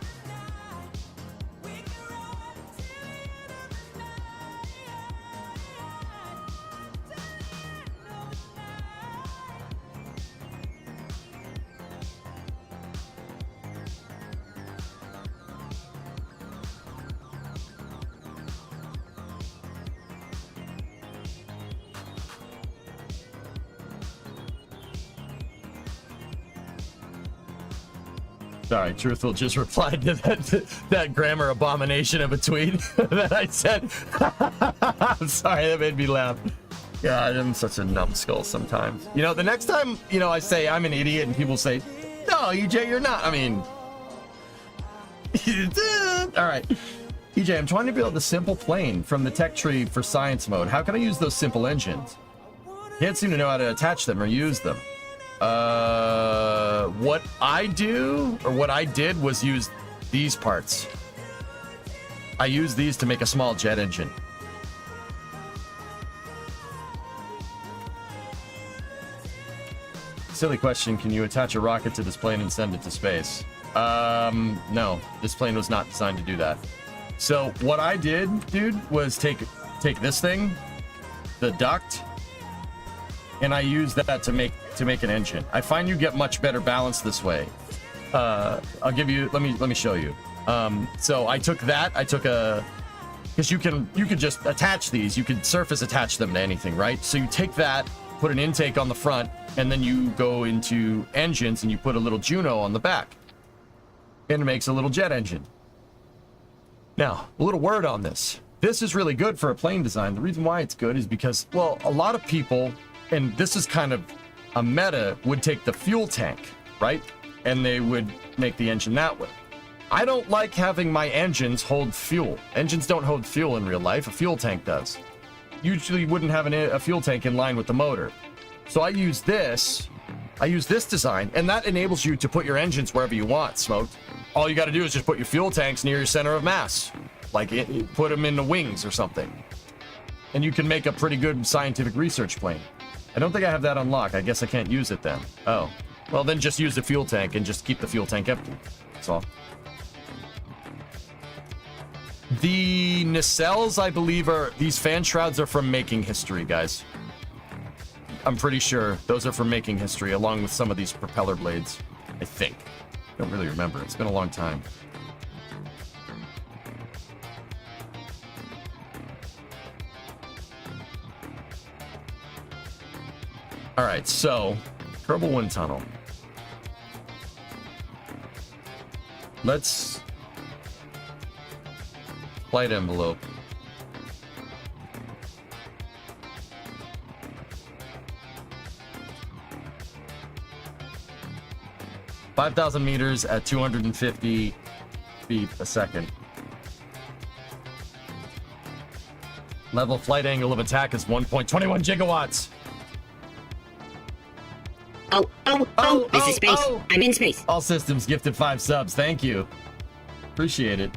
Sorry, Truthful just replied to that grammar abomination of a tweet that I said. I'm sorry, that made me laugh. God, I'm such a numbskull sometimes. You know, the next time, you know, I say I'm an idiot and people say, no, EJ, you're not. I mean, all right. EJ, I'm trying to build a simple plane from the tech tree for science mode. How can I use those simple engines? Can't seem to know how to attach them or use them. What I do, or what I did, was use these parts. I use these to make a small jet engine. Silly question, can you attach a rocket to this plane and send it to space? No, this plane was not designed to do that. So what I did, dude, was take this thing, the duct, and I use that to make an engine. I find you get much better balance this way. I'll give you, let me show you. So I took because you could just attach these, you could surface attach them to anything, right? So you take that, put an intake on the front, and then you go into engines and you put a little Juno on the back. And it makes a little jet engine. Now, a little word on this. This is really good for a plane design. The reason why it's good is because, well, a lot of people, and this is kind of a meta, would take the fuel tank, right? And they would make the engine that way. I don't like having my engines hold fuel. Engines don't hold fuel in real life. A fuel tank does. Usually wouldn't have a fuel tank in line with the motor. So I use this design, and that enables you to put your engines wherever you want, Smoked. All you got to do is just put your fuel tanks near your center of mass. Like, put them in the wings or something. And you can make a pretty good scientific research plane. I don't think I have that unlocked. I guess I can't use it then. Oh. Well, then just use the fuel tank and just keep the fuel tank empty. That's all. The nacelles, I believe, these fan shrouds are from Making History, guys. I'm pretty sure those are from Making History, along with some of these propeller blades. I think. I don't really remember. It's been a long time. All right, so Kerbal Wind Tunnel. Let's flight envelope. (5,000 meters at 250 feet a second. Level flight angle of attack is 1.21 gigawatts. This is space. I'm in space. All systems gifted 5 subs. Thank you. Appreciate it.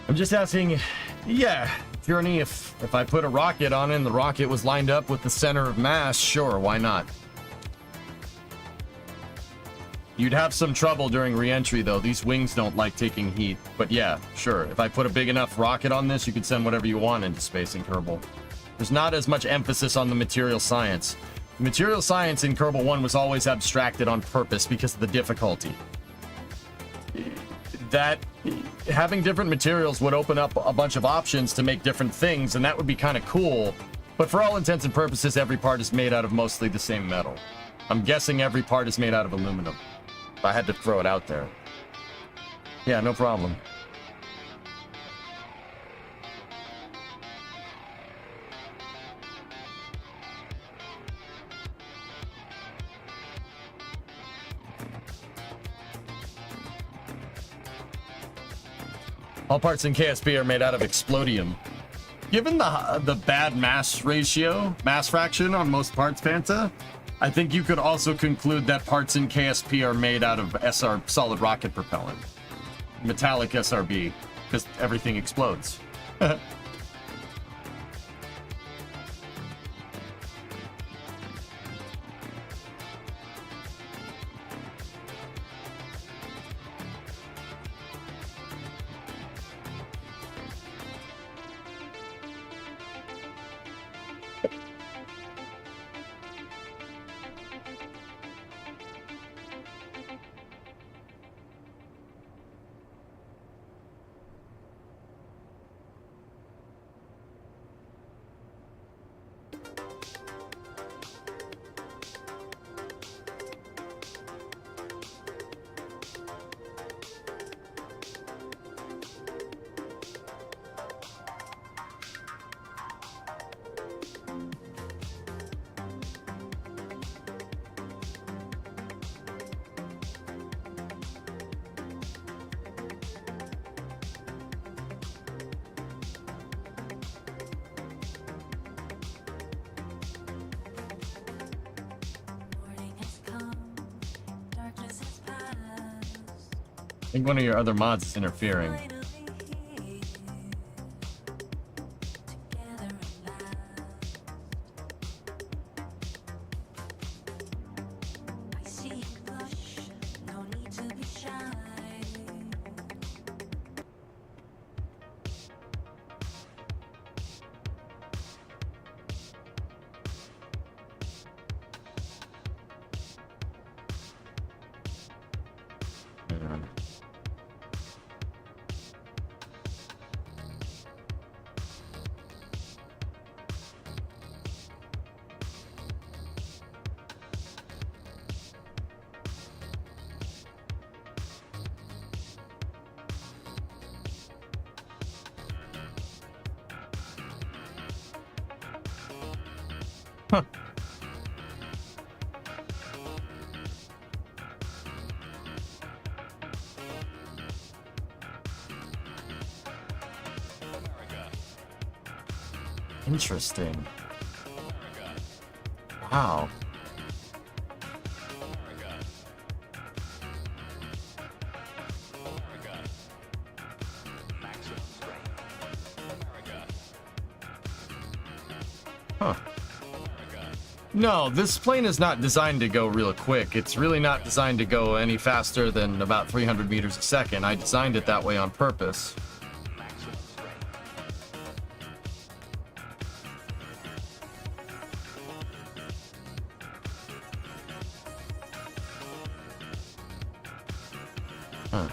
I'm just asking, yeah, Tyranny, if I put a rocket on it and the rocket was lined up with the center of mass, sure, why not? You'd have some trouble during reentry, though. These wings don't like taking heat. But yeah, sure, if I put a big enough rocket on this, you could send whatever you want into space in Kerbal. There's not as much emphasis on the material science. The material science in Kerbal 1 was always abstracted on purpose because of the difficulty. That having different materials would open up a bunch of options to make different things, and that would be kind of cool. But for all intents and purposes, every part is made out of mostly the same metal. I'm guessing every part is made out of aluminum. I had to throw it out there. Yeah, no problem. All parts in KSP are made out of explodium. Given the bad mass fraction on most parts, Fanta, I think you could also conclude that parts in KSP are made out of solid rocket propellant. Metallic SRB, because everything explodes. I think one of your other mods is interfering. Huh. Interesting. Wow. Huh. No, this plane is not designed to go real quick. It's really not designed to go any faster than about 300 meters a second. I designed it that way on purpose. Huh.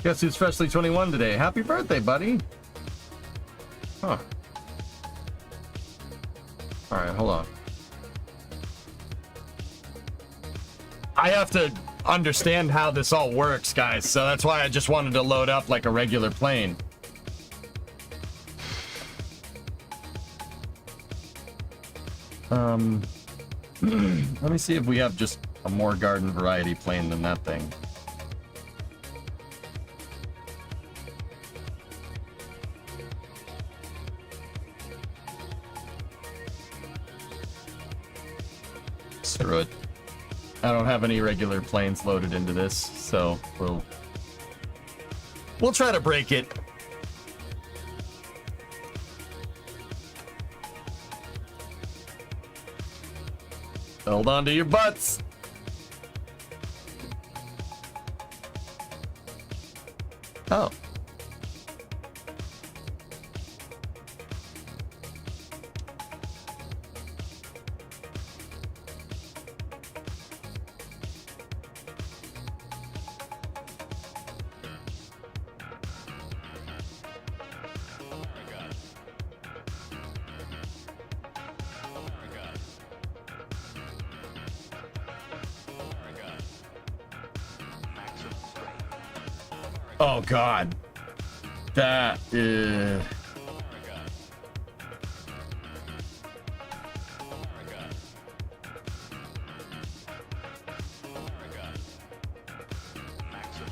Guess who's freshly 21 today? Happy birthday, buddy. Huh. Alright, hold on. I have to understand how this all works, guys, so that's why I just wanted to load up like a regular plane. Let me see if we have just a more garden variety plane than that thing. Screw it. I don't have any regular planes loaded into this, so we'll try to break it. Hold on to your butts. Oh. Oh God. That is...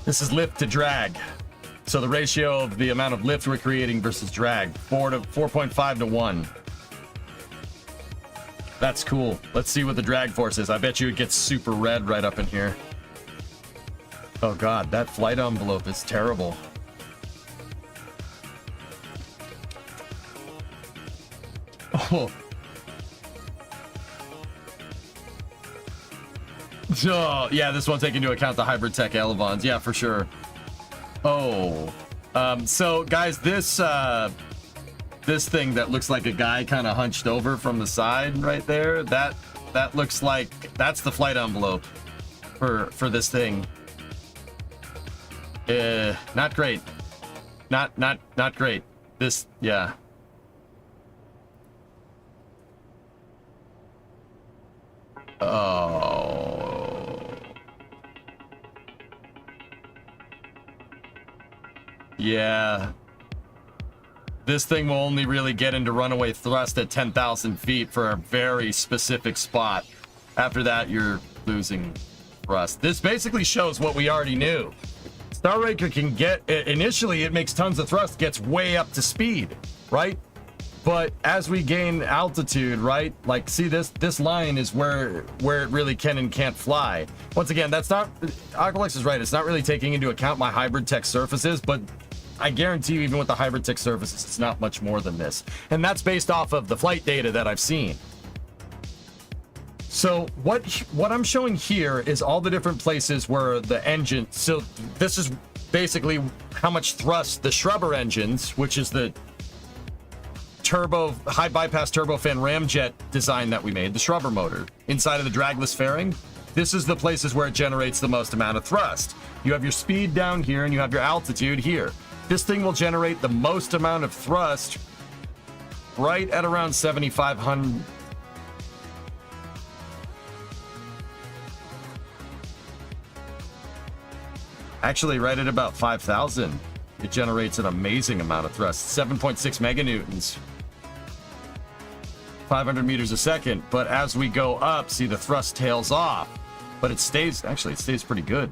This is lift to drag. So the ratio of the amount of lift we're creating versus drag, 4.5 to 1. That's cool. Let's see what the drag force is. I bet you it gets super red right up in here. Oh God, that flight envelope is terrible. Oh. Oh, yeah, this won't take into account the hybrid tech elevons. Yeah, for sure. Oh. So guys, this thing that looks like a guy kind of hunched over from the side right there, that looks like that's the flight envelope for this thing. Not great. Not great. This, yeah. Oh. Yeah. This thing will only really get into runaway thrust at 10,000 feet for a very specific spot. After that, you're losing thrust. This basically shows what we already knew. Starraker can get, initially it makes tons of thrust, gets way up to speed, right? But as we gain altitude, right? Like, see this line is where it really can and can't fly. Once again, that's not, Aqualex is right. It's not really taking into account my hybrid tech surfaces, but I guarantee you, even with the hybrid tech surfaces, it's not much more than this. And that's based off of the flight data that I've seen. So what I'm showing here is all the different places where the engine, so this is basically how much thrust the Shrubber engines, which is the turbo, high bypass turbofan ramjet design that we made, the Shrubber motor, inside of the dragless fairing. This is the places where it generates the most amount of thrust. You have your speed down here and you have your altitude here. This thing will generate the most amount of thrust right at around 7,500. Actually, right at about 5,000, it generates an amazing amount of thrust, 7.6 meganewtons, 500 meters a second. But as we go up, see, the thrust tails off, but it stays pretty good.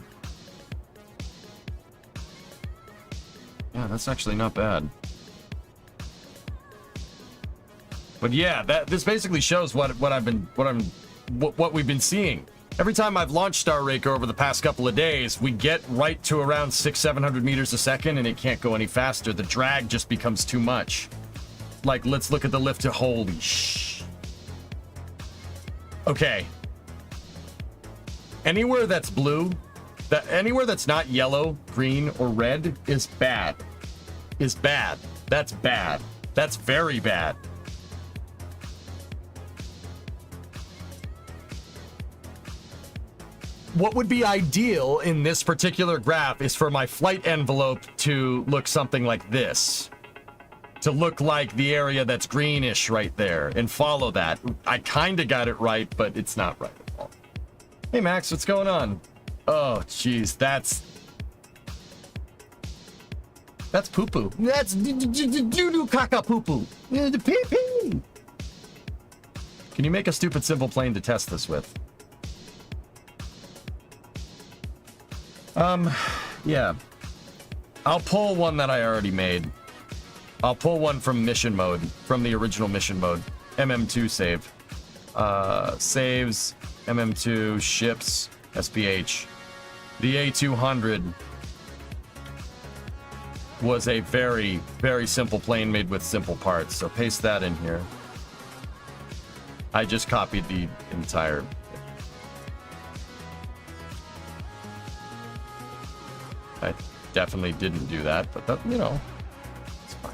Yeah, that's actually not bad. But yeah, this basically shows what we've been seeing. Every time I've launched Starraker over the past couple of days, we get right to around 600-700 meters a second, and it can't go any faster. The drag just becomes too much. Like, let's look at the lift to holy shh. Okay. Anywhere that's blue, anywhere that's not yellow, green, or red is bad. Is bad. That's bad. That's very bad. What would be ideal in this particular graph is for my flight envelope to look something like this. To look like the area that's greenish right there and follow that. I kind of got it right, but it's not right at all. Hey, Max, what's going on? Oh, jeez, that's poo-poo. That's doo-doo caca poo-poo. The pee-pee. Can you make a stupid simple plane to test this with? Yeah. I'll pull one that I already made. I'll pull one from mission mode, from the original mission mode. MM2 save. Saves, MM2, ships, SPH. The A200 was a very, very simple plane made with simple parts, so paste that in here. I just copied the entire... I definitely didn't do that, but that, you know, it's fine.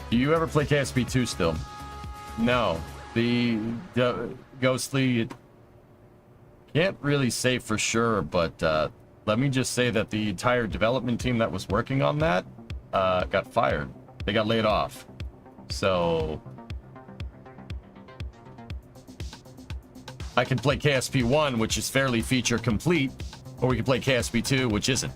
Do you ever play KSP2 still? No. The Ghostly, can't really say for sure, but let me just say that the entire development team that was working on that got fired. They got laid off. So I can play KSP 1, which is fairly feature complete, or we can play KSP 2, which isn't.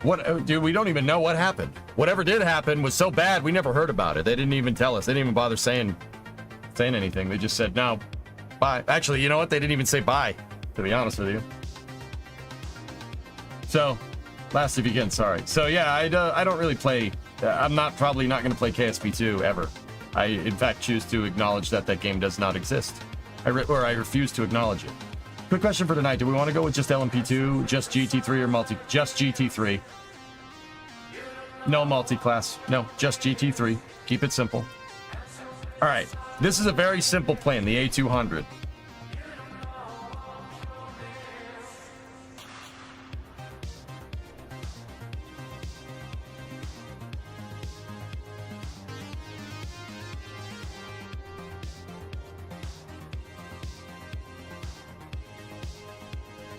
What, dude, we don't even know what happened. Whatever did happen was so bad, we never heard about it. They didn't even tell us. They didn't even bother saying anything. They just said, no, bye. Actually, you know what? They didn't even say bye, to be honest with you. So, last if you can, sorry. So, yeah, I don't really play. I'm probably not going to play KSP 2 ever. I, in fact, choose to acknowledge that game does not exist. I refuse to acknowledge it. Quick question for tonight. Do we want to go with just LMP2, just GT3, or multi? Just GT3. No multi-class. No, just GT3. Keep it simple. All right. This is a very simple plane, the A200.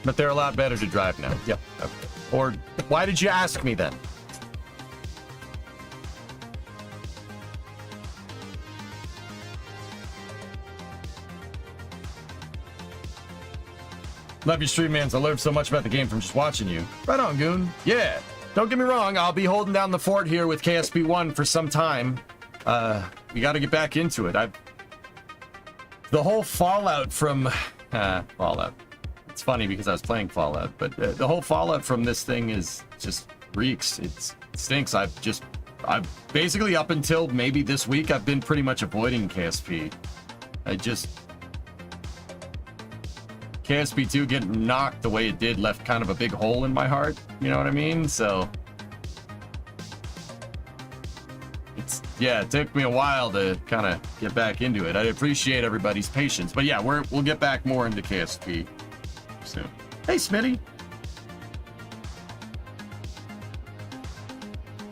But they're a lot better to drive now. Yep. Okay. Or why did you ask me then? Love your stream, mans. I learned so much about the game from just watching you. Right on, Goon. Yeah. Don't get me wrong. I'll be holding down the fort here with KSP 1 for some time. We got to get back into it. The whole Fallout from... Fallout. It's funny because I was playing Fallout, but the whole Fallout from this thing is just reeks. It stinks. I've basically, up until maybe this week, I've been pretty much avoiding KSP. KSP 2 getting knocked the way it did left kind of a big hole in my heart. You know what I mean? So it took me a while to kind of get back into it. I appreciate everybody's patience, but yeah, we'll get back more into KSP soon. Hey, Smitty.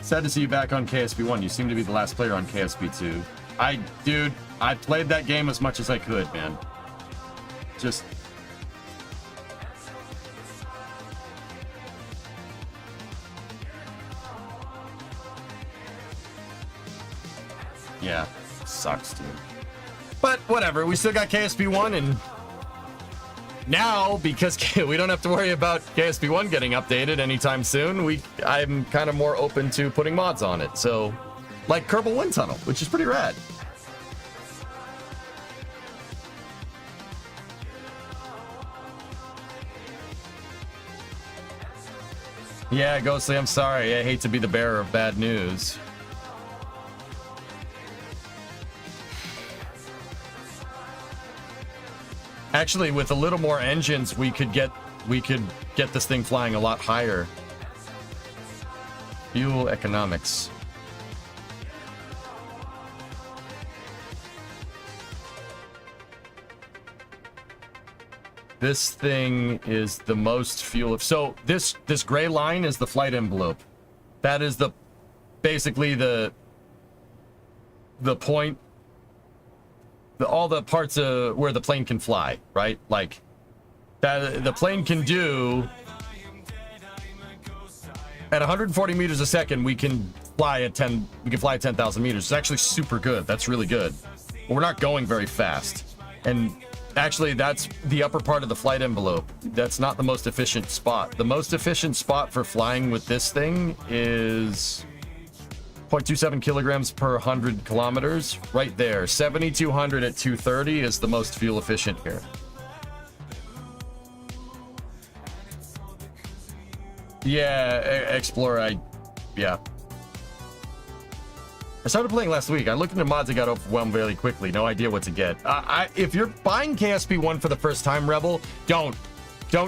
Sad to see you back on KSP 1. You seem to be the last player on KSP 2. Dude, I played that game as much as I could, man. Just... yeah, sucks, dude. But whatever, we still got KSP 1, and now, because we don't have to worry about KSP 1 getting updated anytime soon, I'm kind of more open to putting mods on it. So, like Kerbal Wind Tunnel, which is pretty rad. Yeah, Ghostly, I'm sorry. I hate to be the bearer of bad news. Actually, with a little more engines, we could get this thing flying a lot higher. Fuel economics. This thing is the most fuel. So this gray line is the flight envelope. That is basically the point. All the parts where the plane can fly, right? Like that, the plane can do at 140 meters a second. We can fly at 10,000 meters. It's actually super good. That's really good. But we're not going very fast. And actually, that's the upper part of the flight envelope. That's not the most efficient spot. The most efficient spot for flying with this thing is 0.27 kilograms per 100 kilometers, right there. 7,200 at 230 is the most fuel efficient here. Yeah, Explorer, yeah. I started playing last week. I looked into mods and got overwhelmed very quickly. No idea what to get. If you're buying KSP 1 for the first time, Rebel, don't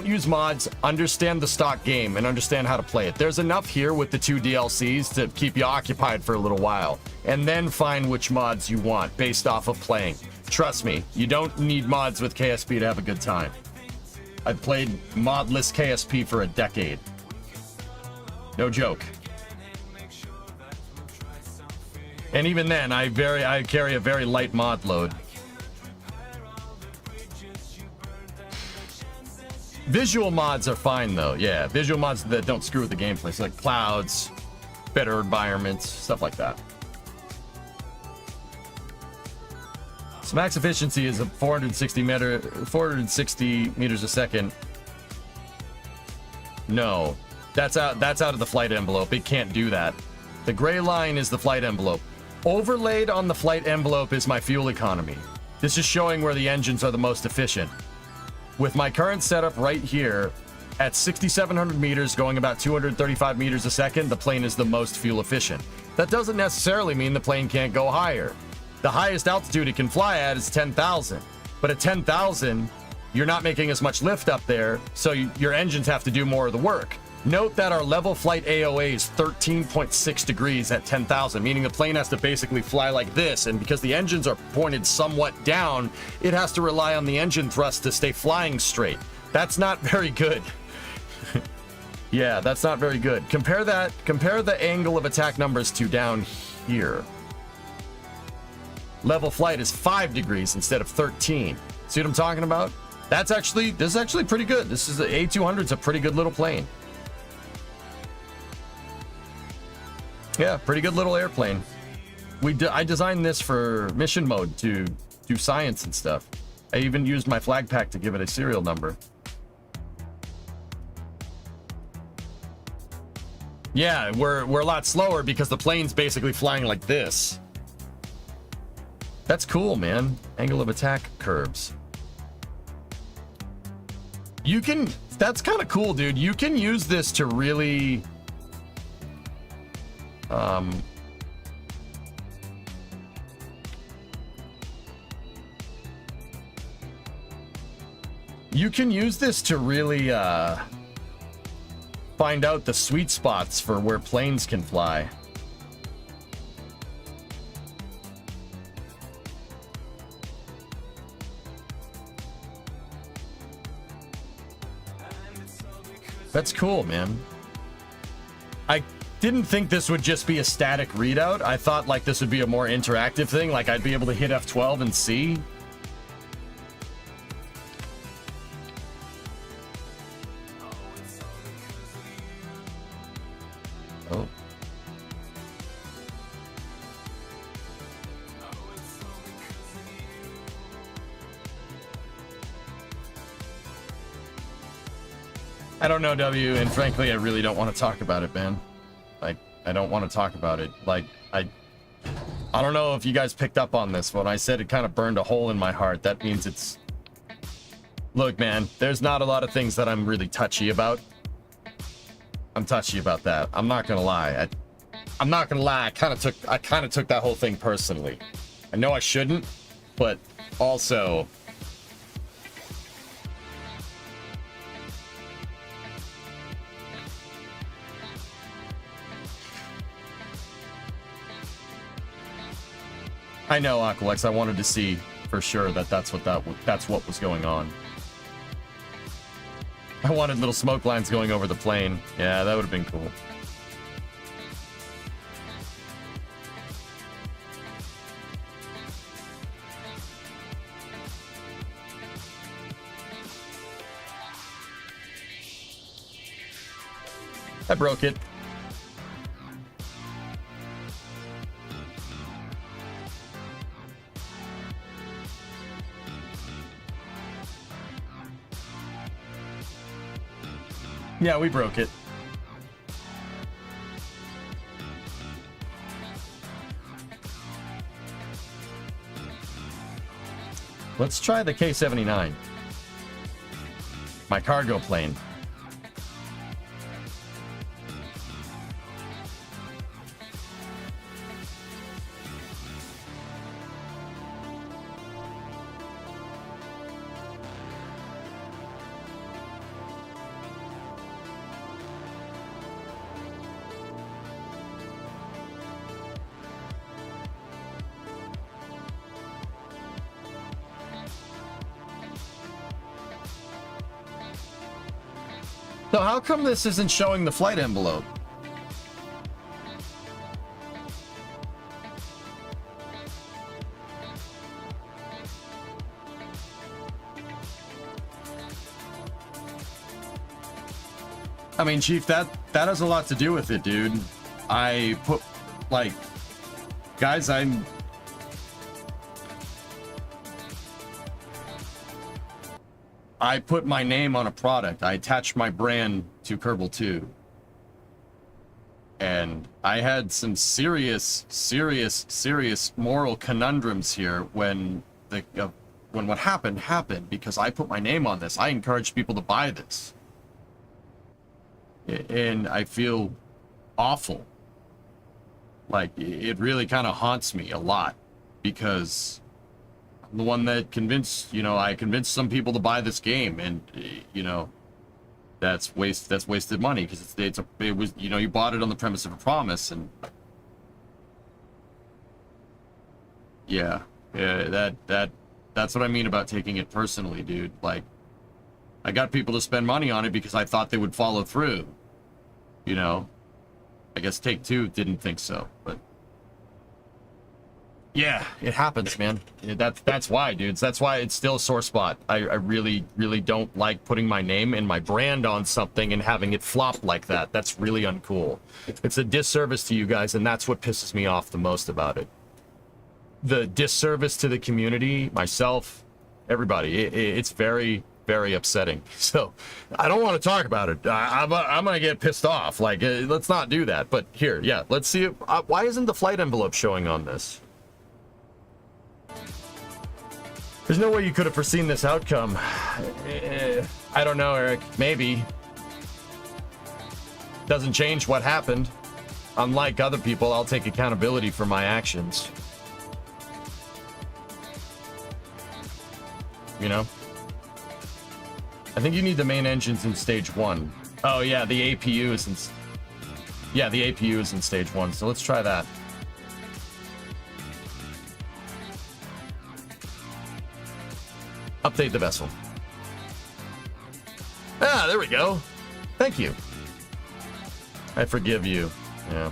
use mods. Understand the stock game and understand how to play it. There's enough here with the 2 DLCs to keep you occupied for a little while, and then find which mods you want based off of playing. Trust me, you don't need mods with KSP to have a good time. I've played modless KSP for a decade. No joke. And even then, I carry a very light mod load. Visual mods are fine though. Yeah, visual mods that don't screw with the gameplay, so like clouds, better environments, stuff like that. So max efficiency is a 460 meters a second. No, that's out of the flight envelope. It can't do that. The gray line is the flight envelope. Overlaid on the flight envelope is my fuel economy. This is showing where the engines are the most efficient. With my current setup right here, at 6,700 meters, going about 235 meters a second, the plane is the most fuel efficient. That doesn't necessarily mean the plane can't go higher. The highest altitude it can fly at is 10,000. But at 10,000, you're not making as much lift up there, so your engines have to do more of the work. Note that our level flight AOA is 13.6 degrees at 10,000, meaning the plane has to basically fly like this, and because the engines are pointed somewhat down, it has to rely on the engine thrust to stay flying straight. That's not very good. Yeah, that's not very good. Compare the angle of attack numbers to down here. Level flight is 5 degrees instead of 13. See what I'm talking about? This is actually pretty good. This is the A200's a pretty good little plane. Yeah, pretty good little airplane. I designed this for mission mode to do science and stuff. I even used my flag pack to give it a serial number. Yeah, we're a lot slower because the plane's basically flying like this. That's cool, man. Angle of attack curves. That's kind of cool, dude. You can use this to really you can use this to really find out the sweet spots for where planes can fly. That's cool, man. I didn't think this would just be a static readout. I thought like this would be a more interactive thing, like I'd be able to hit F12 and see. Oh. I don't know, W, and frankly, I really don't want to talk about it, man. Like, I don't want to talk about it. Like, I don't know if you guys picked up on this. When I said it kind of burned a hole in my heart, that means it's... Look, man, there's not a lot of things that I'm really touchy about. I'm touchy about that. I'm not gonna lie. I'm not gonna lie. I kind of took that whole thing personally. I know I shouldn't, but also... I know, Aqualex. I wanted to see for sure that's what was going on. I wanted little smoke lines going over the plane. Yeah, that would have been cool. I broke it. Yeah, we broke it. Let's try the K-79. My cargo plane. So how come this isn't showing the flight envelope? I mean, Chief, that has a lot to do with it, dude. I put, like, guys, I put my name on a product. I attached my brand to Kerbal 2. And I had some serious moral conundrums here when when what happened, because I put my name on this. I encouraged people to buy this. And I feel awful. Like, it really kind of haunts me a lot, because I'm the one that convinced, I convinced some people to buy this game, and, that's wasted money, because it was, you bought it on the premise of a promise, and that's what I mean about taking it personally, dude. Like, I got people to spend money on it because I thought they would follow through. I guess Take-Two didn't think so, but yeah, it happens, man. That's why, dudes. That's why it's still a sore spot. I really don't like putting my name and my brand on something and having it flop like that. That's really uncool. It's a disservice to you guys, and that's what pisses me off the most about it. The disservice to the community, myself, everybody. It's very, very upsetting. So I don't want to talk about it. I'm gonna get pissed off. Like, let's not do that. But here, yeah, let's see. Why isn't the flight envelope showing on this? There's no way you could have foreseen this outcome. I don't know, Eric. Maybe. Doesn't change what happened. Unlike other people, I'll take accountability for my actions. I think you need the main engines in stage 1. Oh yeah, the APU is in... Yeah, the APU is in stage 1, so let's try that. Update the vessel. Ah, there we go. Thank you. I forgive you. Yeah.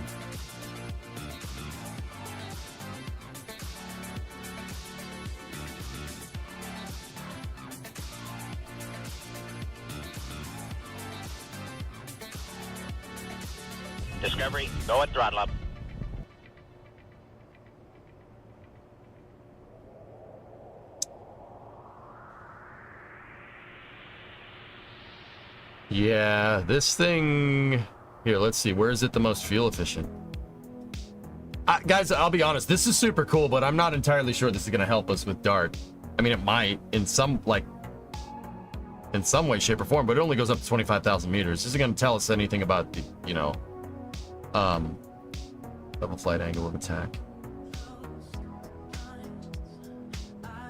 Discovery, go at throttle up. Yeah, this thing... Here, let's see. Where is it the most fuel efficient? Guys, I'll be honest. This is super cool, but I'm not entirely sure this is going to help us with Dart. I mean, it might in some way, shape, or form, but it only goes up to 25,000 meters. This isn't going to tell us anything about the, level flight angle of attack.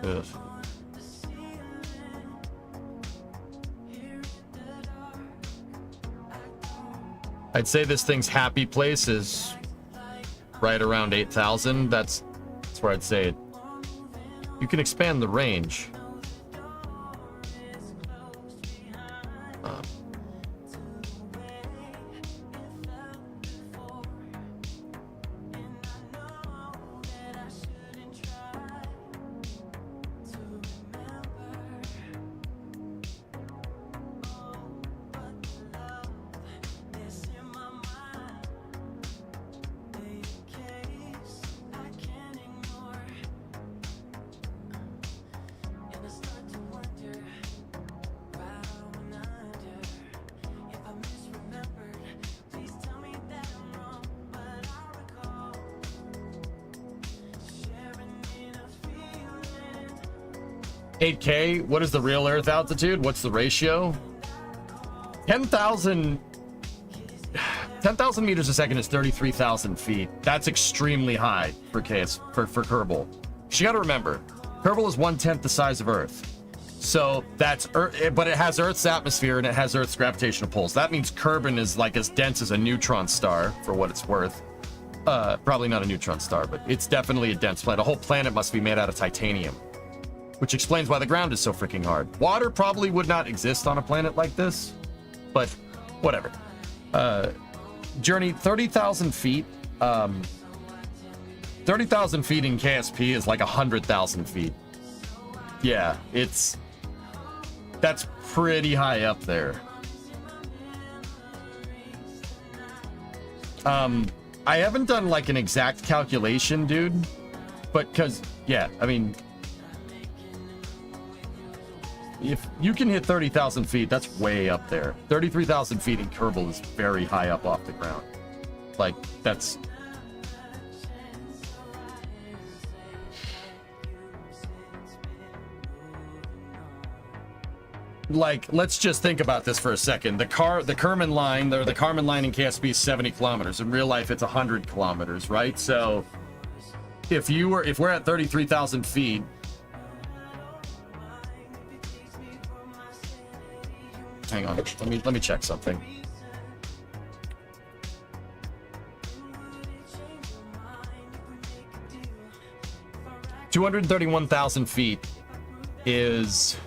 Ugh. I'd say this thing's happy place is right around 8,000. That's where I'd say it. You can expand the range. $8K, what is the real Earth altitude? What's the ratio? 10,000 meters a second is 33,000 feet. That's extremely high for Kerbal. You got to remember, Kerbal is 1/10 the size of Earth. So that's Earth, but it has Earth's atmosphere and it has Earth's gravitational pulls. That means Kerbin is like as dense as a neutron star, for what it's worth. Probably not a neutron star, but it's definitely a dense planet. A whole planet must be made out of titanium, which explains why the ground is so freaking hard. Water probably would not exist on a planet like this, but whatever. Journey, 30,000 feet. 30,000 feet in KSP is like 100,000 feet. Yeah, that's pretty high up there. I haven't done like an exact calculation, dude, but because, yeah, I mean, if you can hit 30,000 feet, that's way up there. 33,000 feet in Kerbal is very high up off the ground. Like, that's... Like, let's just think about this for a second. The Kerman line, or the Kármán line in KSP is 70 kilometers. In real life, it's 100 kilometers, right? So, if we're at 33,000 feet, hang on, let me check something. $231,000 feet is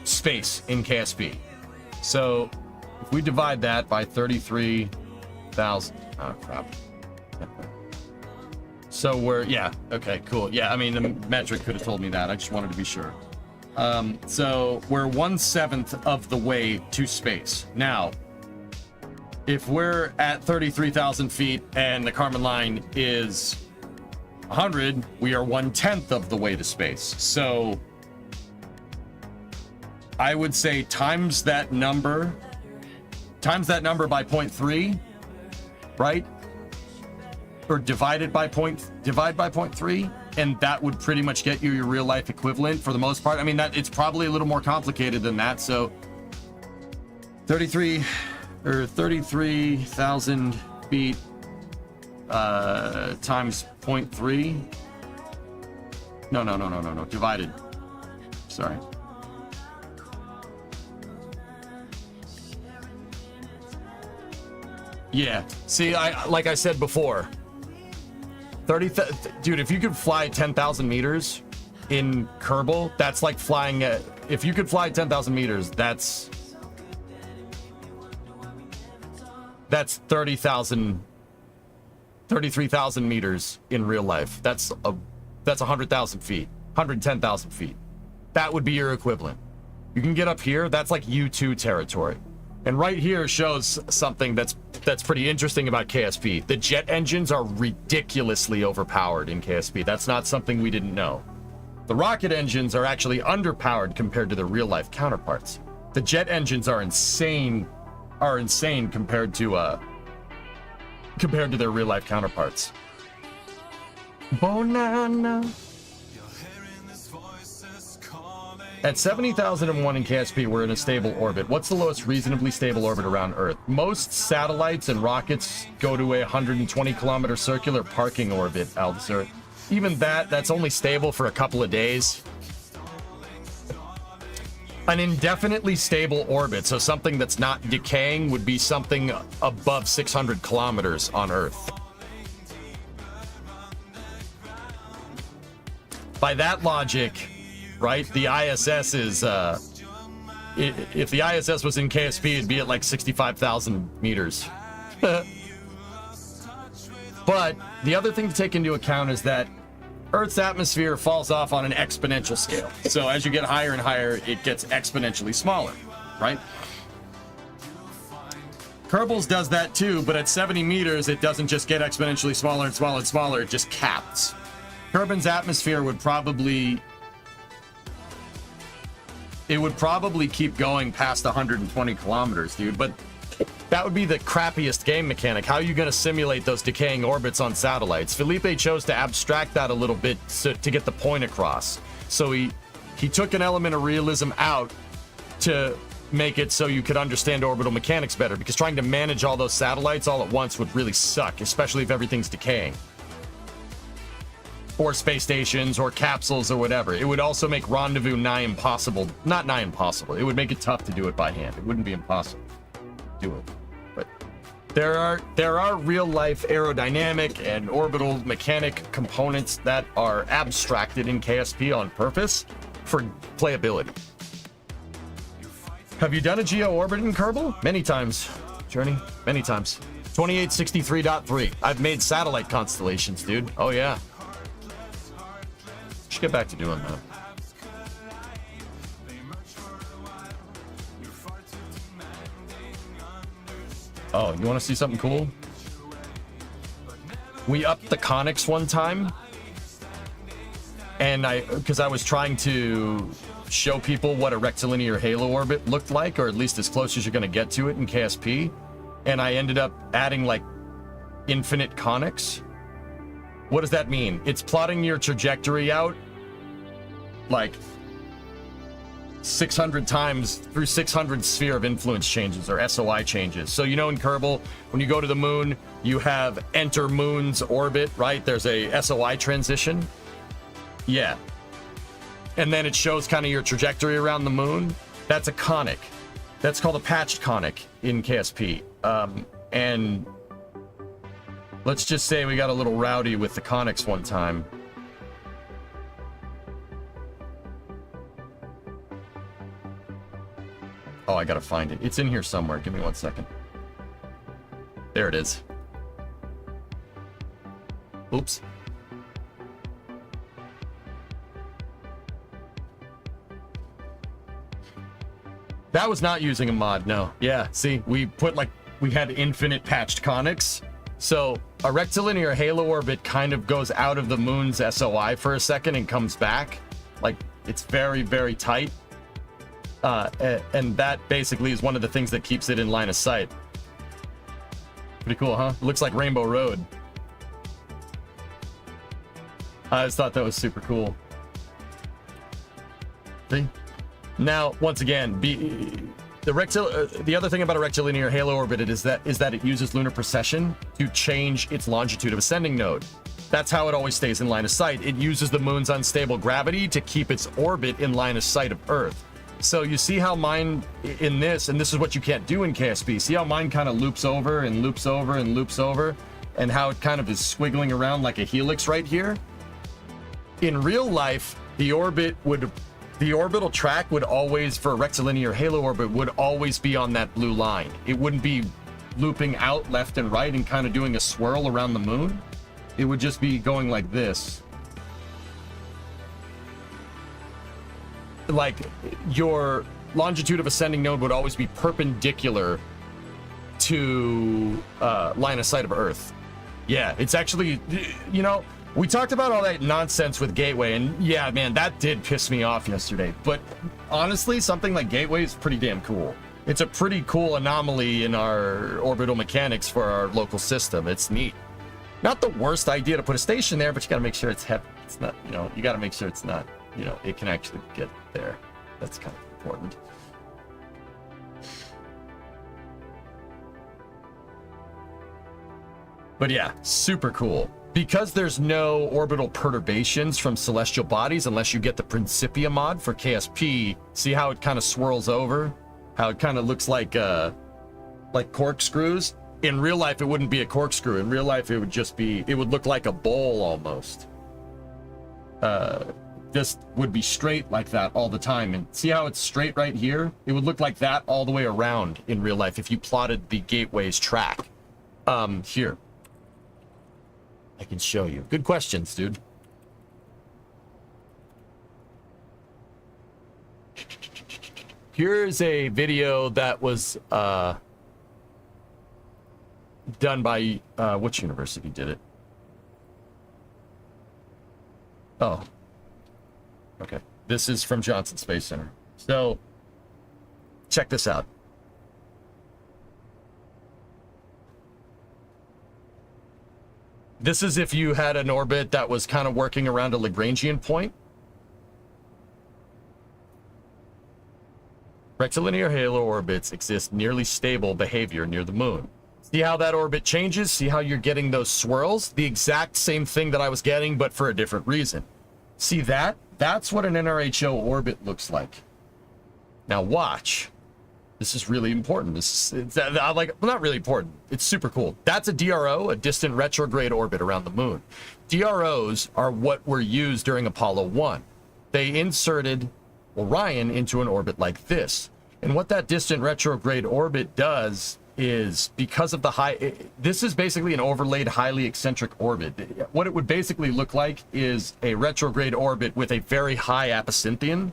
space in KSP. So if we divide that by 33,000, oh crap. So we're, yeah, okay, cool. Yeah, I mean, the metric could have told me that. I just wanted to be sure. So we're 1/7 of the way to space. Now, if we're at 33,000 feet and the Kármán line is 100, we are 1/10 of the way to space. So I would say times that number by 0.3, right? Or divide by 0.3, and that would pretty much get you your real life equivalent for the most part. I mean, that it's probably a little more complicated than that. So 33,000 feet times 0.3. No, divided. Sorry. Yeah. See, like I said before, dude, if you could fly 10,000 meters in Kerbal, that's like flying at, if you could fly 10,000 meters, that's 33,000 meters in real life. That's 100,000 feet, 110,000 feet. That would be your equivalent. You can get up here, that's like U2 territory. And right here shows something that's pretty interesting about KSP. The jet engines are ridiculously overpowered in KSP. That's not something we didn't know. The rocket engines are actually underpowered compared to their real-life counterparts. The jet engines are insane compared to their real-life counterparts. Banana. At 70,001 in KSP, we're in a stable orbit. What's the lowest reasonably stable orbit around Earth? Most satellites and rockets go to a 120-kilometer circular parking orbit, Aldersir. Even that's only stable for a couple of days. An indefinitely stable orbit, so something that's not decaying, would be something above 600 kilometers on Earth. By that logic, right, the ISS is, if the ISS was in KSP, it'd be at like 65,000 meters. But the other thing to take into account is that Earth's atmosphere falls off on an exponential scale. So as you get higher and higher, it gets exponentially smaller, right? Kerbal's does that too, but at 70 meters, it doesn't just get exponentially smaller and smaller and smaller, it just caps. Kerbin's atmosphere would probably keep going past 120 kilometers, dude, but that would be the crappiest game mechanic. How are you going to simulate those decaying orbits on satellites? Felipe chose to abstract that a little bit to get the point across. So he took an element of realism out to make it so you could understand orbital mechanics better, because trying to manage all those satellites all at once would really suck, especially if everything's decaying. Or space stations, or capsules, or whatever. It would also make rendezvous nigh impossible. Not nigh impossible. It would make it tough to do it by hand. It wouldn't be impossible to do it. But there are real-life aerodynamic and orbital mechanic components that are abstracted in KSP on purpose for playability. Have you done a geo-orbit in Kerbal? Many times, Journey. Many times. 2863.3. I've made satellite constellations, dude. Oh, yeah. Should get back to doing that. Oh, you want to see something cool? we upped the conics one time, and because I was trying to show people what a rectilinear halo orbit looked like, or at least as close as you're going to get to it in KSP, and I ended up adding like infinite conics. What does that mean? It's plotting your trajectory out like 600 times through 600 sphere of influence changes, or SOI changes. So, you know, in Kerbal, when you go to the moon, you have enter moon's orbit, right? There's a SOI transition. Yeah. And then it shows kind of your trajectory around the moon. That's a conic. That's called a patched conic in KSP. And let's just say we got a little rowdy with the conics one time. Oh, I gotta find it. It's in here somewhere. Give me 1 second. There it is. Oops. That was not using a mod, no. Yeah, see, we had infinite patched conics. So a rectilinear halo orbit kind of goes out of the moon's SOI for a second and comes back. Like, it's very, very tight. And that basically is one of the things that keeps it in line of sight. Pretty cool, huh? It looks like Rainbow Road. I just thought that was super cool. See? Now, once again, the other thing about a rectilinear halo orbit is that it uses lunar precession to change its longitude of ascending node. That's how it always stays in line of sight. It uses the moon's unstable gravity to keep its orbit in line of sight of Earth. So you see how mine in this, and this is what you can't do in KSP, see how mine kind of loops over and loops over and loops over, and how it kind of is squiggling around like a helix right here? In real life, the orbital track would always, for a rectilinear halo orbit, would always be on that blue line. It wouldn't be looping out left and right and kind of doing a swirl around the moon. It would just be going like this. Like, your longitude of ascending node would always be perpendicular to line of sight of Earth. Yeah, it's actually, you know, we talked about all that nonsense with Gateway, and yeah, man, that did piss me off yesterday. But honestly, something like Gateway is pretty damn cool. It's a pretty cool anomaly in our orbital mechanics for our local system. It's neat. Not the worst idea to put a station there, but you gotta make sure it's not, you know, you gotta make sure it's not, you know, it can actually get there. That's kind of important. But yeah, super cool. Because there's no orbital perturbations from celestial bodies unless you get the Principia mod for KSP, see how it kind of swirls over? How it kind of looks like corkscrews? In real life, it wouldn't be a corkscrew. In real life, it would look like a bowl almost. Just would be straight like that all the time. And see how it's straight right here? It would look like that all the way around in real life if you plotted the Gateway's track. Here. I can show you. Good questions, dude. Here's a video that was done by which university did it? Oh. Okay. This is from Johnson Space Center. So check this out. This is if you had an orbit that was kind of working around a Lagrangian point. Rectilinear halo orbits exist nearly stable behavior near the moon. See how that orbit changes? See how you're getting those swirls? The exact same thing that I was getting, but for a different reason. See that? That's what an NRHO orbit looks like. Now watch. This is really important. Not really important. It's super cool. That's a DRO, a distant retrograde orbit around the moon. DROs are what were used during Apollo 1. They inserted Orion into an orbit like this. And what that distant retrograde orbit does is, because of the this is basically an overlaid highly eccentric orbit. What it would basically look like is a retrograde orbit with a very high apocynthion,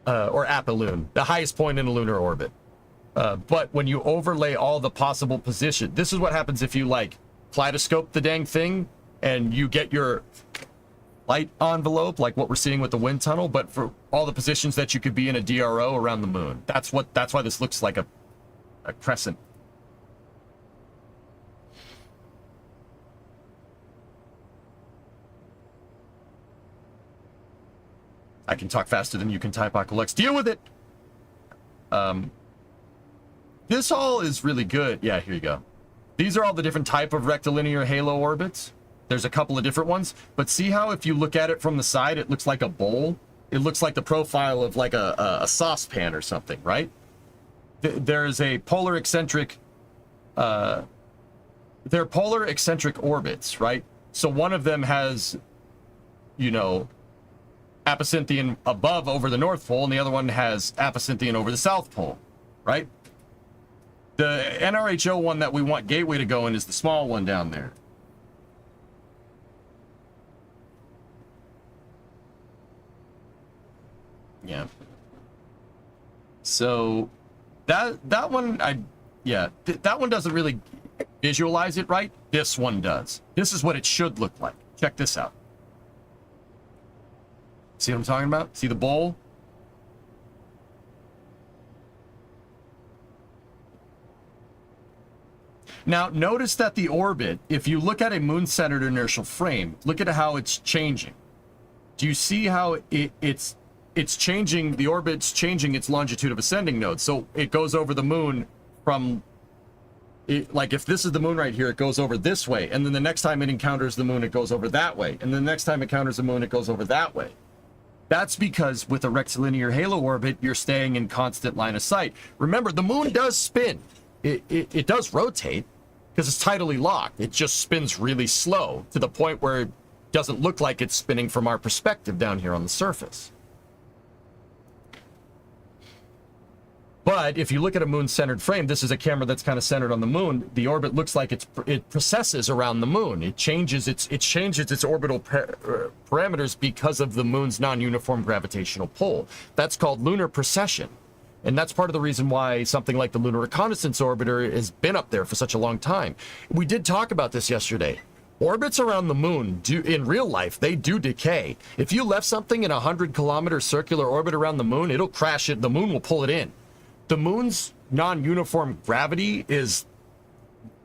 or apoLun, the highest point in a lunar orbit. But when you overlay all the possible position, this is what happens if you like kaleidoscope the dang thing, and you get your light envelope, like what we're seeing with the wind tunnel, but for all the positions that you could be in a DRO around the moon. That's why this looks like a crescent. I can talk faster than you can type, Aqualex. Deal with it! This all is really good. Yeah, here you go. These are all the different type of rectilinear halo orbits. There's a couple of different ones, but see how if you look at it from the side, it looks like a bowl? It looks like the profile of like a saucepan or something, right? There's a polar eccentric, they're polar eccentric orbits, right? So one of them has, you know, apocynthion above over the North Pole, and the other one has apocynthion over the South Pole, right? The NRHO one that we want Gateway to go in is the small one down there. Yeah. So that one, that one doesn't really visualize it right. This one does. This is what it should look like. Check this out. See what I'm talking about? See the bowl? Now, notice that the orbit, if you look at a moon-centered inertial frame, look at how it's changing. Do you see how it's changing, the orbit's changing its longitude of ascending node? So it goes over the moon from, like if this is the moon right here, it goes over this way. And then the next time it encounters the moon, it goes over that way. And then the next time it encounters the moon, it goes over that way. That's because with a rectilinear halo orbit, you're staying in constant line of sight. Remember, the moon does spin. It does rotate because it's tidally locked. It just spins really slow to the point where it doesn't look like it's spinning from our perspective down here on the surface. But if you look at a moon-centered frame, this is a camera that's kind of centered on the moon. The orbit looks like it precesses around the moon. It changes its orbital parameters because of the moon's non-uniform gravitational pull. That's called lunar precession. And that's part of the reason why something like the Lunar Reconnaissance Orbiter has been up there for such a long time. We did talk about this yesterday. Orbits around the moon in real life, they do decay. If you left something in a 100-kilometer circular orbit around the moon, it'll crash it. The moon will pull it in. The moon's non-uniform gravity is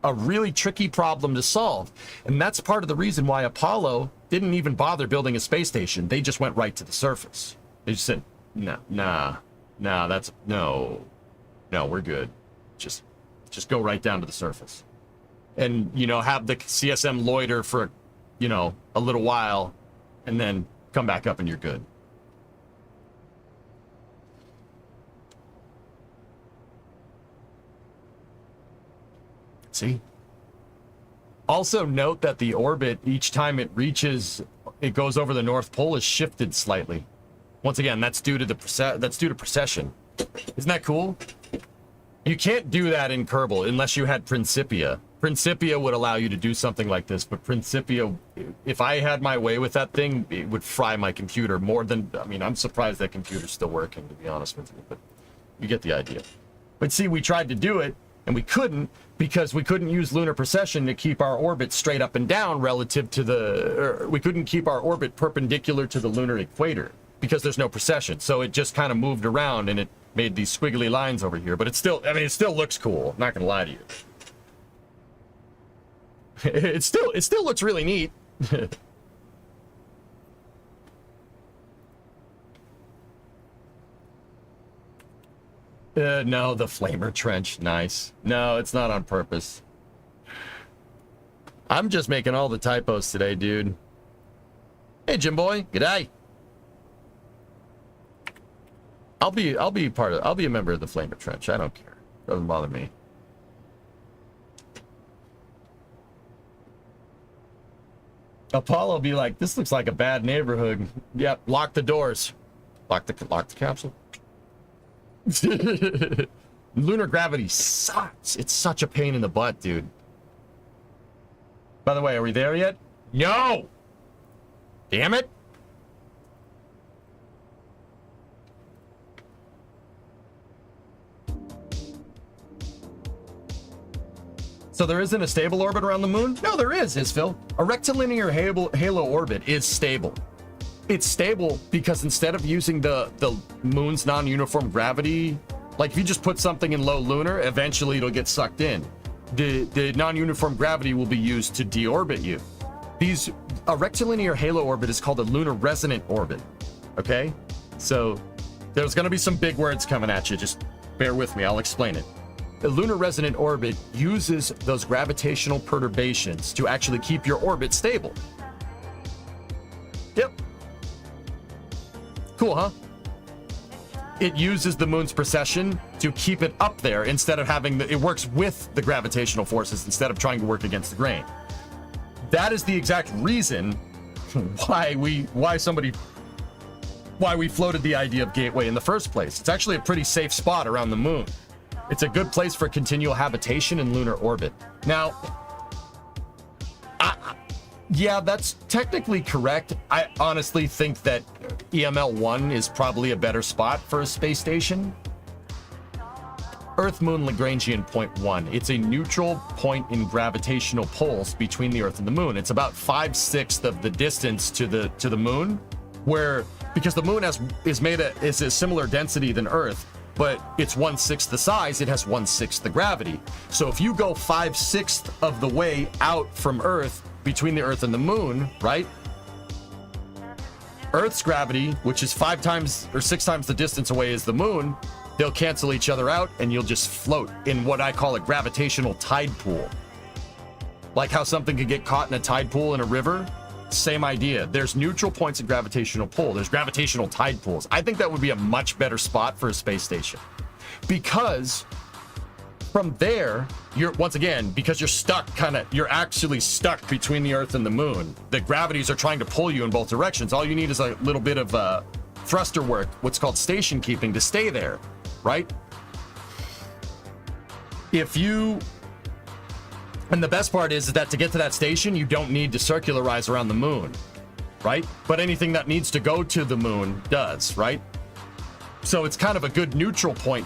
a really tricky problem to solve. And that's part of the reason why Apollo didn't even bother building a space station. They just went right to the surface. They just said, no, we're good. Just go right down to the surface. And, you know, have the CSM loiter for, you know, a little while and then come back up and you're good. See? Also note that the orbit, each time it goes over the North Pole, is shifted slightly. Once again, that's due to precession. Isn't that cool? You can't do that in Kerbal unless you had Principia. Principia would allow you to do something like this, but Principia, if I had my way with that thing, it would fry my computer more than, I mean, I'm surprised that computer's still working, to be honest with you, but you get the idea. But see, we tried to do it, and we couldn't, because we couldn't use lunar precession to keep our orbit straight up and down relative to we couldn't keep our orbit perpendicular to the lunar equator, because there's no precession. So it just kind of moved around, and it made these squiggly lines over here. But it still looks cool. I'm not going to lie to you. It still looks really neat. No, the flamer trench. Nice. No, it's not on purpose. I'm just making all the typos today, dude. Hey, Jim boy. G'day. I'll be a member of the flamer trench. I don't care. Doesn't bother me. Apollo be like, this looks like a bad neighborhood. Yep, lock the doors. Lock the capsule. Lunar gravity sucks. It's such a pain in the butt, dude. By the way, are we there yet? No! Damn it! So there isn't a stable orbit around the moon? No, there is Phil. A rectilinear halo orbit is stable. It's stable because instead of using the moon's non-uniform gravity, like if you just put something in low lunar, eventually it'll get sucked in. The non-uniform gravity will be used to deorbit you. A rectilinear halo orbit is called a lunar resonant orbit. Okay? So there's going to be some big words coming at you. Just bear with me. I'll explain it. A lunar resonant orbit uses those gravitational perturbations to actually keep your orbit stable. Yep. Cool, huh? It uses the moon's precession to keep it up there instead of having it works with the gravitational forces instead of trying to work against the grain. That is the exact reason why we floated the idea of Gateway in the first place. It's actually a pretty safe spot around the moon. It's a good place for continual habitation in lunar orbit. Now, yeah, that's technically correct. I honestly think that EML-1 is probably a better spot for a space station. Earth-Moon Lagrangian point 1. It's a neutral point in gravitational poles between the Earth and the Moon. It's about 5/6 of the distance to the Moon, because the Moon is a similar density than Earth, but it's 1/6 the size. It has 1/6 the gravity. So if you go 5/6 of the way out from Earth between the Earth and the Moon, right? Earth's gravity, which is 5 times or 6 times the distance away as the Moon, they'll cancel each other out and you'll just float in what I call a gravitational tide pool. Like how something could get caught in a tide pool in a river? Same idea. There's neutral points in gravitational pull. There's gravitational tide pools. I think that would be a much better spot for a space station. Because from there, you're actually stuck between the Earth and the Moon. The gravities are trying to pull you in both directions. All you need is a little bit of thruster work, what's called station keeping, to stay there, right? And the best part is that to get to that station, you don't need to circularize around the moon, right? But anything that needs to go to the moon does, right? So it's kind of a good neutral point,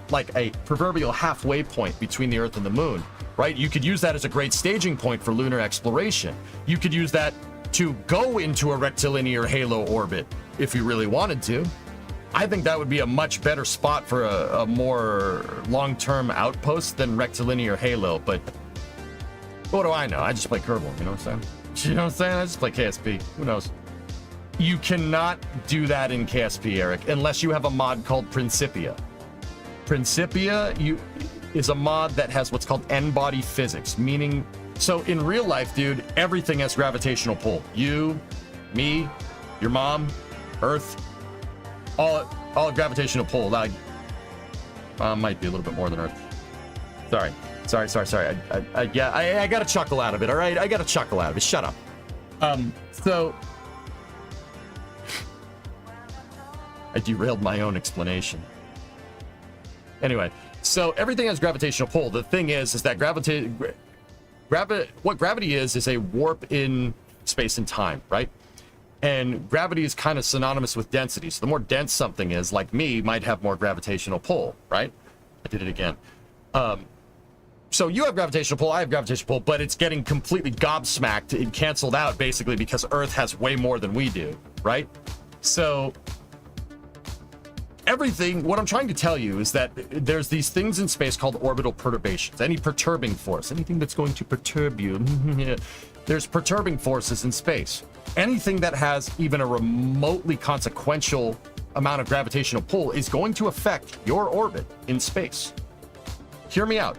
like a proverbial halfway point between the Earth and the Moon, right? You could use that as a great staging point for lunar exploration. You could use that to go into a rectilinear halo orbit if you really wanted to. I think that would be a much better spot for a more long-term outpost than rectilinear halo, but what do I know? I just play Kerbal, you know what I'm saying? You know what I'm saying? I just play KSP. Who knows? You cannot do that in KSP, Eric, unless you have a mod called Principia. Principia is a mod that has what's called n-body physics, meaning, so in real life, dude, everything has gravitational pull. You, me, your mom, Earth, all gravitational pull. Like, might be a little bit more than Earth. Sorry. I got a chuckle out of it, all right? I got a chuckle out of it. Shut up. So I derailed my own explanation. Anyway, so everything has gravitational pull. The thing is that what gravity is a warp in space and time, right? And gravity is kind of synonymous with density. So the more dense something is, like me, might have more gravitational pull, right? I did it again. So you have gravitational pull, I have gravitational pull, but it's getting completely gobsmacked and canceled out basically because Earth has way more than we do, right? So what I'm trying to tell you is that there's these things in space called orbital perturbations. Any perturbing force, anything that's going to perturb you, there's perturbing forces in space. Anything that has even a remotely consequential amount of gravitational pull is going to affect your orbit in space. Hear me out.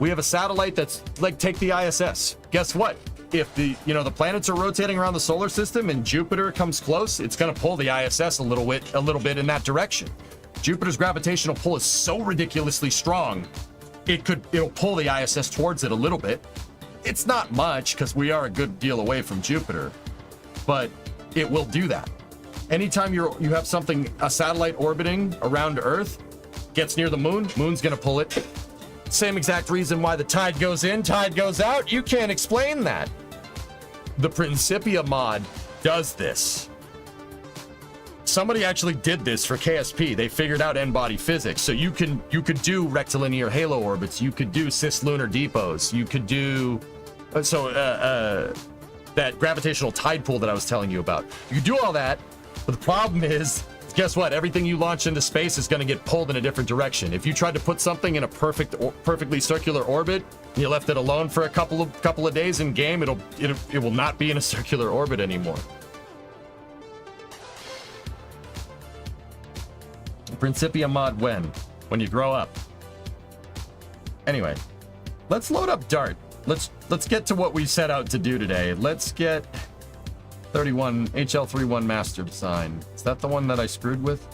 We have a satellite that's like, take the ISS. Guess what? If the planets are rotating around the solar system and Jupiter comes close, it's going to pull the ISS a little bit in that direction. Jupiter's gravitational pull is so ridiculously strong, it'll pull the ISS towards it a little bit. It's not much because we are a good deal away from Jupiter, but it will do that. Anytime you have a satellite orbiting around Earth, gets near the moon, moon's going to pull it. Same exact reason why the tide goes in, tide goes out. You can't explain that. The Principia mod does this. somebody actually did this for KSP. They figured out n-body physics. So you could do rectilinear halo orbits. You could do cislunar depots. You could do that gravitational tide pool that I was telling you about. You could do all that, but the problem is, guess what? Everything you launch into space is going to get pulled in a different direction. If you tried to put something in a perfectly circular orbit, and you left it alone for a couple of days in game, it will not be in a circular orbit anymore. Principia mod when you grow up. Anyway, let's load up Dart. Let's get to what we set out to do today. Let's get 31 HL31 master design. Is that the one that I screwed with?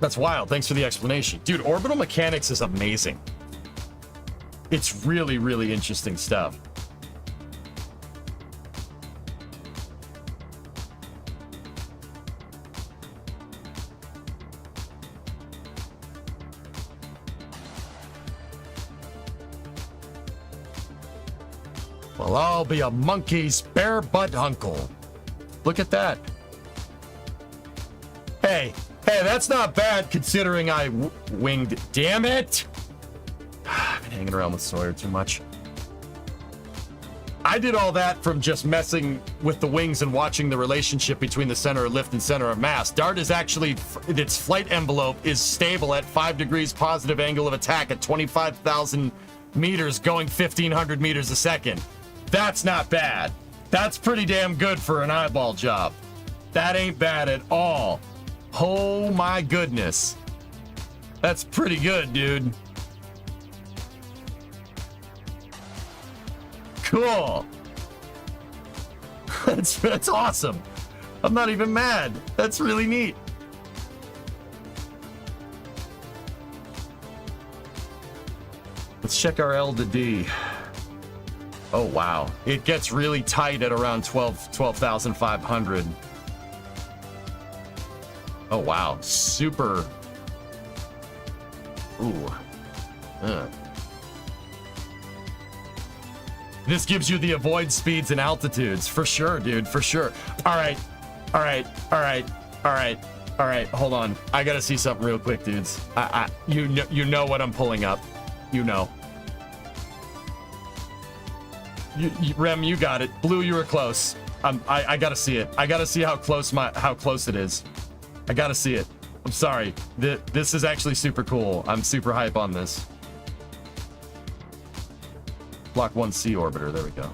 That's wild. Thanks for the explanation. Dude, orbital mechanics is amazing. It's really, really interesting stuff. Well, I'll be a monkey's bare butt uncle. Look at that. Hey, that's not bad considering I winged. Damn it! I've been hanging around with Sawyer too much. I did all that from just messing with the wings and watching the relationship between the center of lift and center of mass. Dart is actually, its flight envelope is stable at 5 degrees positive angle of attack at 25,000 meters going 1,500 meters a second. That's not bad. That's pretty damn good for an eyeball job. That ain't bad at all. Oh my goodness. That's pretty good, dude. Cool. That's awesome. I'm not even mad. That's really neat. Let's check our L to D. Oh, wow. It gets really tight at around 12,500. Oh, wow. Super. Ooh. This gives you the avoid speeds and altitudes. For sure, dude. For sure. All right. Hold on. I gotta see something real quick, dudes. You know what I'm pulling up. You know. Rem, you got it. Blue, you were close. I gotta see it. I gotta see how close it is. I gotta see it. I'm sorry. This is actually super cool. I'm super hype on this. Block 1C orbiter. There we go.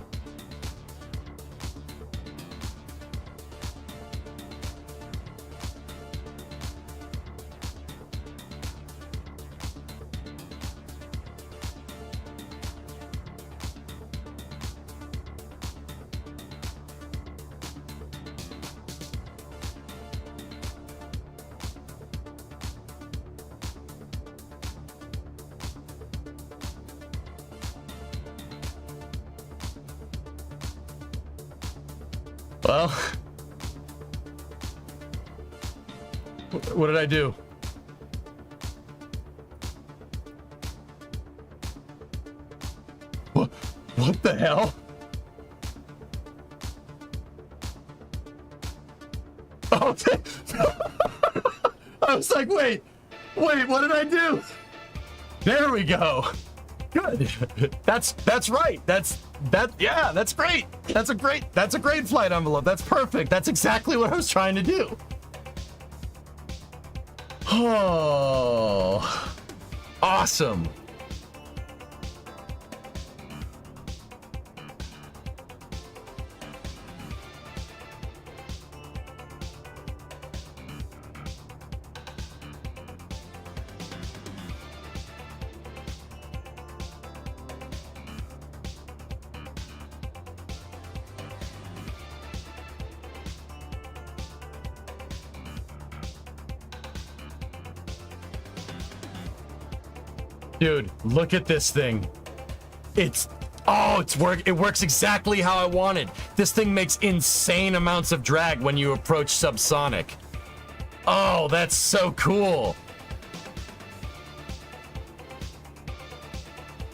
Well, what did I do? What the hell? Oh, I was like, wait, what did I do? There we go. Good. That's right. Yeah, that's great. That's a great flight envelope. That's perfect. That's exactly what I was trying to do. Oh, awesome. Dude, look at this thing. It works exactly how I wanted. This thing makes insane amounts of drag when you approach subsonic. Oh, that's so cool.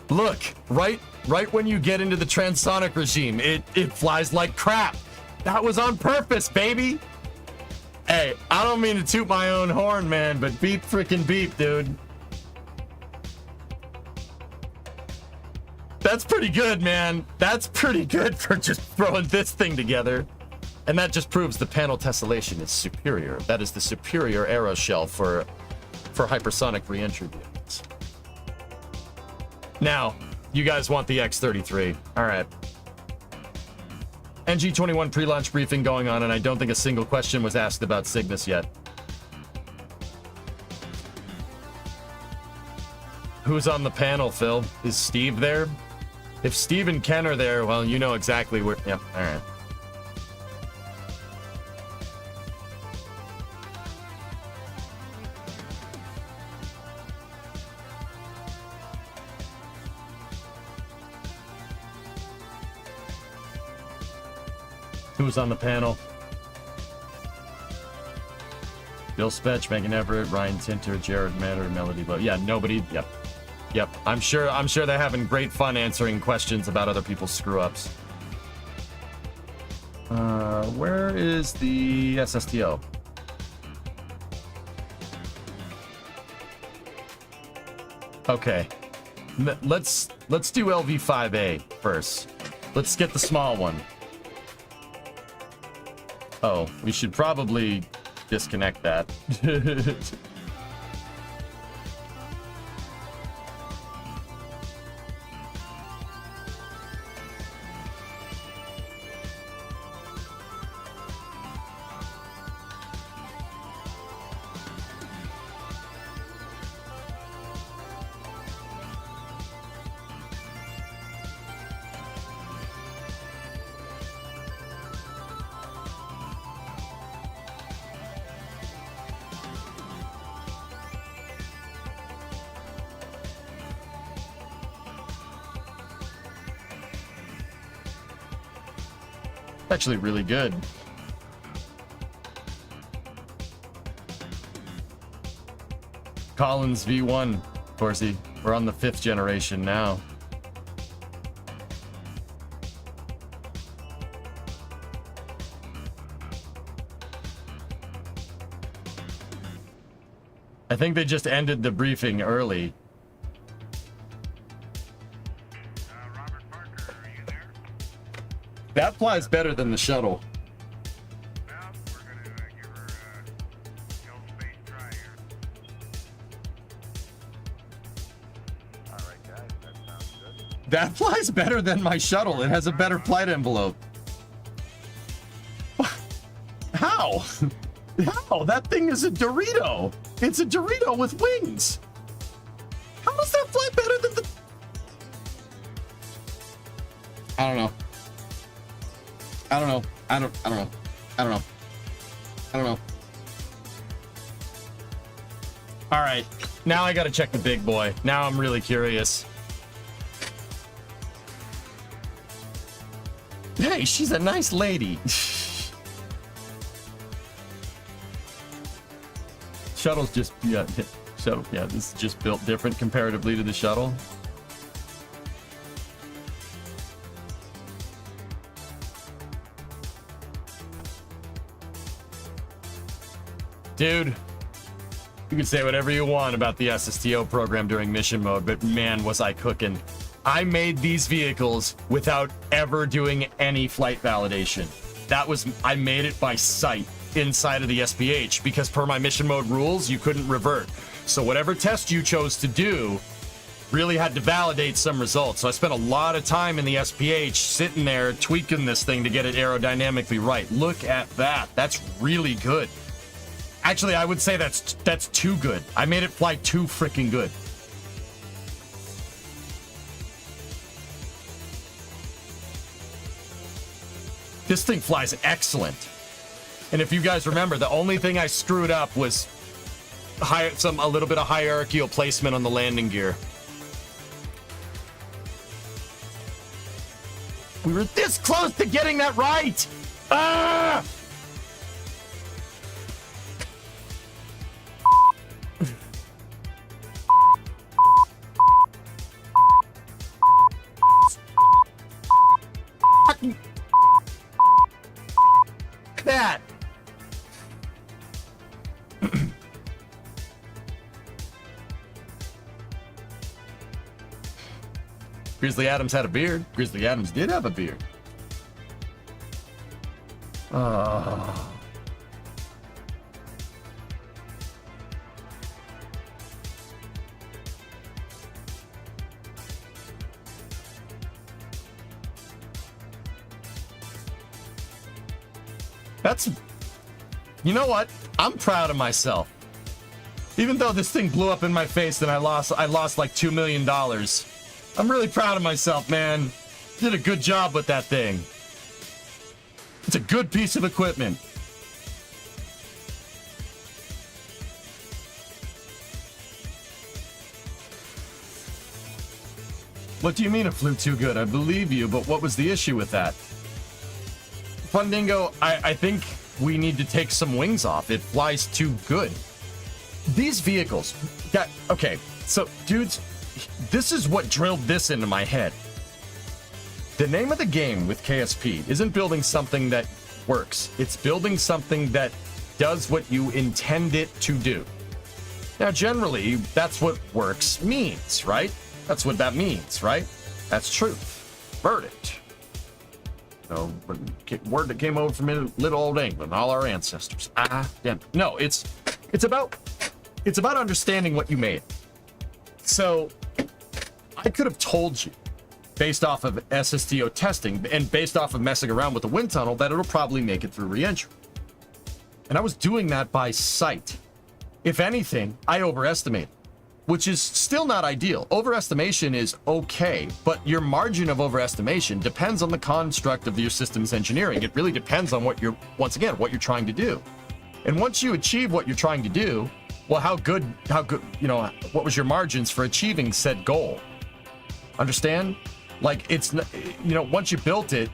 Look, right when you get into the transonic regime, it flies like crap. That was on purpose, baby. Hey, I don't mean to toot my own horn, man, but beep freaking beep, dude. That's pretty good, man. That's pretty good for just throwing this thing together. And that just proves the panel tessellation is superior. That is the superior aeroshell for hypersonic reentry vehicles. Now, you guys want the X-33. All right. NG-21 pre-launch briefing going on, and I don't think a single question was asked about Cygnus yet. Who's on the panel, Phil? Is Steve there? If Steve and Ken are there, well, you know exactly where... Yep, all right. Who's on the panel? Bill Spetch, Megan Everett, Ryan Tinter, Jared Matter, Melody Lowe. Yeah, nobody. Yep. I'm sure they're having great fun answering questions about other people's screw-ups. Where is the SSTO? Okay. Let's do LV-5A first. Let's get the small one. Oh, we should probably disconnect that. Actually really good. Collins V1, Corsi. We're on the 5th generation now. I think they just ended the briefing early. That flies better than the shuttle. That flies better than my shuttle. It has a better flight envelope. How? How? That thing is a Dorito. It's a Dorito with wings. How does that fly better than the... I don't know. I don't know. All right. Now I got to check the big boy. Now I'm really curious. Hey, she's a nice lady. Shuttle's just, shuttle. Yeah, this is just built different comparatively to the shuttle. Dude, you can say whatever you want about the SSTO program during mission mode, but man, was I cooking. I made these vehicles without ever doing any flight validation. I made it by sight inside of the SPH because per my mission mode rules, you couldn't revert. So whatever test you chose to do really had to validate some results. So I spent a lot of time in the SPH sitting there tweaking this thing to get it aerodynamically right. Look at that. That's really good. Actually, I would say that's too good. I made it fly too freaking good. This thing flies excellent. And if you guys remember, the only thing I screwed up was a little bit of hierarchical placement on the landing gear. We were this close to getting that right. Ah! Grizzly Adams had a beard. Grizzly Adams did have a beard. That's, you know what? I'm proud of myself. Even though this thing blew up in my face and I lost like $2 million. I'm really proud of myself, man. Did a good job with that thing. It's a good piece of equipment. What do you mean it flew too good? I believe you, but what was the issue with that? Fundingo, I think we need to take some wings off. It flies too good. These vehicles, okay, so dudes, this is what drilled this into my head. The name of the game with KSP isn't building something that works. It's building something that does what you intend it to do. Now, generally, that's what works means, right? That's what that means, right? That's truth. Verdict. No, word that came over from little old England, all our ancestors. No, it's about understanding what you made. So I could have told you, based off of SSDO testing and based off of messing around with the wind tunnel, that it'll probably make it through reentry. And I was doing that by sight. If anything, I overestimated, which is still not ideal. Overestimation is okay, but your margin of overestimation depends on the construct of your systems engineering. It really depends on what you're trying to do. And once you achieve what you're trying to do, well, how good, what was your margins for achieving said goal? Understand? Like, it's, once you built it,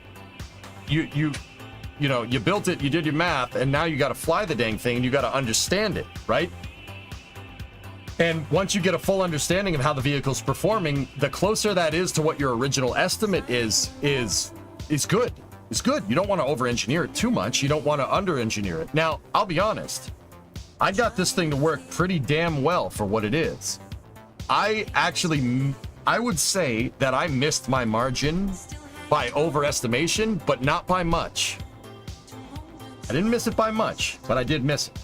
you built it, you did your math, and now you got to fly the dang thing and you got to understand it, right? And once you get a full understanding of how the vehicle's performing, the closer that is to what your original estimate is good. It's good. You don't want to over-engineer it too much. You don't want to under-engineer it. Now, I'll be honest. I got this thing to work pretty damn well for what it is. I would say that I missed my margin by overestimation, but not by much. I didn't miss it by much, but I did miss it,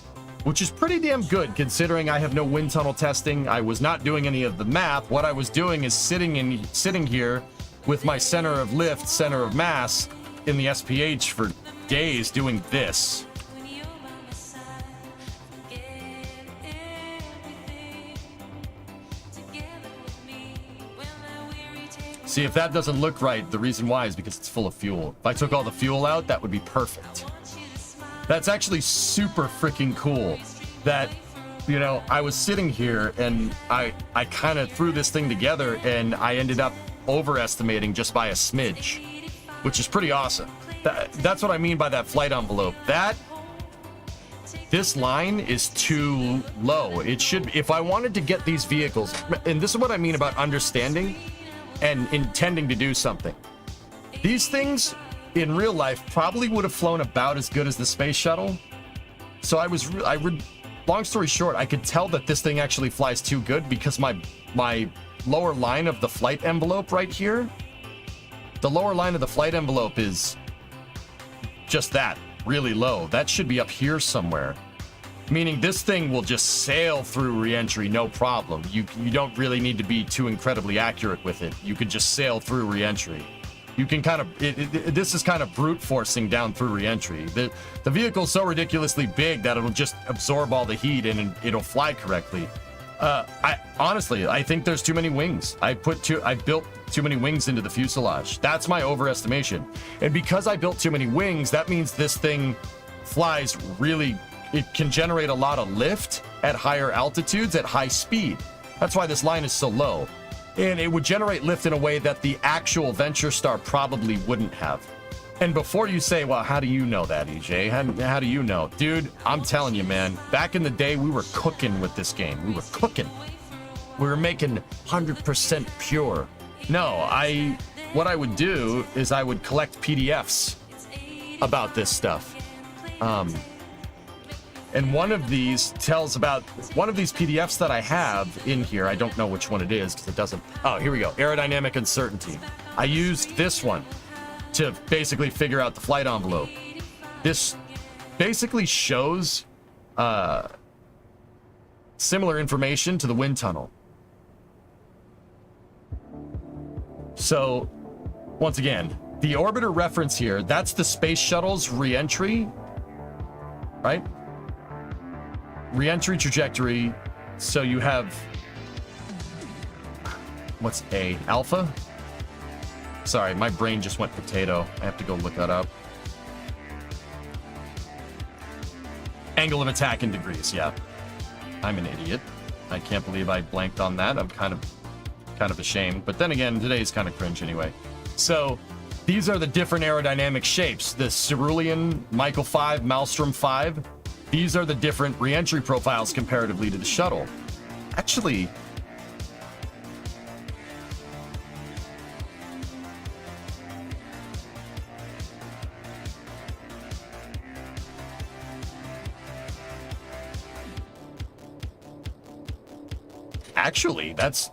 which is pretty damn good considering I have no wind tunnel testing. I was not doing any of the math. What I was doing is sitting here with my center of lift, center of mass in the SPH for days doing this. See, if that doesn't look right, the reason why is because it's full of fuel. If I took all the fuel out, that would be perfect. That's actually super freaking cool that, I was sitting here and I kind of threw this thing together and I ended up overestimating just by a smidge, which is pretty awesome. That's what I mean by that flight envelope. This line is too low. It should, if I wanted to get these vehicles, and this is what I mean about understanding and intending to do something. These things in real life probably would have flown about as good as the space shuttle. So long story short, I could tell that this thing actually flies too good because my lower line of the flight envelope right here, the lower line of the flight envelope is just that, really low. That should be up here somewhere. Meaning this thing will just sail through reentry, no problem. You don't really need to be too incredibly accurate with it. You could just sail through reentry. You can kind of, this is kind of brute forcing down through reentry. The vehicle's so ridiculously big that it'll just absorb all the heat and it'll fly correctly. I think there's too many wings. I built too many wings into the fuselage. That's my overestimation. And because I built too many wings, that means this thing flies really, it can generate a lot of lift at higher altitudes at high speed. That's why this line is so low. And it would generate lift in a way that the actual Venture Star probably wouldn't have. And before you say, well, how do you know that, EJ? How do you know? Dude, I'm telling you, man, back in the day, we were cooking with this game. We were cooking. We were making 100% pure. No, what I would do is I would collect PDFs about this stuff. And one of these tells about one of these PDFs that I have in here. I don't know which one it is because it doesn't. Oh, here we go. Aerodynamic uncertainty. I used this one to basically figure out the flight envelope. This basically shows similar information to the wind tunnel. So, once again, the orbiter reference here, that's the space shuttle's reentry, right? Reentry trajectory. So you have, what's A? Alpha? Sorry, my brain just went potato. I have to go look that up. Angle of attack in degrees, yeah. I'm an idiot. I can't believe I blanked on that. I'm kind of ashamed. But then again, today's kind of cringe anyway. So these are the different aerodynamic shapes. The Cerulean, Michael 5, Maelstrom 5. These are the different reentry profiles comparatively to the shuttle. Actually, that's...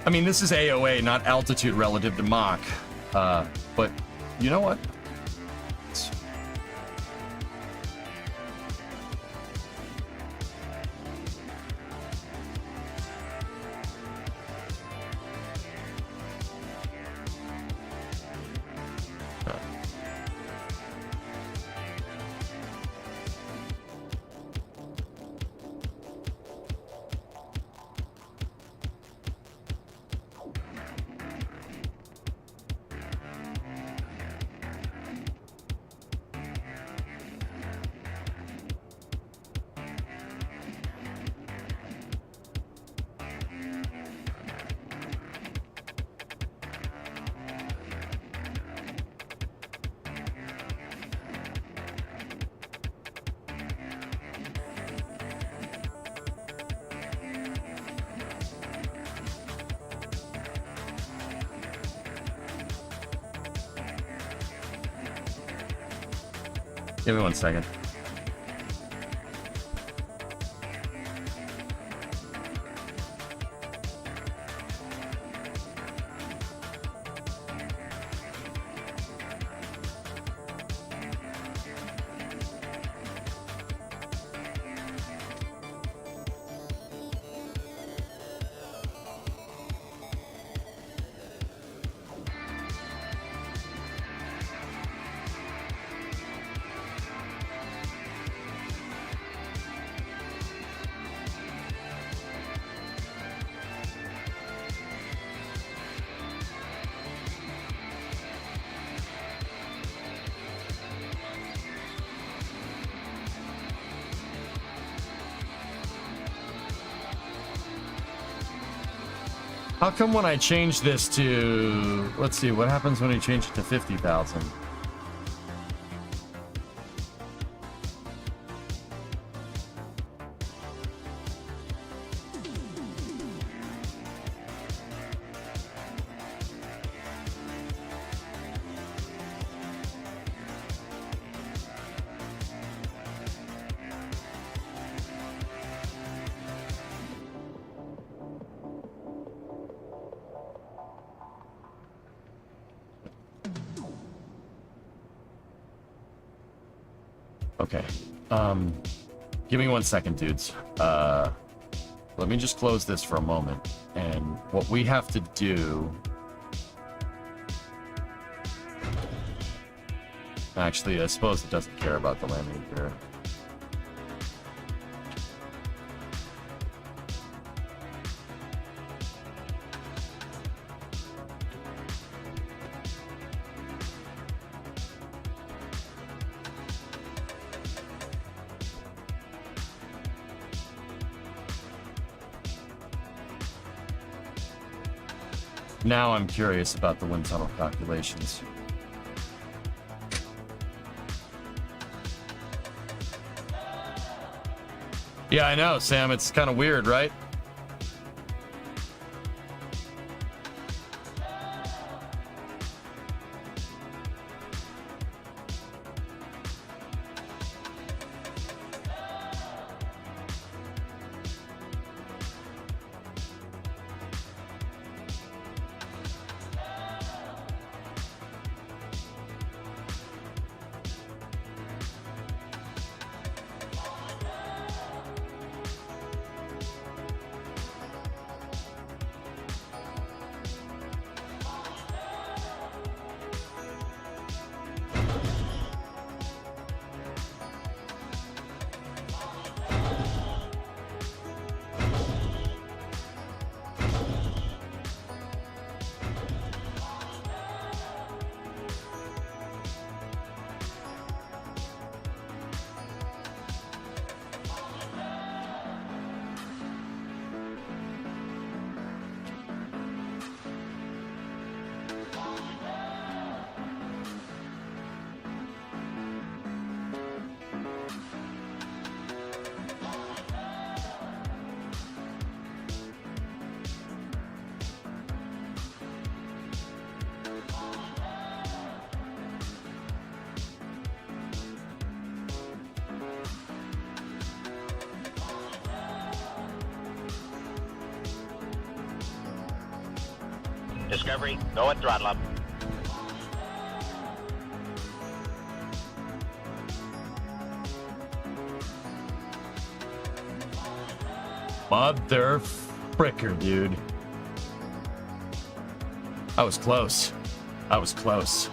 I mean, this is AOA, not altitude relative to Mach. But you know what? Give me 1 second. How come when I change this to, let's see, what happens when you change it to 50,000? Okay. Give me 1 second, dudes. Let me just close this for a moment. And what we have to do... Actually, I suppose it doesn't care about the landing gear. Now I'm curious about the wind tunnel calculations. Yeah, I know, Sam. It's kind of weird, right? Discovery, go and throttle up. Mother fricker, dude. I was close. I was close.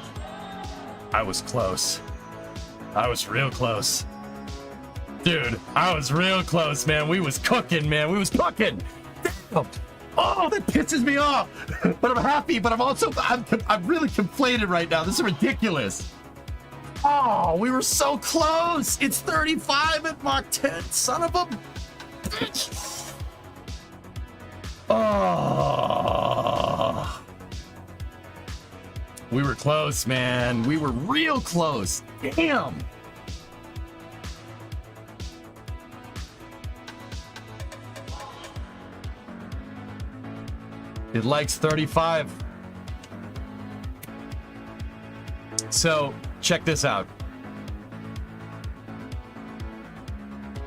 I was close. I was real close. Dude, I was real close, man. We was cooking, man. We was cooking. Damn. Oh, that pisses me off. But I'm happy, but I'm really conflated right now. This is ridiculous. Oh, we were so close. It's 35 at Mach 10. Son of a bitch. Oh. We were close, man. We were real close. Damn. It likes 35. So, check this out.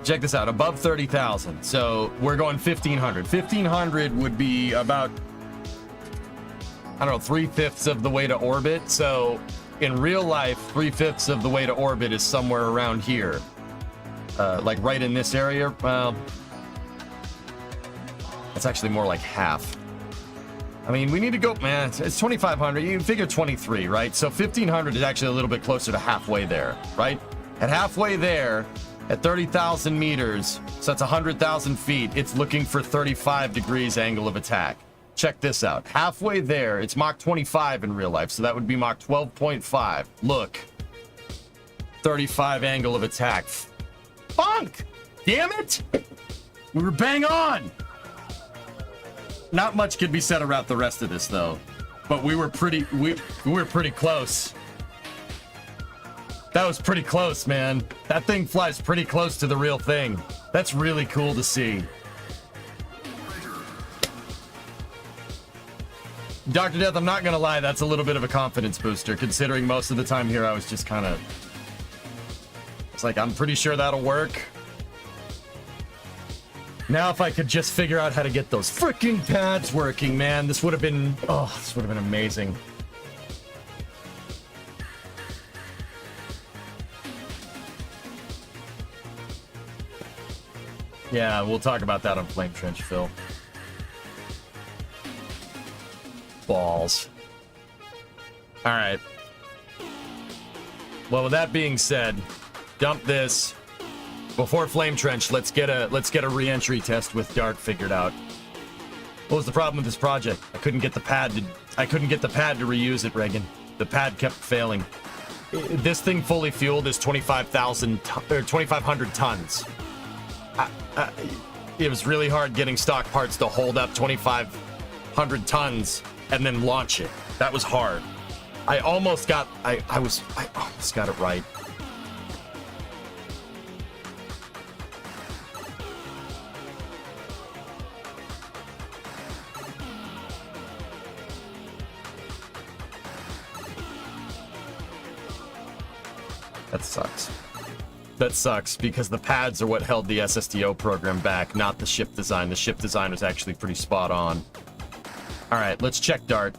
Check this out. Above 30,000. So, we're going 1,500. 1,500 would be about, I don't know, 3/5 of the way to orbit. So, in real life, 3/5 of the way to orbit is somewhere around here. Like right in this area. Well, that's actually more like half. I mean, we need to go, man, it's 2,500. You can figure 23, right? So 1,500 is actually a little bit closer to halfway there, right? At halfway there, at 30,000 meters, so that's 100,000 feet, it's looking for 35 degrees angle of attack. Check this out. Halfway there, it's Mach 25 in real life, so that would be Mach 12.5. Look. 35 angle of attack. Funk! Damn it! We were bang on! Not much could be said about the rest of this, though. But we were pretty close. That was pretty close, man. That thing flies pretty close to the real thing. That's really cool to see. Dr. Death, I'm not gonna lie, that's a little bit of a confidence booster, considering most of the time here I was just kind of... It's like, I'm pretty sure that'll work. Now if I could just figure out how to get those freaking pads working, man, this would have been... Oh, this would have been amazing. Yeah, we'll talk about that on Flame Trench, Phil. Balls. All right. Well, with that being said, dump this. Before Flame Trench, let's get a re-entry test with Dart figured out. What was the problem with this project? I couldn't get the pad to reuse it, Reagan. The pad kept failing. This thing fully fueled is 2,500 tons. It was really hard getting stock parts to hold up 2,500 tons and then launch it. That was hard. I almost got it right. That sucks. That sucks because the pads are what held the SSDO program back, not the ship design. The ship design was actually pretty spot on. All right, let's check Dart.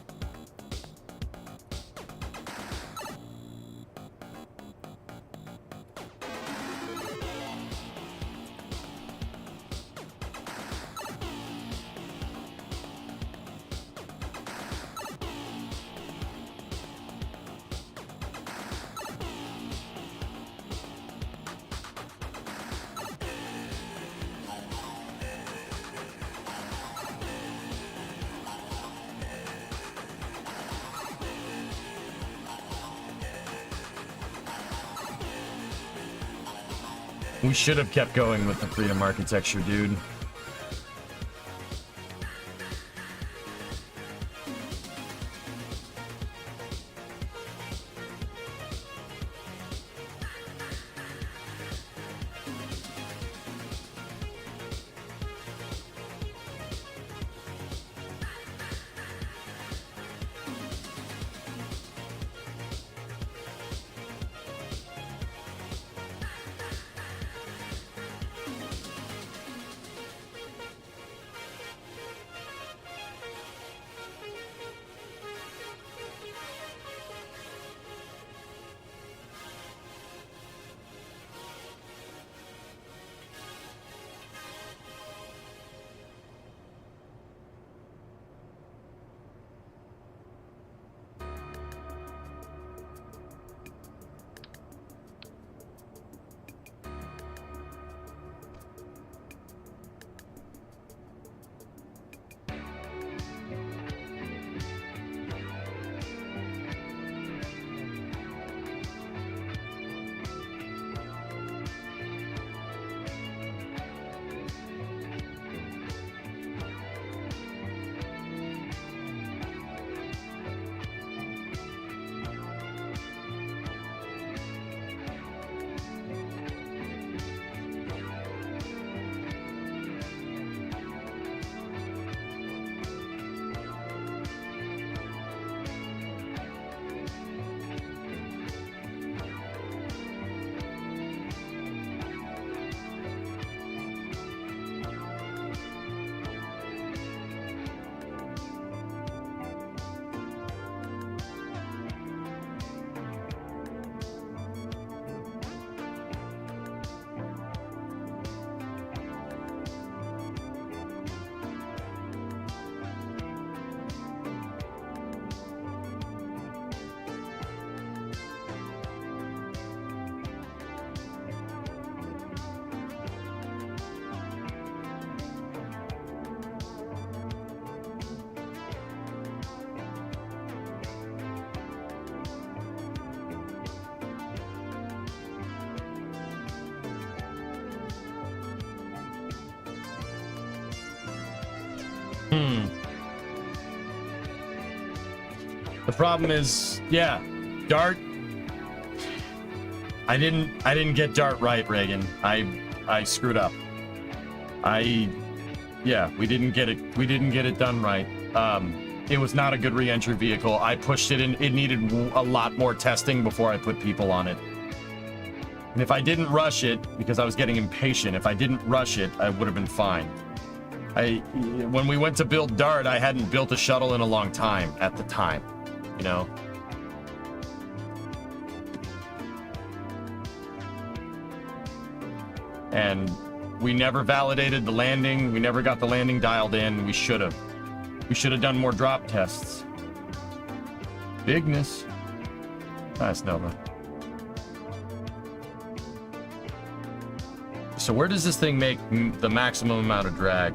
We should have kept going with the Freedom architecture, dude. The problem is, yeah, Dart. I didn't get Dart right, Reagan. I screwed up. Yeah, we didn't get it done right. It was not a good re-entry vehicle. I pushed it in. It needed a lot more testing before I put people on it. And if I didn't rush it, because I was getting impatient, if I didn't rush it, I would have been fine. When we went to build Dart, I hadn't built a shuttle in a long time at the time, you know? And we never validated the landing. We never got the landing dialed in. We should have. We should have done more drop tests. Bigness. Nice, Nova. So where does this thing make the maximum amount of drag?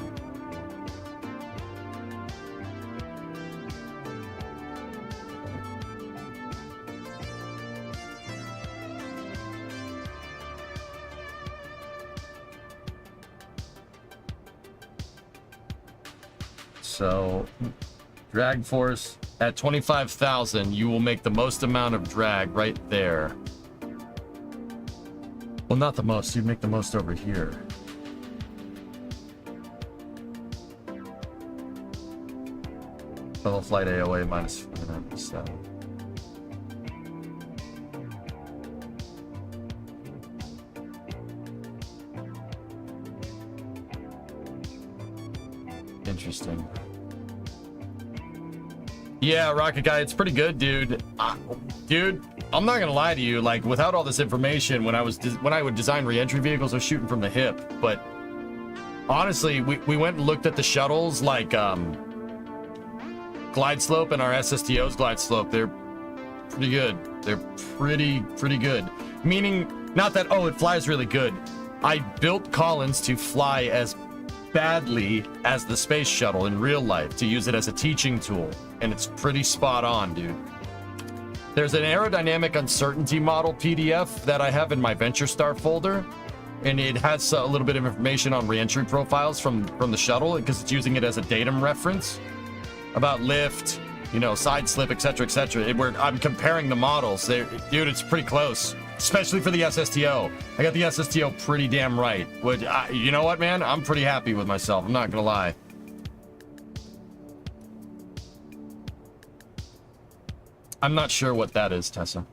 So, drag force at 25,000, you will make the most amount of drag right there. Well, not the most, you'd make the most over here. Level flight AOA minus 49%. Interesting. Yeah, Rocket Guy, it's pretty good, dude. Dude, I'm not gonna lie to you. Like, without all this information, when I would design re-entry vehicles, I was shooting from the hip. But honestly, we went and looked at the shuttles, like glide slope and our SSTO's glide slope. They're pretty good. They're pretty good. Meaning, not that it flies really good. I built Collins to fly as badly as the space shuttle in real life, to use it as a teaching tool, and it's pretty spot on, dude. There's an aerodynamic uncertainty model PDF that I have in my VentureStar folder, and it has a little bit of information on reentry profiles from the shuttle, because it's using it as a datum reference about lift, you know, side slip, etc., etc. Where I'm comparing the models. Dude, it's pretty close, especially for the SSTO. I got the SSTO pretty damn right. You know what, man? I'm pretty happy with myself. I'm not gonna lie. I'm not sure what that is, Tessa.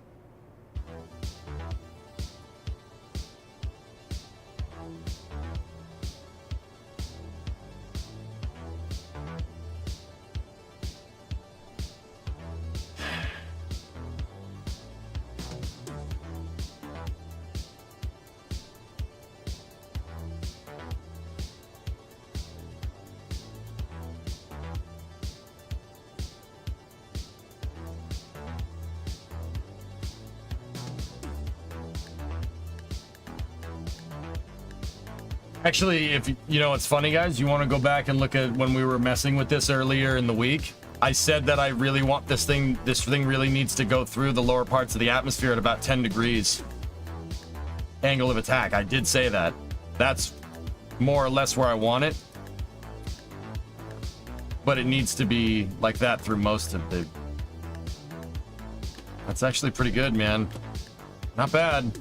Actually, if you know, it's funny, guys, you want to go back and look at when we were messing with this earlier in the week. I said that I really want this thing really needs to go through the lower parts of the atmosphere at about 10 degrees angle of attack. I did say that. That's more or less where I want it. But it needs to be like that through most of the... That's actually pretty good, man. Not bad.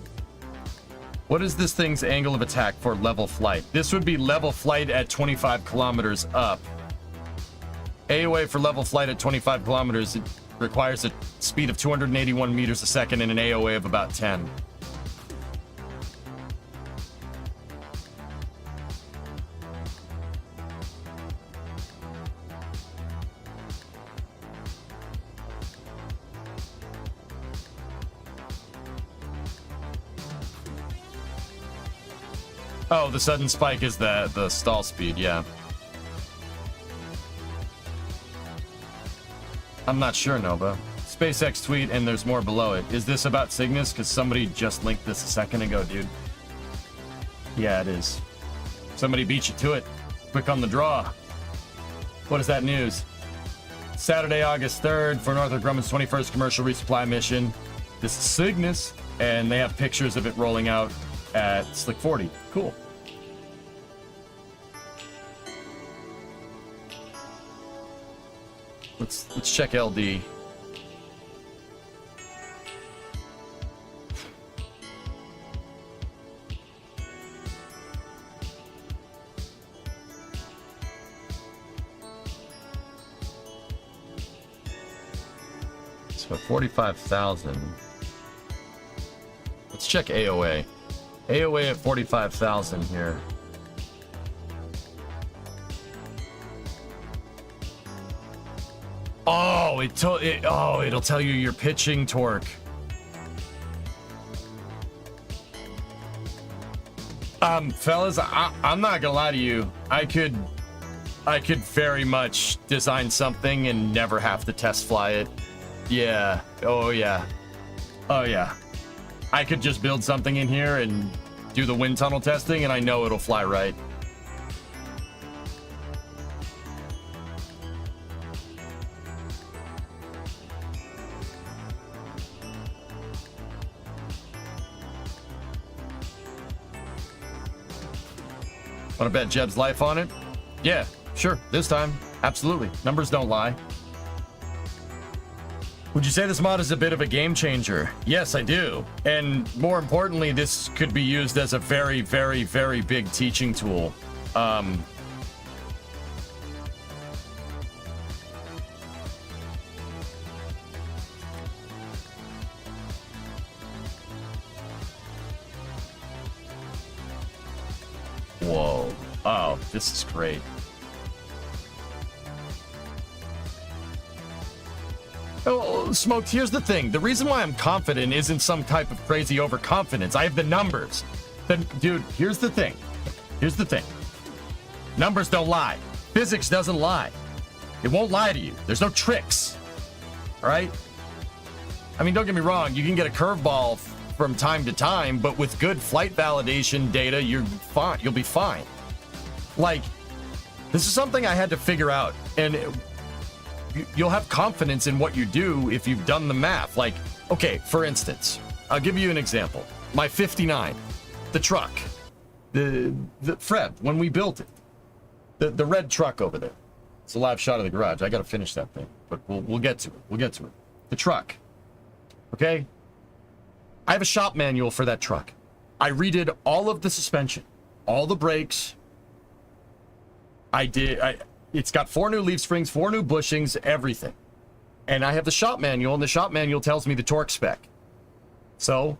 What is this thing's angle of attack for level flight? This would be level flight at 25 kilometers up. AOA for level flight at 25 kilometers, it requires a speed of 281 meters a second and an AOA of about 10. Oh, the sudden spike is the stall speed, yeah. I'm not sure, Nova. SpaceX tweet, and there's more below it. Is this about Cygnus? Because somebody just linked this a second ago, dude. Yeah, it is. Somebody beat you to it. Quick on the draw. What is that news? Saturday, August 3rd for Northrop Grumman's 21st commercial resupply mission. This is Cygnus, and they have pictures of it rolling out at Slick 40. Cool. Let's check LD. So 45,000. Let's check AOA. AOA at 45,000 here. Oh, it'll tell you your pitching torque. Fellas, I'm not gonna lie to you. I could very much design something and never have to test fly it. Yeah. Oh yeah. Oh yeah. I could just build something in here and do the wind tunnel testing, and I know it'll fly right. Want to bet Jeb's life on it? Yeah, sure. This time. Absolutely. Numbers don't lie. Would you say this mod is a bit of a game changer? Yes, I do. And more importantly, this could be used as a very, very, very big teaching tool. Whoa. Oh, this is great. Oh, Smoked, here's the thing. The reason why I'm confident isn't some type of crazy overconfidence. I have the numbers. Dude, here's the thing. Here's the thing. Numbers don't lie. Physics doesn't lie. It won't lie to you. There's no tricks. All right? I mean, don't get me wrong. You can get a curveball from time to time, but with good flight validation data, you're fine. You'll be fine. Like, this is something I had to figure out, and you'll have confidence in what you do if you've done the math. Like, okay, for instance, I'll give you an example. My 59, the truck, the Fred, when we built it, the red truck over there. It's a live shot of the garage. I got to finish that thing, but we'll get to it. We'll get to it. The truck. Okay? I have a shop manual for that truck. I redid all of the suspension, all the brakes. It's got 4 new leaf springs, 4 new bushings, everything. And I have the shop manual, and the shop manual tells me the torque spec. So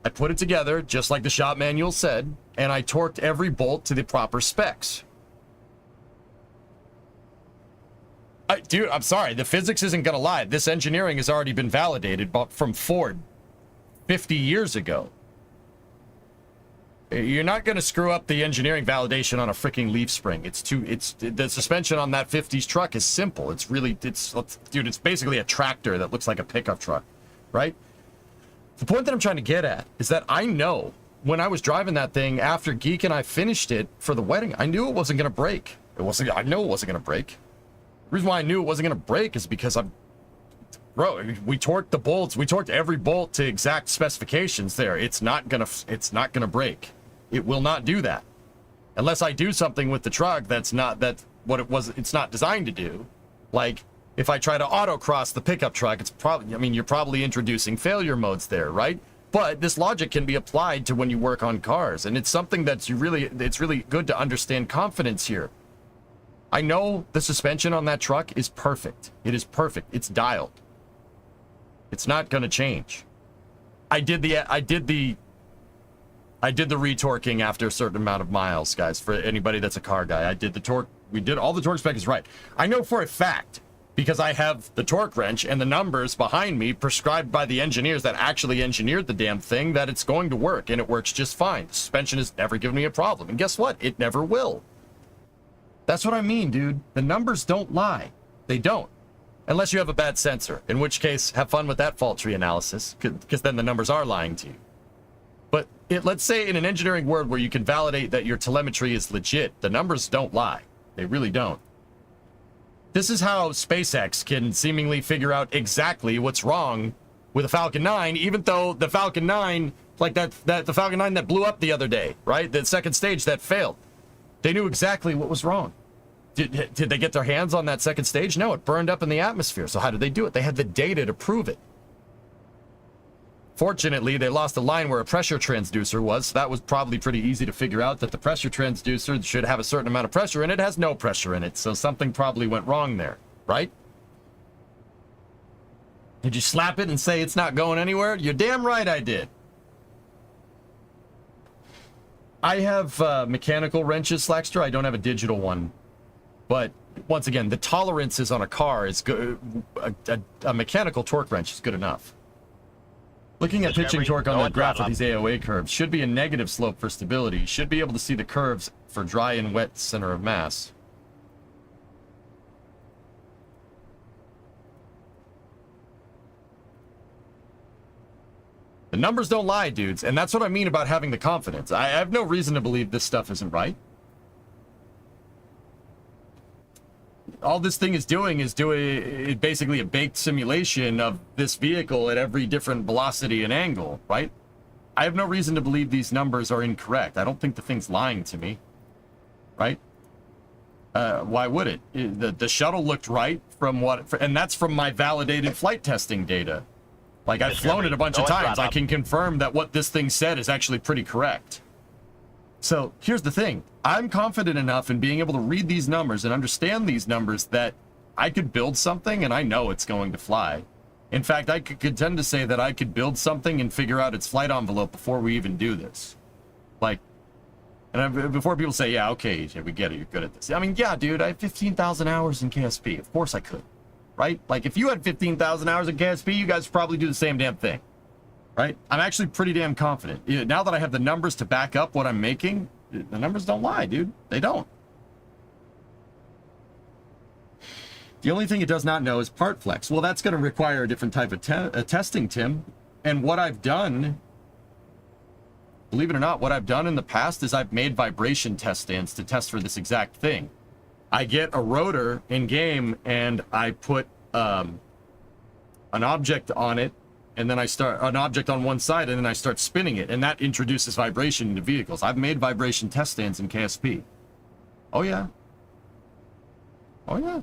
I put it together just like the shop manual said, and I torqued every bolt to the proper specs. Dude, I'm sorry, the physics isn't gonna lie. This engineering has already been validated from Ford 50 years ago. You're not going to screw up the engineering validation on a freaking leaf spring. The suspension on that 50s truck is simple. Dude, it's basically a tractor that looks like a pickup truck, right? The point that I'm trying to get at is that I know when I was driving that thing after Geek and I finished it for the wedding, I knew it wasn't going to break. I know it wasn't going to break. The reason why I knew it wasn't going to break is because we torqued the bolts. We torqued every bolt to exact specifications there. It's not going to break. It will not do that. Unless I do something with the truck it's not designed to do. Like, if I try to autocross the pickup truck, you're probably introducing failure modes there, right? But this logic can be applied to when you work on cars, and it's something it's really good to understand confidence here. I know the suspension on that truck is perfect. It is perfect. It's dialed. It's not going to change. I did the retorquing after a certain amount of miles, guys. For anybody that's a car guy, I did the torque. We did all the torque spec is right. I know for a fact, because I have the torque wrench and the numbers behind me prescribed by the engineers that actually engineered the damn thing, that it's going to work, and it works just fine. The suspension has never given me a problem, and guess what? It never will. That's what I mean, dude. The numbers don't lie. They don't. Unless you have a bad sensor, in which case, have fun with that fault tree analysis, because then the numbers are lying to you. But let's say in an engineering world where you can validate that your telemetry is legit, the numbers don't lie. They really don't. This is how SpaceX can seemingly figure out exactly what's wrong with a Falcon 9, even though the Falcon 9, like the Falcon 9 that blew up the other day, right? The second stage that failed. They knew exactly what was wrong. Did they get their hands on that second stage? No, it burned up in the atmosphere. So how did they do it? They had the data to prove it. Fortunately, they lost the line where a pressure transducer was, so that was probably pretty easy to figure out that the pressure transducer should have a certain amount of pressure in it. It has no pressure in it, so something probably went wrong there, right? Did you slap it and say it's not going anywhere? You're damn right I did. I have mechanical wrenches, Slackster. I don't have a digital one. But once again, the tolerances on a car is good. A mechanical torque wrench is good enough. Looking at pitching torque on the graph of these AOA curves, should be a negative slope for stability. Should be able to see the curves for dry and wet center of mass. The numbers don't lie, dudes, and that's what I mean about having the confidence. I have no reason to believe this stuff isn't right. All this thing is doing basically a baked simulation of this vehicle at every different velocity and angle, right? I have no reason to believe these numbers are incorrect. I don't think the thing's lying to me, right? Why would it? The shuttle looked right from what, and that's from my validated flight testing data. Like, I've flown it a bunch of times. I can confirm that what this thing said is actually pretty correct. So here's the thing. I'm confident enough in being able to read these numbers and understand these numbers that I could build something and I know it's going to fly. In fact, I could contend to say that I could build something and figure out its flight envelope before we even do this. Like, and before people say, yeah, okay, we get it, you're good at this. I mean, yeah, dude, I have 15,000 hours in KSP. Of course I could, right? Like, if you had 15,000 hours in KSP, you guys would probably do the same damn thing, right? I'm actually pretty damn confident. Now that I have the numbers to back up what I'm making, the numbers don't lie, dude. They don't. The only thing it does not know is part flex. Well, that's going to require a different type of testing, Tim. And what I've done, believe it or not, what I've done in the past is I've made vibration test stands to test for this exact thing. I get a rotor in game and I put an object on it, and then I start an object on one side, and then I start spinning it, and that introduces vibration into vehicles. I've made vibration test stands in KSP. Oh yeah. Oh yeah.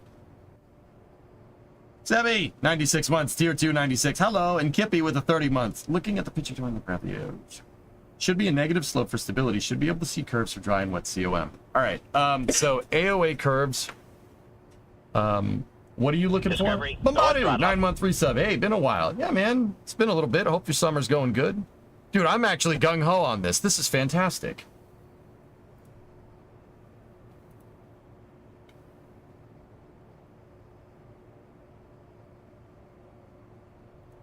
Sebby, 96 months, tier 2, 96. Hello, and Kippy with a 30 months. Looking at the picture during the graph, should be a negative slope for stability. Should be able to see curves for dry and wet COM. All right, so AOA curves. What are you looking for? Bombadu, 9-month resub. Hey, been a while. Yeah, man, it's been a little bit. I hope your summer's going good. Dude, I'm actually gung-ho on this. This is fantastic.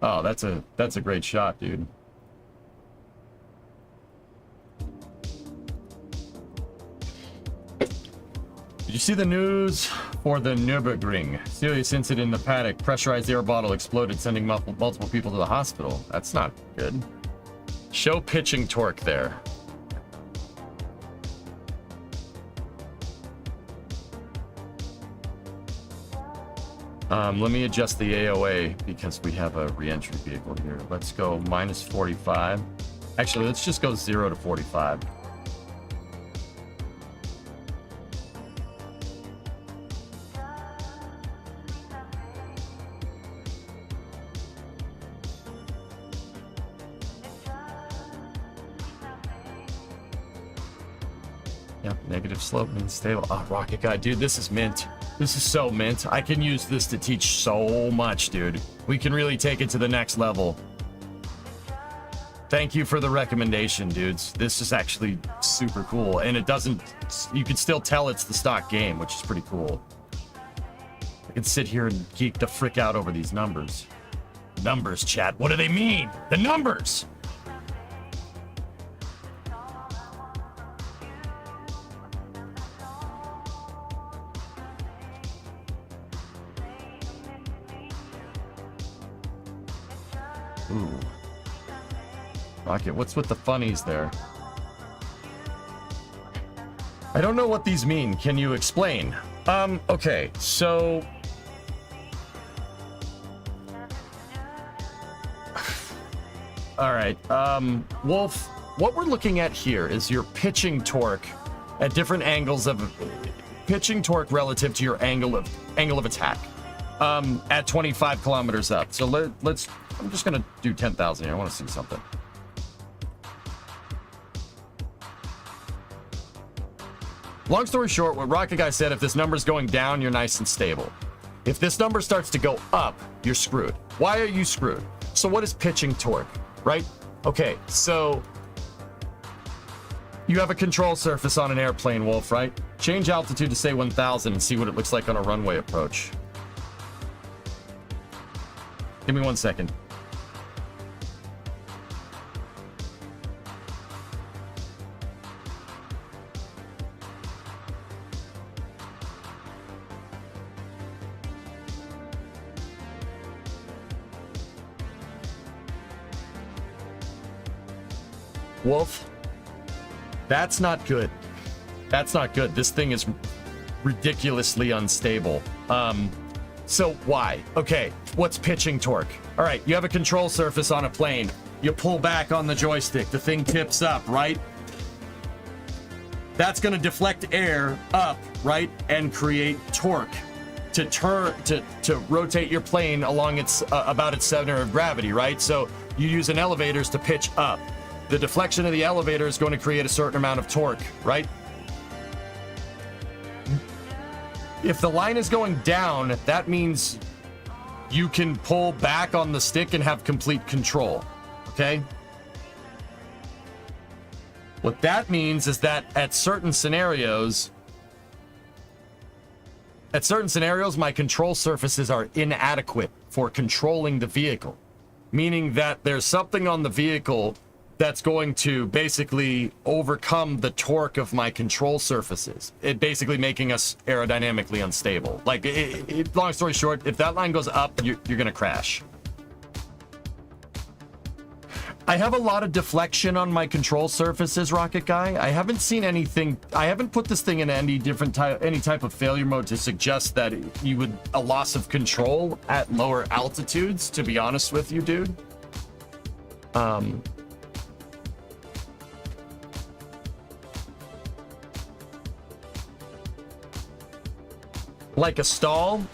Oh, that's a great shot, dude. Did you see the news for the Nürburgring? Serious incident in the paddock. Pressurized air bottle exploded, sending multiple people to the hospital. That's not good. Show pitching torque there. Let me adjust the AOA because we have a reentry vehicle here. Let's go minus 45. Actually, let's just go 0 to 45. Yep, negative slope means stable. Oh, Rocket Guy, dude, this is mint. This is so mint. I can use this to teach so much, dude. We can really take it to the next level. Thank you for the recommendation, dudes. This is actually super cool. And it doesn't... You can still tell it's the stock game, which is pretty cool. I can sit here and geek the frick out over these numbers. Numbers, chat. What do they mean? The numbers! Ooh. Rocket, what's with the funnies there? I don't know what these mean. Can you explain? Okay, so... Alright, Wolf, what we're looking at here is your pitching torque at different angles of... pitching torque relative to your angle of attack at 25 kilometers up. So let's. I'm just gonna do 10,000 here. I want to see something. Long story short, what Rocket Guy said, if this number's going down, you're nice and stable. If this number starts to go up, you're screwed. Why are you screwed? So what is pitching torque, right? Okay, so you have a control surface on an airplane, Wolf, right? Change altitude to say 1,000 and see what it looks like on a runway approach. Give me 1 second. Wolf, that's not good. That's not good. This thing is ridiculously unstable. So why? Okay, what's pitching torque? All right, you have a control surface on a plane. You pull back on the joystick. The thing tips up, right? That's going to deflect air up, right? And create torque to rotate your plane along its about its center of gravity, right? So you use an elevators to pitch up. The deflection of the elevator is going to create a certain amount of torque, right? If the line is going down, that means you can pull back on the stick and have complete control, okay? What that means is that at certain scenarios, my control surfaces are inadequate for controlling the vehicle, meaning that there's something on the vehicle that's going to basically overcome the torque of my control surfaces. It basically making us aerodynamically unstable. Like, long story short, if that line goes up, you're gonna crash. I have a lot of deflection on my control surfaces, Rocket Guy. I haven't seen anything. I haven't put this thing in any type of failure mode to suggest that you would a loss of control at lower altitudes. To be honest with you, dude. Like a stall?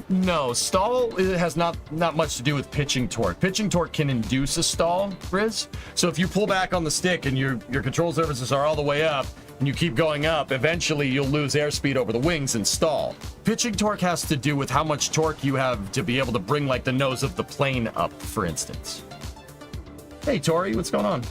No, stall has not much to do with pitching torque. Pitching torque can induce a stall, Grizz. So if you pull back on the stick and your control surfaces are all the way up and you keep going up, eventually you'll lose airspeed over the wings and stall. Pitching torque has to do with how much torque you have to be able to bring like the nose of the plane up, for instance. Hey, Tori, what's going on?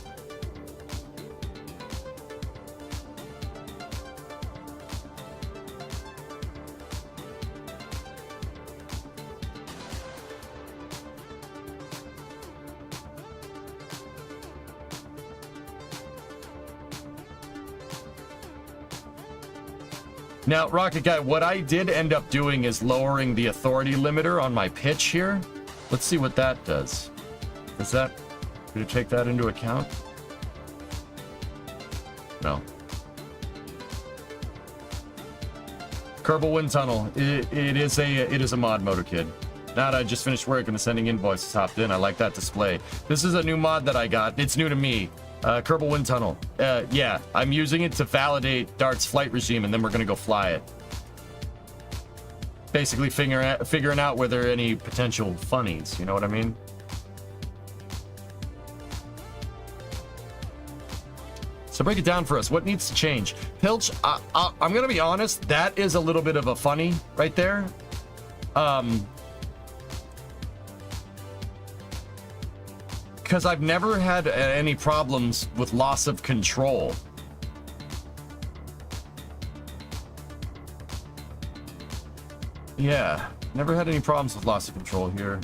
Now, Rocket Guy, what I did end up doing is lowering the authority limiter on my pitch here. Let's see what that does. Did it take that into account? No. Kerbal Wind Tunnel. It is a mod motor, kid. Now that I just finished work and the sending invoices hopped in. I like that display. This is a new mod that I got. It's new to me. Kerbal Wind Tunnel. Yeah, I'm using it to validate Dart's flight regime, and then we're gonna go fly it. Basically figuring out where there are any potential funnies, you know what I mean? So break it down for us. What needs to change? Pilch, I'm gonna be honest, that is a little bit of a funny right there. Because I've never had any problems with loss of control. Yeah, never had any problems with loss of control here.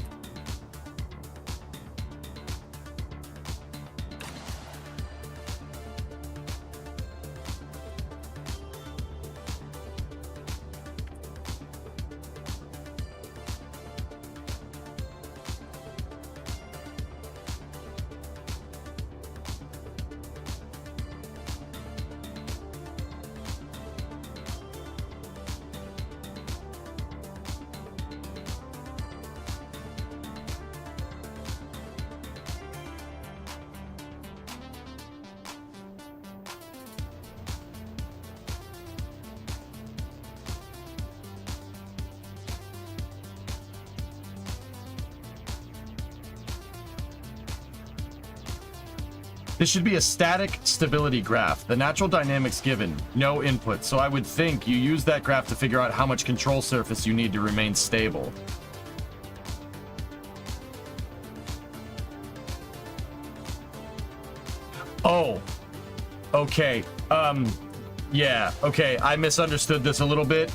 This should be a static stability graph. The natural dynamics given, no input. So I would think you use that graph to figure out how much control surface you need to remain stable. Oh, okay. Yeah, okay. I misunderstood this a little bit.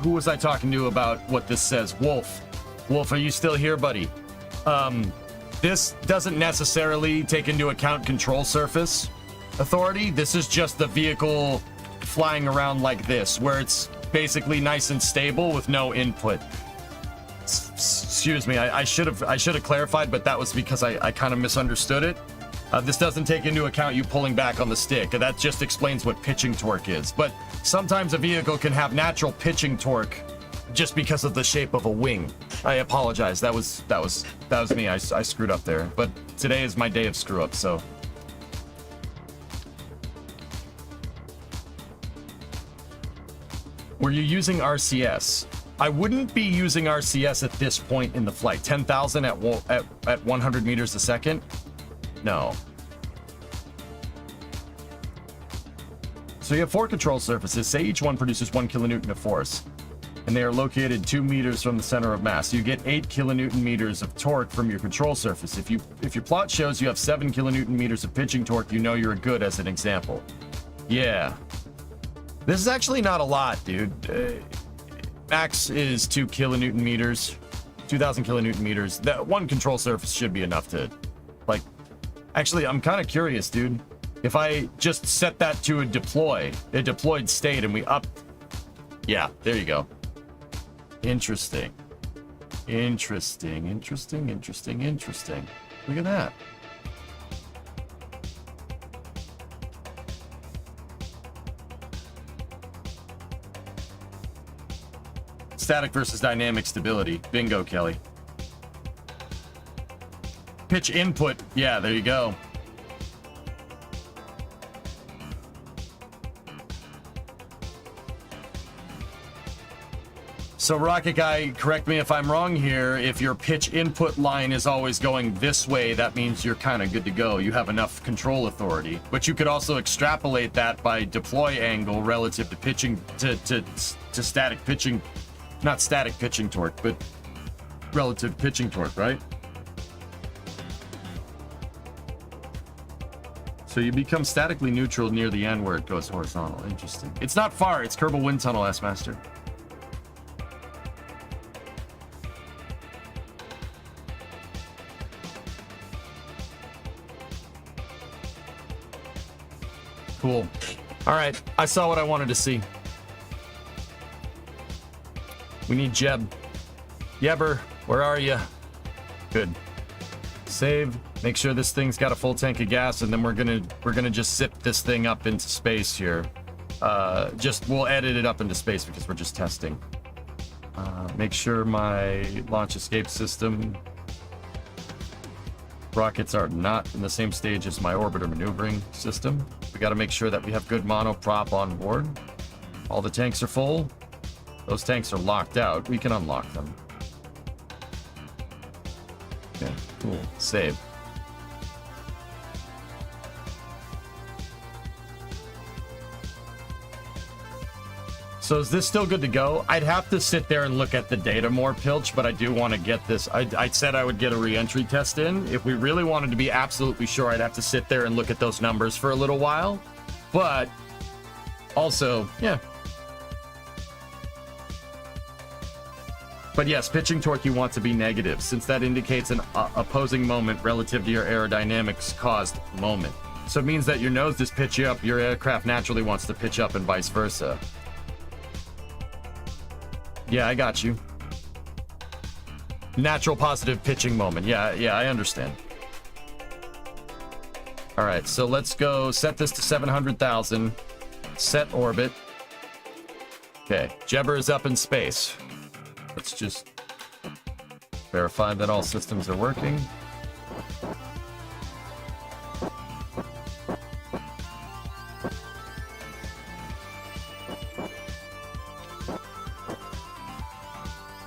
Who was I talking to about what this says? Wolf. Wolf, are you still here, buddy? This doesn't necessarily take into account control surface authority. This is just the vehicle flying around like this, where it's basically nice and stable with no input. Excuse me, I should have clarified, but that was because I kind of misunderstood it. This doesn't take into account you pulling back on the stick. That just explains what pitching torque is. But sometimes a vehicle can have natural pitching torque just because of the shape of a wing. I apologize. That was me. I screwed up there. But today is my day of screw up, so. Were you using RCS? I wouldn't be using RCS at this point in the flight. 10,000 at 100 meters a second? No. So you have 4 control surfaces. Say each one produces 1 kilonewton of force, and they are located 2 meters from the center of mass. You get 8 kilonewton meters of torque from your control surface. If your plot shows you have 7 kilonewton meters of pitching torque, you know you're good as an example. Yeah. This is actually not a lot, dude. Max is 2 kilonewton meters, 2,000 kilonewton meters. That one control surface should be enough to, like. Actually, I'm kind of curious, dude. If I just set that to a deployed state, and we up. Yeah, there you go. Interesting. Interesting. Look at that. Static versus dynamic stability. Bingo, Kelly. Pitch input. Yeah, there you go. So Rocket Guy, correct me if I'm wrong here. If your pitch input line is always going this way, that means you're kind of good to go. You have enough control authority. But you could also extrapolate that by deploy angle relative to pitching to static pitching, not static pitching torque, but relative pitching torque, right? So you become statically neutral near the end where it goes horizontal. Interesting. It's not far. It's Kerbal Wind Tunnel, S-Master. Cool. All right. I saw what I wanted to see. We need Jeb. Yeber, where are you? Good. Save. Make sure this thing's got a full tank of gas, and then we're gonna just zip this thing up into space here. We'll edit it up into space because we're just testing. Make sure my launch escape system rockets are not in the same stage as my orbiter maneuvering system. We got to make sure that we have good monoprop on board. All the tanks are full. Those tanks are locked out. We can unlock them. Okay, cool. Save. So is this still good to go? I'd have to sit there and look at the data more, Pilch, but I do want to get this. I said I would get a re-entry test in. If we really wanted to be absolutely sure, I'd have to sit there and look at those numbers for a little while. But also, yeah. But yes, pitching torque you want to be negative, since that indicates an opposing moment relative to your aerodynamics caused moment. So it means that your nose is pitching up, your aircraft naturally wants to pitch up and vice versa. Yeah, I got you. Natural positive pitching moment. Yeah, I understand. All right, so let's go set this to 700,000. Set orbit. Okay, Jebber is up in space. Let's just verify that all systems are working.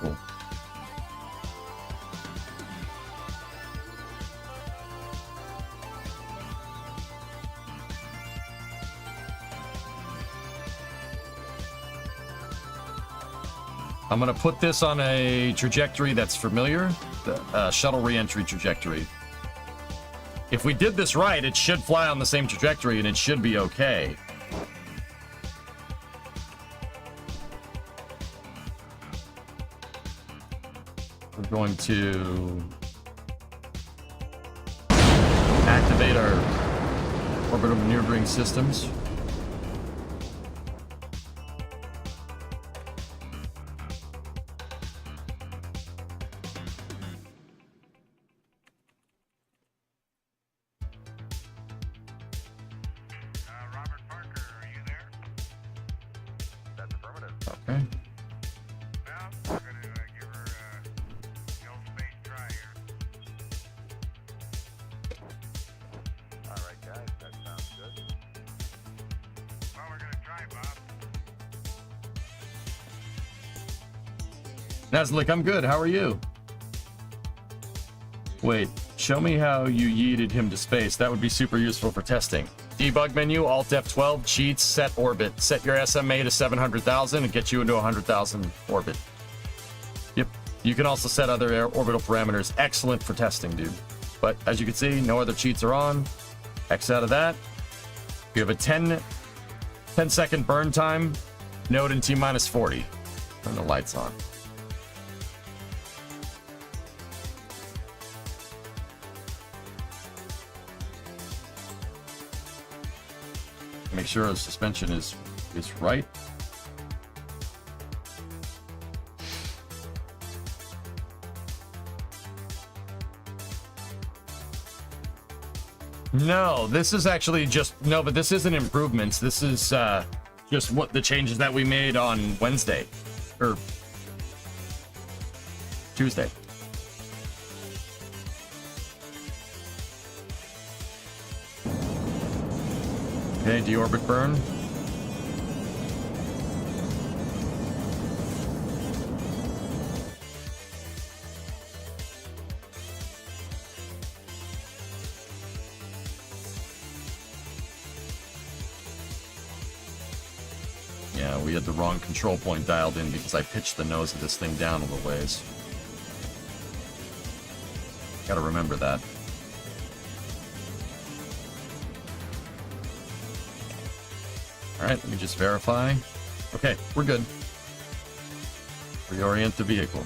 Cool. I'm going to put this on a trajectory that's familiar, the shuttle reentry trajectory. If we did this right, it should fly on the same trajectory and it should be okay. We're going to activate our orbital maneuvering systems. Okay. Nazlik, I'm good. How are you? Wait, show me how you yeeted him to space. That would be super useful for testing. Debug menu, Alt F12, cheats, set orbit. Set your SMA to 700,000 and get you into 100,000 orbit. Yep. You can also set other orbital parameters. Excellent for testing, dude. But as you can see, no other cheats are on. X out of that. You have a 10-second burn time. Node in T-minus 40. Turn the lights on. Make sure the suspension is right. No, this is actually just no, but this isn't improvements. This is just what the changes that we made on Wednesday or Tuesday. Okay, deorbit burn. Yeah, we had the wrong control point dialed in because I pitched the nose of this thing down a little ways. Gotta remember that. All right, let me just verify. Okay, we're good. Reorient the vehicle.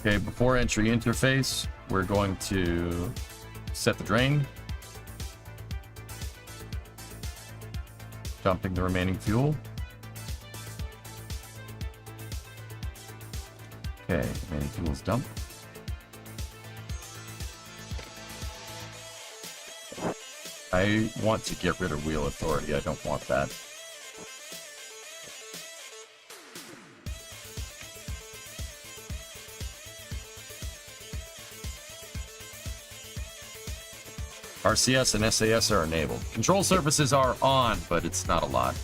Okay, before entry interface, we're going to set the drain. Dumping the remaining fuel. Okay, remaining fuel is dumped. I want to get rid of wheel authority. I don't want that. RCS and SAS are enabled. Control surfaces are on, but it's not a lot.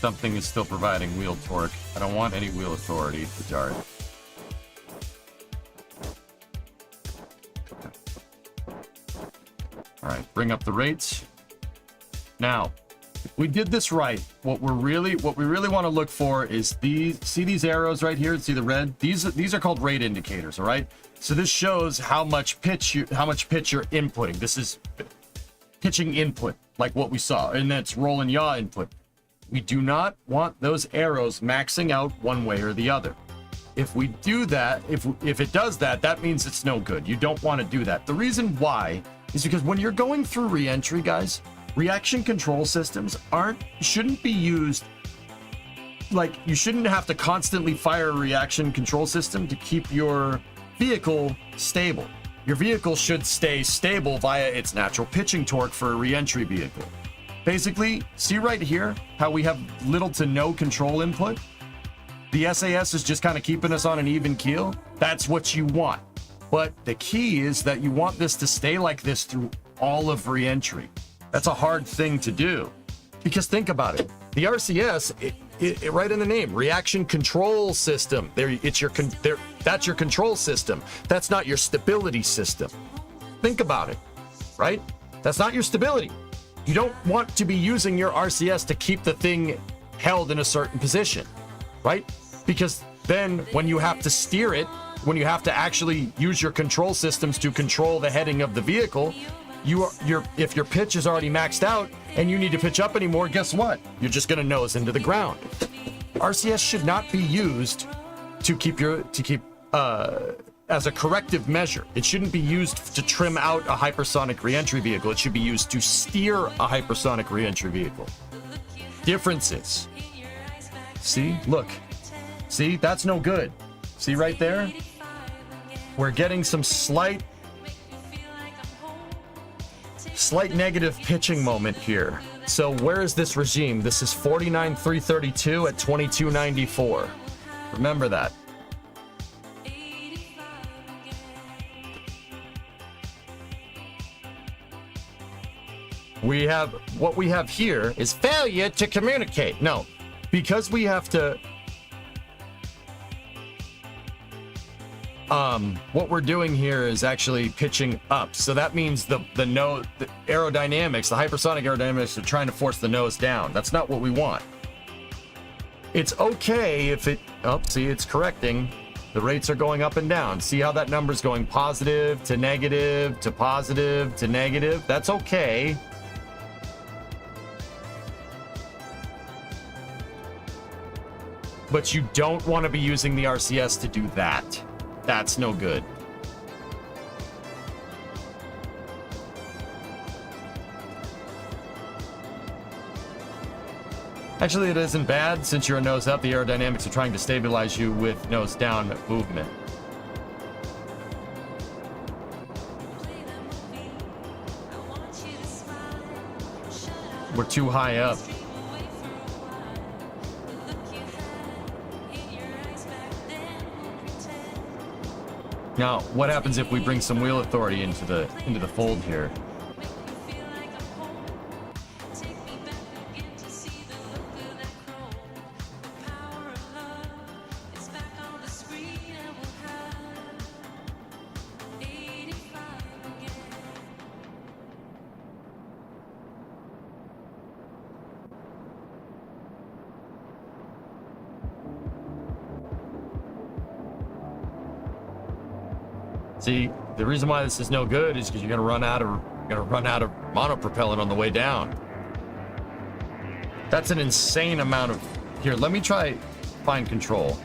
Something is still providing wheel torque. I don't want any wheel authority to dart. All right, bring up the rates. Now, if we did this right, what we really want to look for is these. See these arrows right here? See the red? These are called rate indicators. All right. So this shows how much pitch you're inputting. This is pitching input, like what we saw, and that's roll and yaw input. We do not want those arrows maxing out one way or the other. if we do that, if it does that, that means it's no good. You don't want to do that. The reason why is because when you're going through reentry, guys, reaction control systems shouldn't be used. Like, you shouldn't have to constantly fire a reaction control system to keep your vehicle stable. Your vehicle should stay stable via its natural pitching torque for a reentry vehicle. Basically, see right here how we have little to no control input? The SAS is just kind of keeping us on an even keel. That's what you want. But the key is that you want this to stay like this through all of reentry. That's a hard thing to do. Because think about it. The RCS, it right in the name, reaction control system. That's your control system. That's not your stability system. Think about it, right? That's not your stability. You don't want to be using your RCS to keep the thing held in a certain position, right? Because then when you have to steer it, when you have to actually use your control systems to control the heading of the vehicle, if your pitch is already maxed out and you need to pitch up anymore, guess what? You're just going to nose into the ground. RCS should not be used to keep as a corrective measure. It shouldn't be used to trim out a hypersonic reentry vehicle. It should be used to steer a hypersonic reentry vehicle. Differences. See, look. See, that's no good. See right there? We're getting some slight negative pitching moment here. So where is this regime? This is 49,332 at 2294. Remember that. What we have here is failure to communicate. No, because we have to what we're doing here is actually pitching up. So that means the aerodynamics, the hypersonic aerodynamics are trying to force the nose down. That's not what we want. It's okay if see, it's correcting. The rates are going up and down. See how that number's going positive to negative to positive to negative? That's okay. But you don't want to be using the RCS to do that. That's no good. Actually, it isn't bad. Since you're a nose up, the aerodynamics are trying to stabilize you with nose down movement. We're too high up. Now, what happens if we bring some wheel authority into the fold here? See, the reason why this is no good is because you're gonna run out of monopropellant on the way down. That's an insane amount of. Here, let me try find control.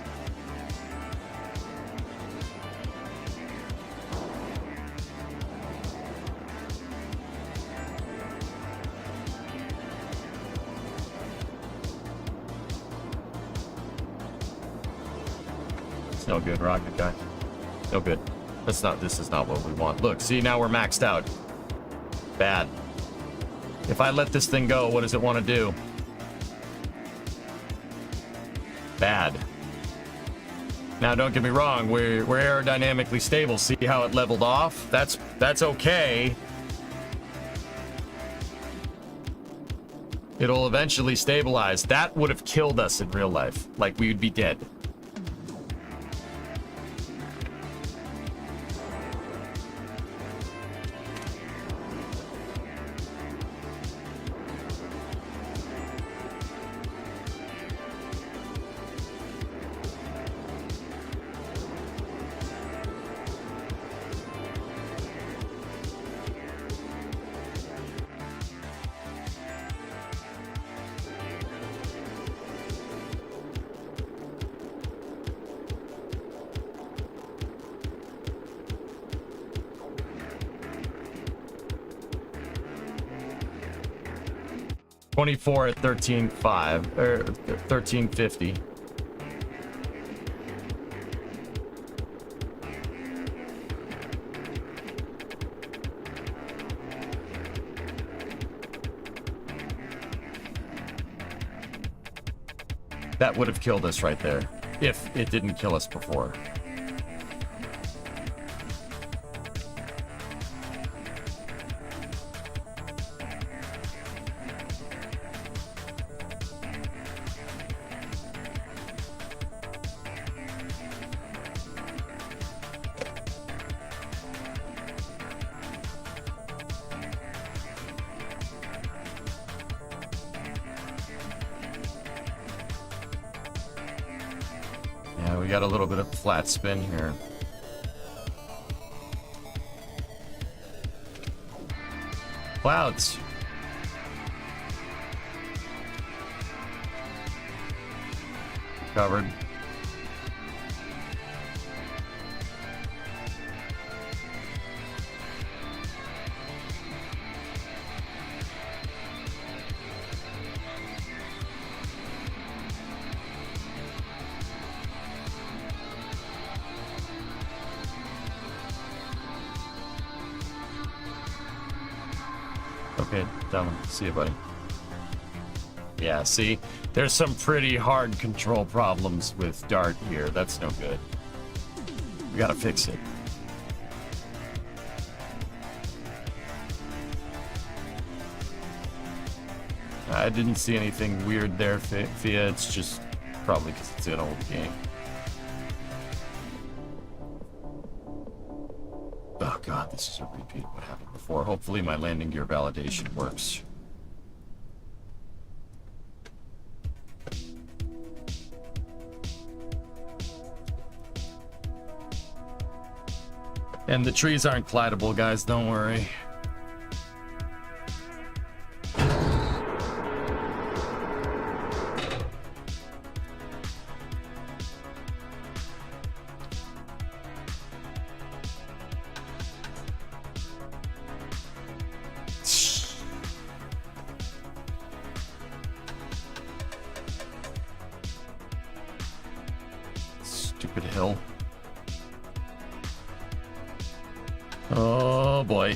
It's no good, rocket guy. No good. This is not what we want. Look, see, now we're maxed out. Bad. If I let this thing go, what does it want to do? Bad. Now, don't get me wrong, we're aerodynamically stable. See how it leveled off? That's okay. It'll eventually stabilize. That would have killed us in real life. Like, we would be dead. 24 at 13.5 or 1350. That would have killed us right there if it didn't kill us before. Yeah, we got a little bit of flat spin here. Clouds. Covered. Okay, done. See you, buddy. Yeah, see? There's some pretty hard control problems with Dart here. That's no good. We gotta fix it. I didn't see anything weird there, Fia. It's just probably because it's an old game. Oh god, this is a repeat of what happened before. Hopefully my landing gear validation works. And the trees aren't collidable, guys, don't worry. Stupid hill. Oh boy.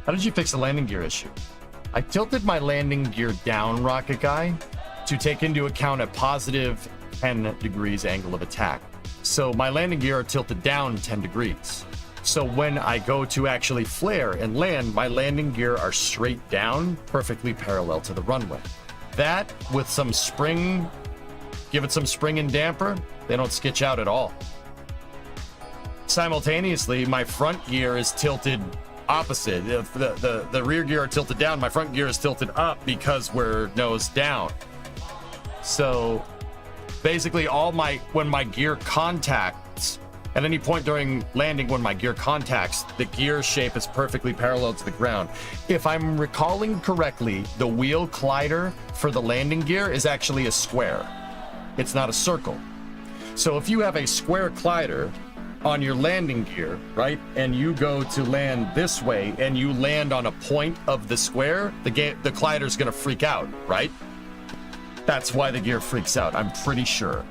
How did you fix the landing gear issue? I tilted my landing gear down, Rocket Guy, to take into account a positive 10 degrees angle of attack. So my landing gear are tilted down 10 degrees. So when I go to actually flare and land, my landing gear are straight down, perfectly parallel to the runway. That, with some spring, give it some spring and damper, they don't skitch out at all. Simultaneously, my front gear is tilted opposite. If the rear gear are tilted down, my front gear is tilted up because we're nose down. So basically when my gear contacts at any point during landing, when my gear contacts, the gear shape is perfectly parallel to the ground. If I'm recalling correctly, the wheel collider for the landing gear is actually a square. It's not a circle. So if you have a square collider on your landing gear, right, and you go to land this way and you land on a point of the square, the collider's gonna freak out, right? That's why the gear freaks out, I'm pretty sure.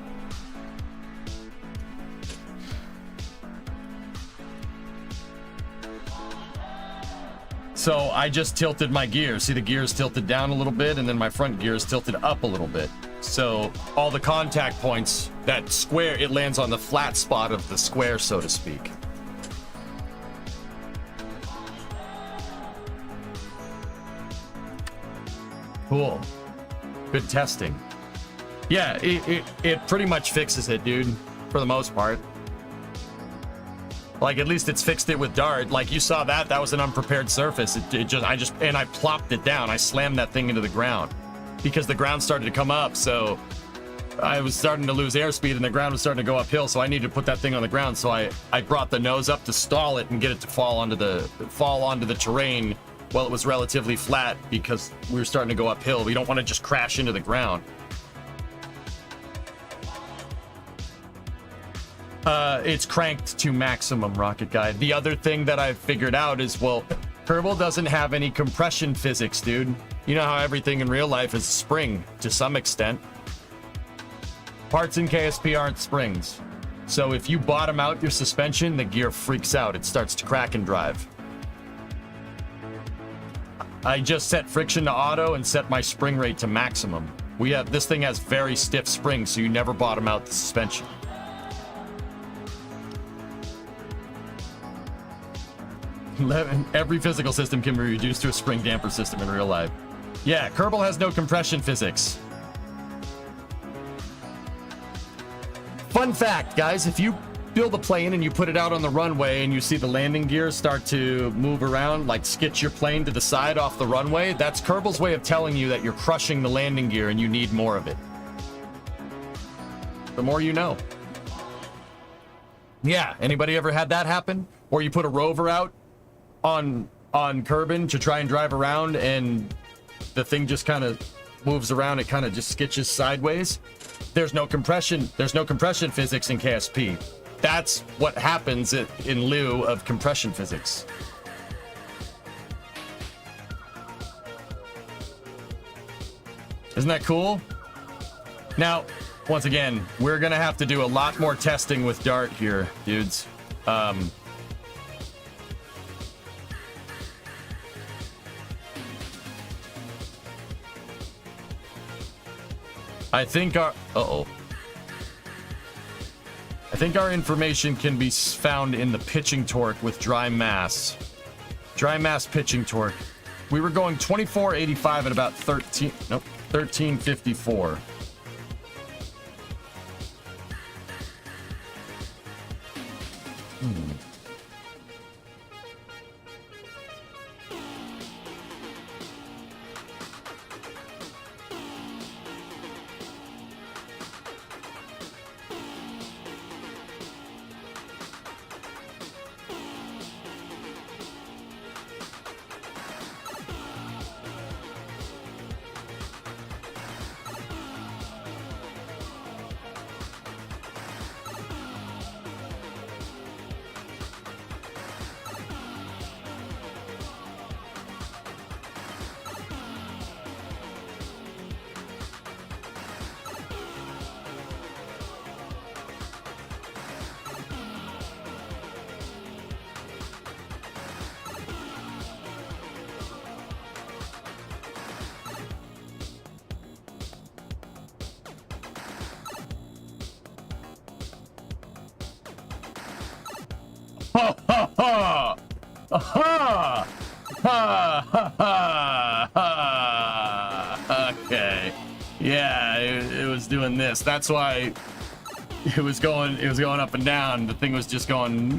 So I just tilted my gear. See, the gear is tilted down a little bit, and then my front gear is tilted up a little bit. So all the contact points, that square, it lands on the flat spot of the square, so to speak. Cool. Good testing. Yeah, it pretty much fixes it, dude, for the most part. Like, at least it's fixed it with Dart. Like, you saw that was an unprepared surface. I plopped it down. I slammed that thing into the ground because the ground started to come up. So I was starting to lose airspeed and the ground was starting to go uphill. So I needed to put that thing on the ground. So I brought the nose up to stall it and get it to fall onto the terrain well, it was relatively flat because we were starting to go uphill. We don't want to just crash into the ground. It's cranked to maximum, Rocket Guy. The other thing that I've figured out is, well, Kerbal doesn't have any compression physics, dude. You know how everything in real life is spring to some extent. Parts in KSP aren't springs. So if you bottom out your suspension, the gear freaks out. It starts to crack and drive. I just set friction to auto and set my spring rate to maximum. This thing has very stiff springs, so you never bottom out the suspension. Every physical system can be reduced to a spring damper system in real life. Yeah, Kerbal has no compression physics. Fun fact, guys, if you build a plane and you put it out on the runway and you see the landing gears start to move around, like skitch your plane to the side off the runway, that's Kerbal's way of telling you that you're crushing the landing gear and you need more of it. The more you know. Yeah, anybody ever had that happen? Or you put a rover out on Kerbin to try and drive around and the thing just kind of moves around, it kind of just skitches sideways. There's no compression physics in KSP. That's what happens in lieu of compression physics. Isn't that cool? Now, once again, we're gonna have to do a lot more testing with Dart here, dudes. I think our information can be found in the pitching torque with dry mass. Dry mass pitching torque. We were going 2485 at about 1354. Ha ha ha! Aha! Ha ha ha ha! Okay. Yeah, it was doing this. That's why it was going up and down. The thing was just going.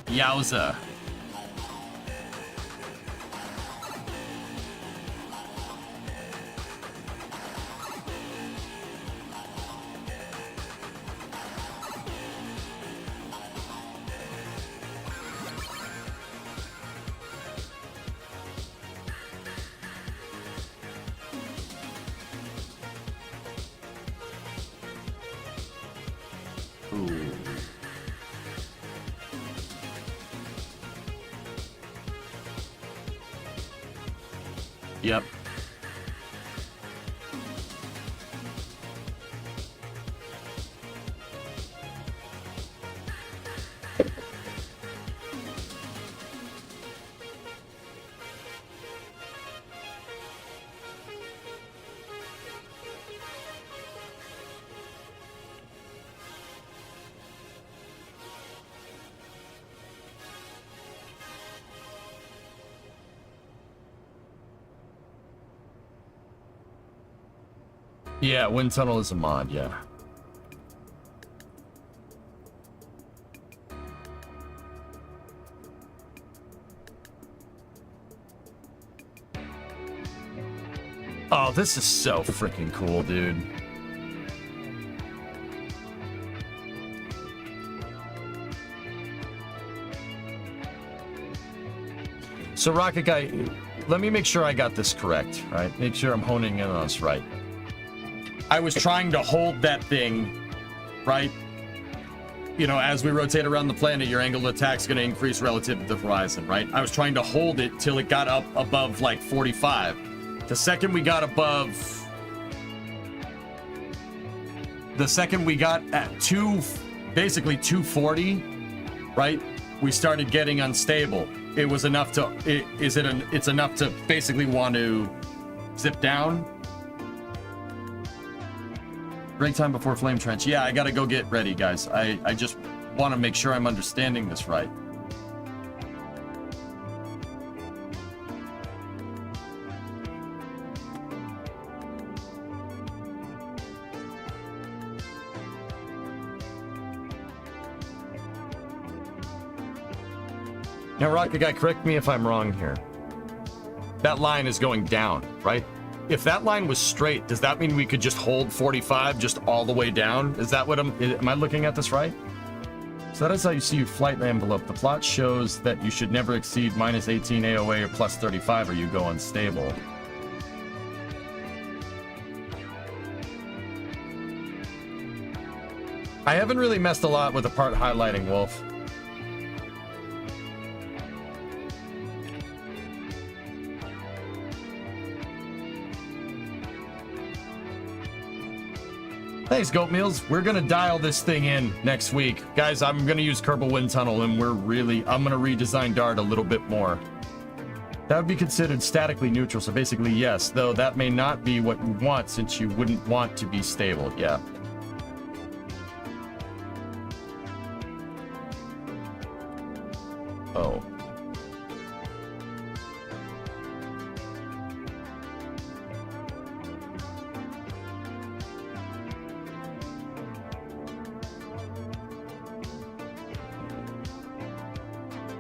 Yowza. Yep. Yeah, wind tunnel is a mod, yeah. Oh, this is so freaking cool, dude. So Rocket Guy, let me make sure I got this correct, right? Make sure I'm honing in on this right. I was trying to hold that thing, right? You know, as we rotate around the planet, your angle of attack is going to increase relative to the horizon, right? I was trying to hold it till it got up above like 45. The second we got above... The second we got at basically 240, right? We started getting unstable. It was enough to... It's enough to basically want to zip down. Break time before flame trench. Yeah, I gotta go get ready, guys. I just want to make sure I'm understanding this right. Now, Rocket Guy, correct me if I'm wrong here. That line is going down, right? If that line was straight, does that mean we could just hold 45 just all the way down? Is that what am I looking at this right? So that is how you see your flight envelope. The plot shows that you should never exceed minus 18 AOA or plus 35 or you go unstable. I haven't really messed a lot with the part highlighting, Wolf. Thanks, Goat Meals. We're gonna dial this thing in next week. Guys, I'm gonna use Kerbal Wind Tunnel and I'm gonna redesign Dart a little bit more. That would be considered statically neutral, so basically yes, though that may not be what you want since you wouldn't want to be stable, yeah. Oh.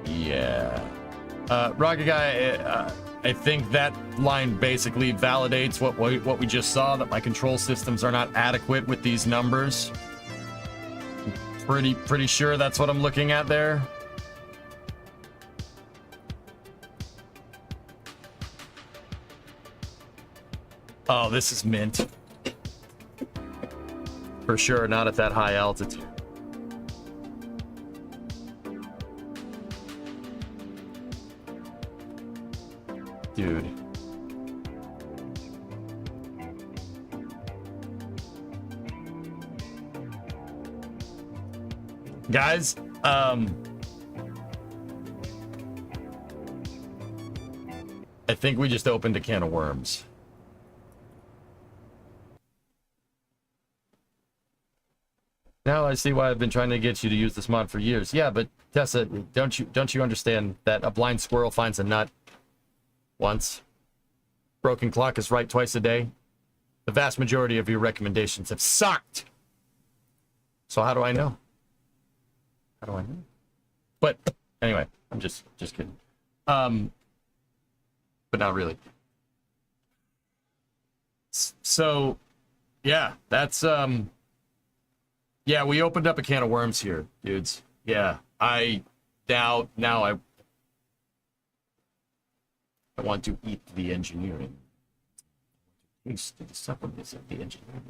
Yeah. Rocket Guy, I think that line basically validates what we just saw, that my control systems are not adequate with these numbers. Pretty sure that's what I'm looking at there. Oh, this is mint. For sure, not at that high altitude. Dude. Guys, I think we just opened a can of worms. Now I see why I've been trying to get you to use this mod for years. Yeah, but Tessa, don't you understand that a blind squirrel finds a nut once? Broken clock is right twice a day. The vast majority of your recommendations have sucked. So how do I know? How do I know? But anyway, I'm just kidding. But not really. So yeah, that's yeah, we opened up a can of worms here, dudes. Yeah, now I want to eat the engineering. Taste the supplements of the engineering.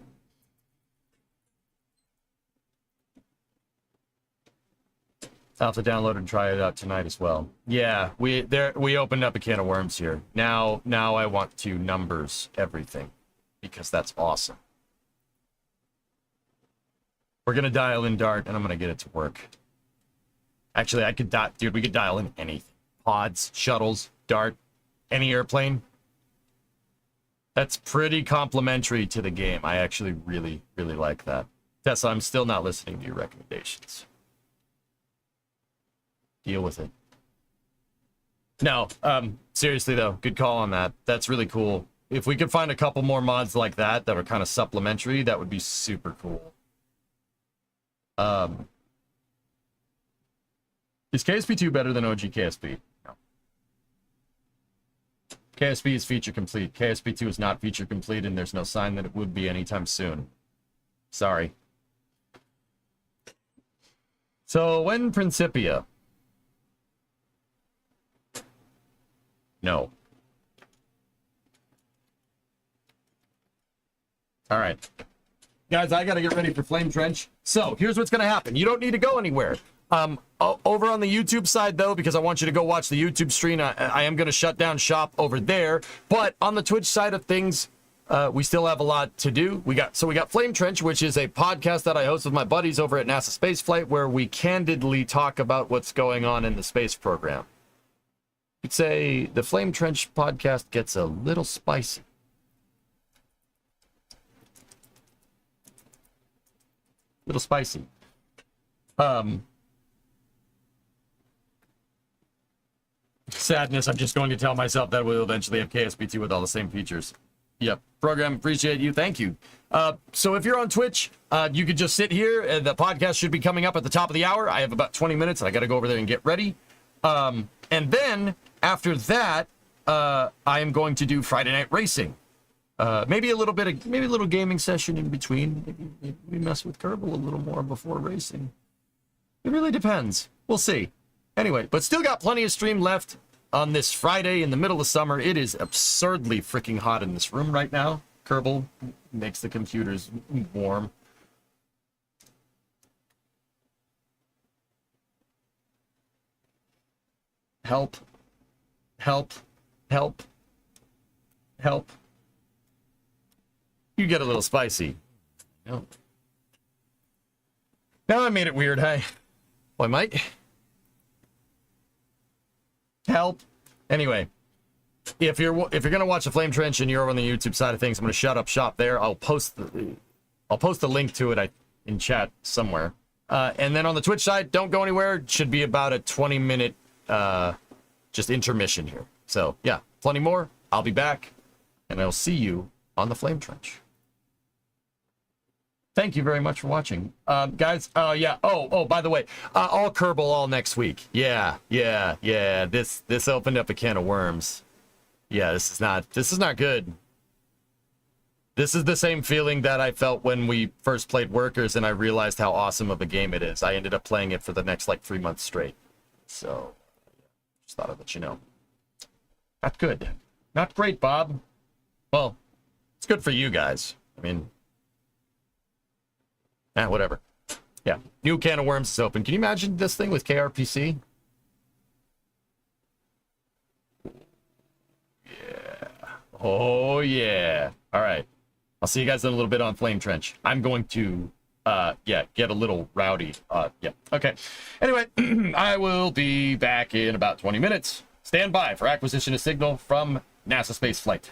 I'll have to download and try it out tonight as well. Yeah, we opened up a can of worms here. Now I want to numbers everything because that's awesome. We're gonna dial in Dart and I'm gonna get it to work. Actually, we could dial in anything. Pods, shuttles, Dart, any airplane. That's pretty complimentary to the game. I actually really like that. Tessa, I'm still not listening to your recommendations. Deal with it. No, seriously though, good call on that. That's really cool. If we could find a couple more mods like that are kind of supplementary, that would be super cool. Is KSP2 better than OG KSP? No. KSP is feature complete. KSP2 is not feature complete, and there's no sign that it would be anytime soon. Sorry. So, when Principia? No. All right. Guys, I got to get ready for Flame Trench. So here's what's going to happen. You don't need to go anywhere. Over on the YouTube side, though, because I want you to go watch the YouTube stream, I am going to shut down shop over there. But on the Twitch side of things, we still have a lot to do. We got Flame Trench, which is a podcast that I host with my buddies over at NASA Spaceflight, where we candidly talk about what's going on in the space program. You'd say the Flame Trench podcast gets a little spicy. Little spicy. Sadness, I'm just going to tell myself that we'll eventually have KSP2 with all the same features. Yep. Program, appreciate you. Thank you. So if you're on Twitch, you could just sit here. And the podcast should be coming up at the top of the hour. I have about 20 minutes. And I got to go over there and get ready. And then after that, I am going to do Friday Night Racing. Maybe a little gaming session in between. Maybe we mess with Kerbal a little more before racing. It really depends. We'll see. Anyway, but still got plenty of stream left on this Friday in the middle of summer. It is absurdly freaking hot in this room right now. Kerbal makes the computers warm. Help. Help. Help. Help. You get a little spicy. No. Now I made it weird, hey? Boy, Mike. Help. Anyway, if you're gonna watch the Flame Trench and you're over on the YouTube side of things, I'm gonna shut up shop there. I'll post the link to it in chat somewhere. And then on the Twitch side, don't go anywhere. It should be about a 20-minute just intermission here. So yeah, plenty more. I'll be back, and I'll see you on the Flame Trench. Thank you very much for watching. Guys, yeah. Oh, by the way, all Kerbal all next week. Yeah. This opened up a can of worms. Yeah, this is not good. This is the same feeling that I felt when we first played Workers and I realized how awesome of a game it is. I ended up playing it for the next, 3 months straight. So, just thought I'd let you know. Not good. Not great, Bob. Well, it's good for you guys. I mean... whatever. Yeah, new can of worms is open. Can you imagine this thing with KRPC? Yeah. Oh, yeah. All right. I'll see you guys in a little bit on Flame Trench. I'm going to, get a little rowdy. Yeah. Okay. Anyway, I will be back in about 20 minutes. Stand by for acquisition of signal from NASA Spaceflight.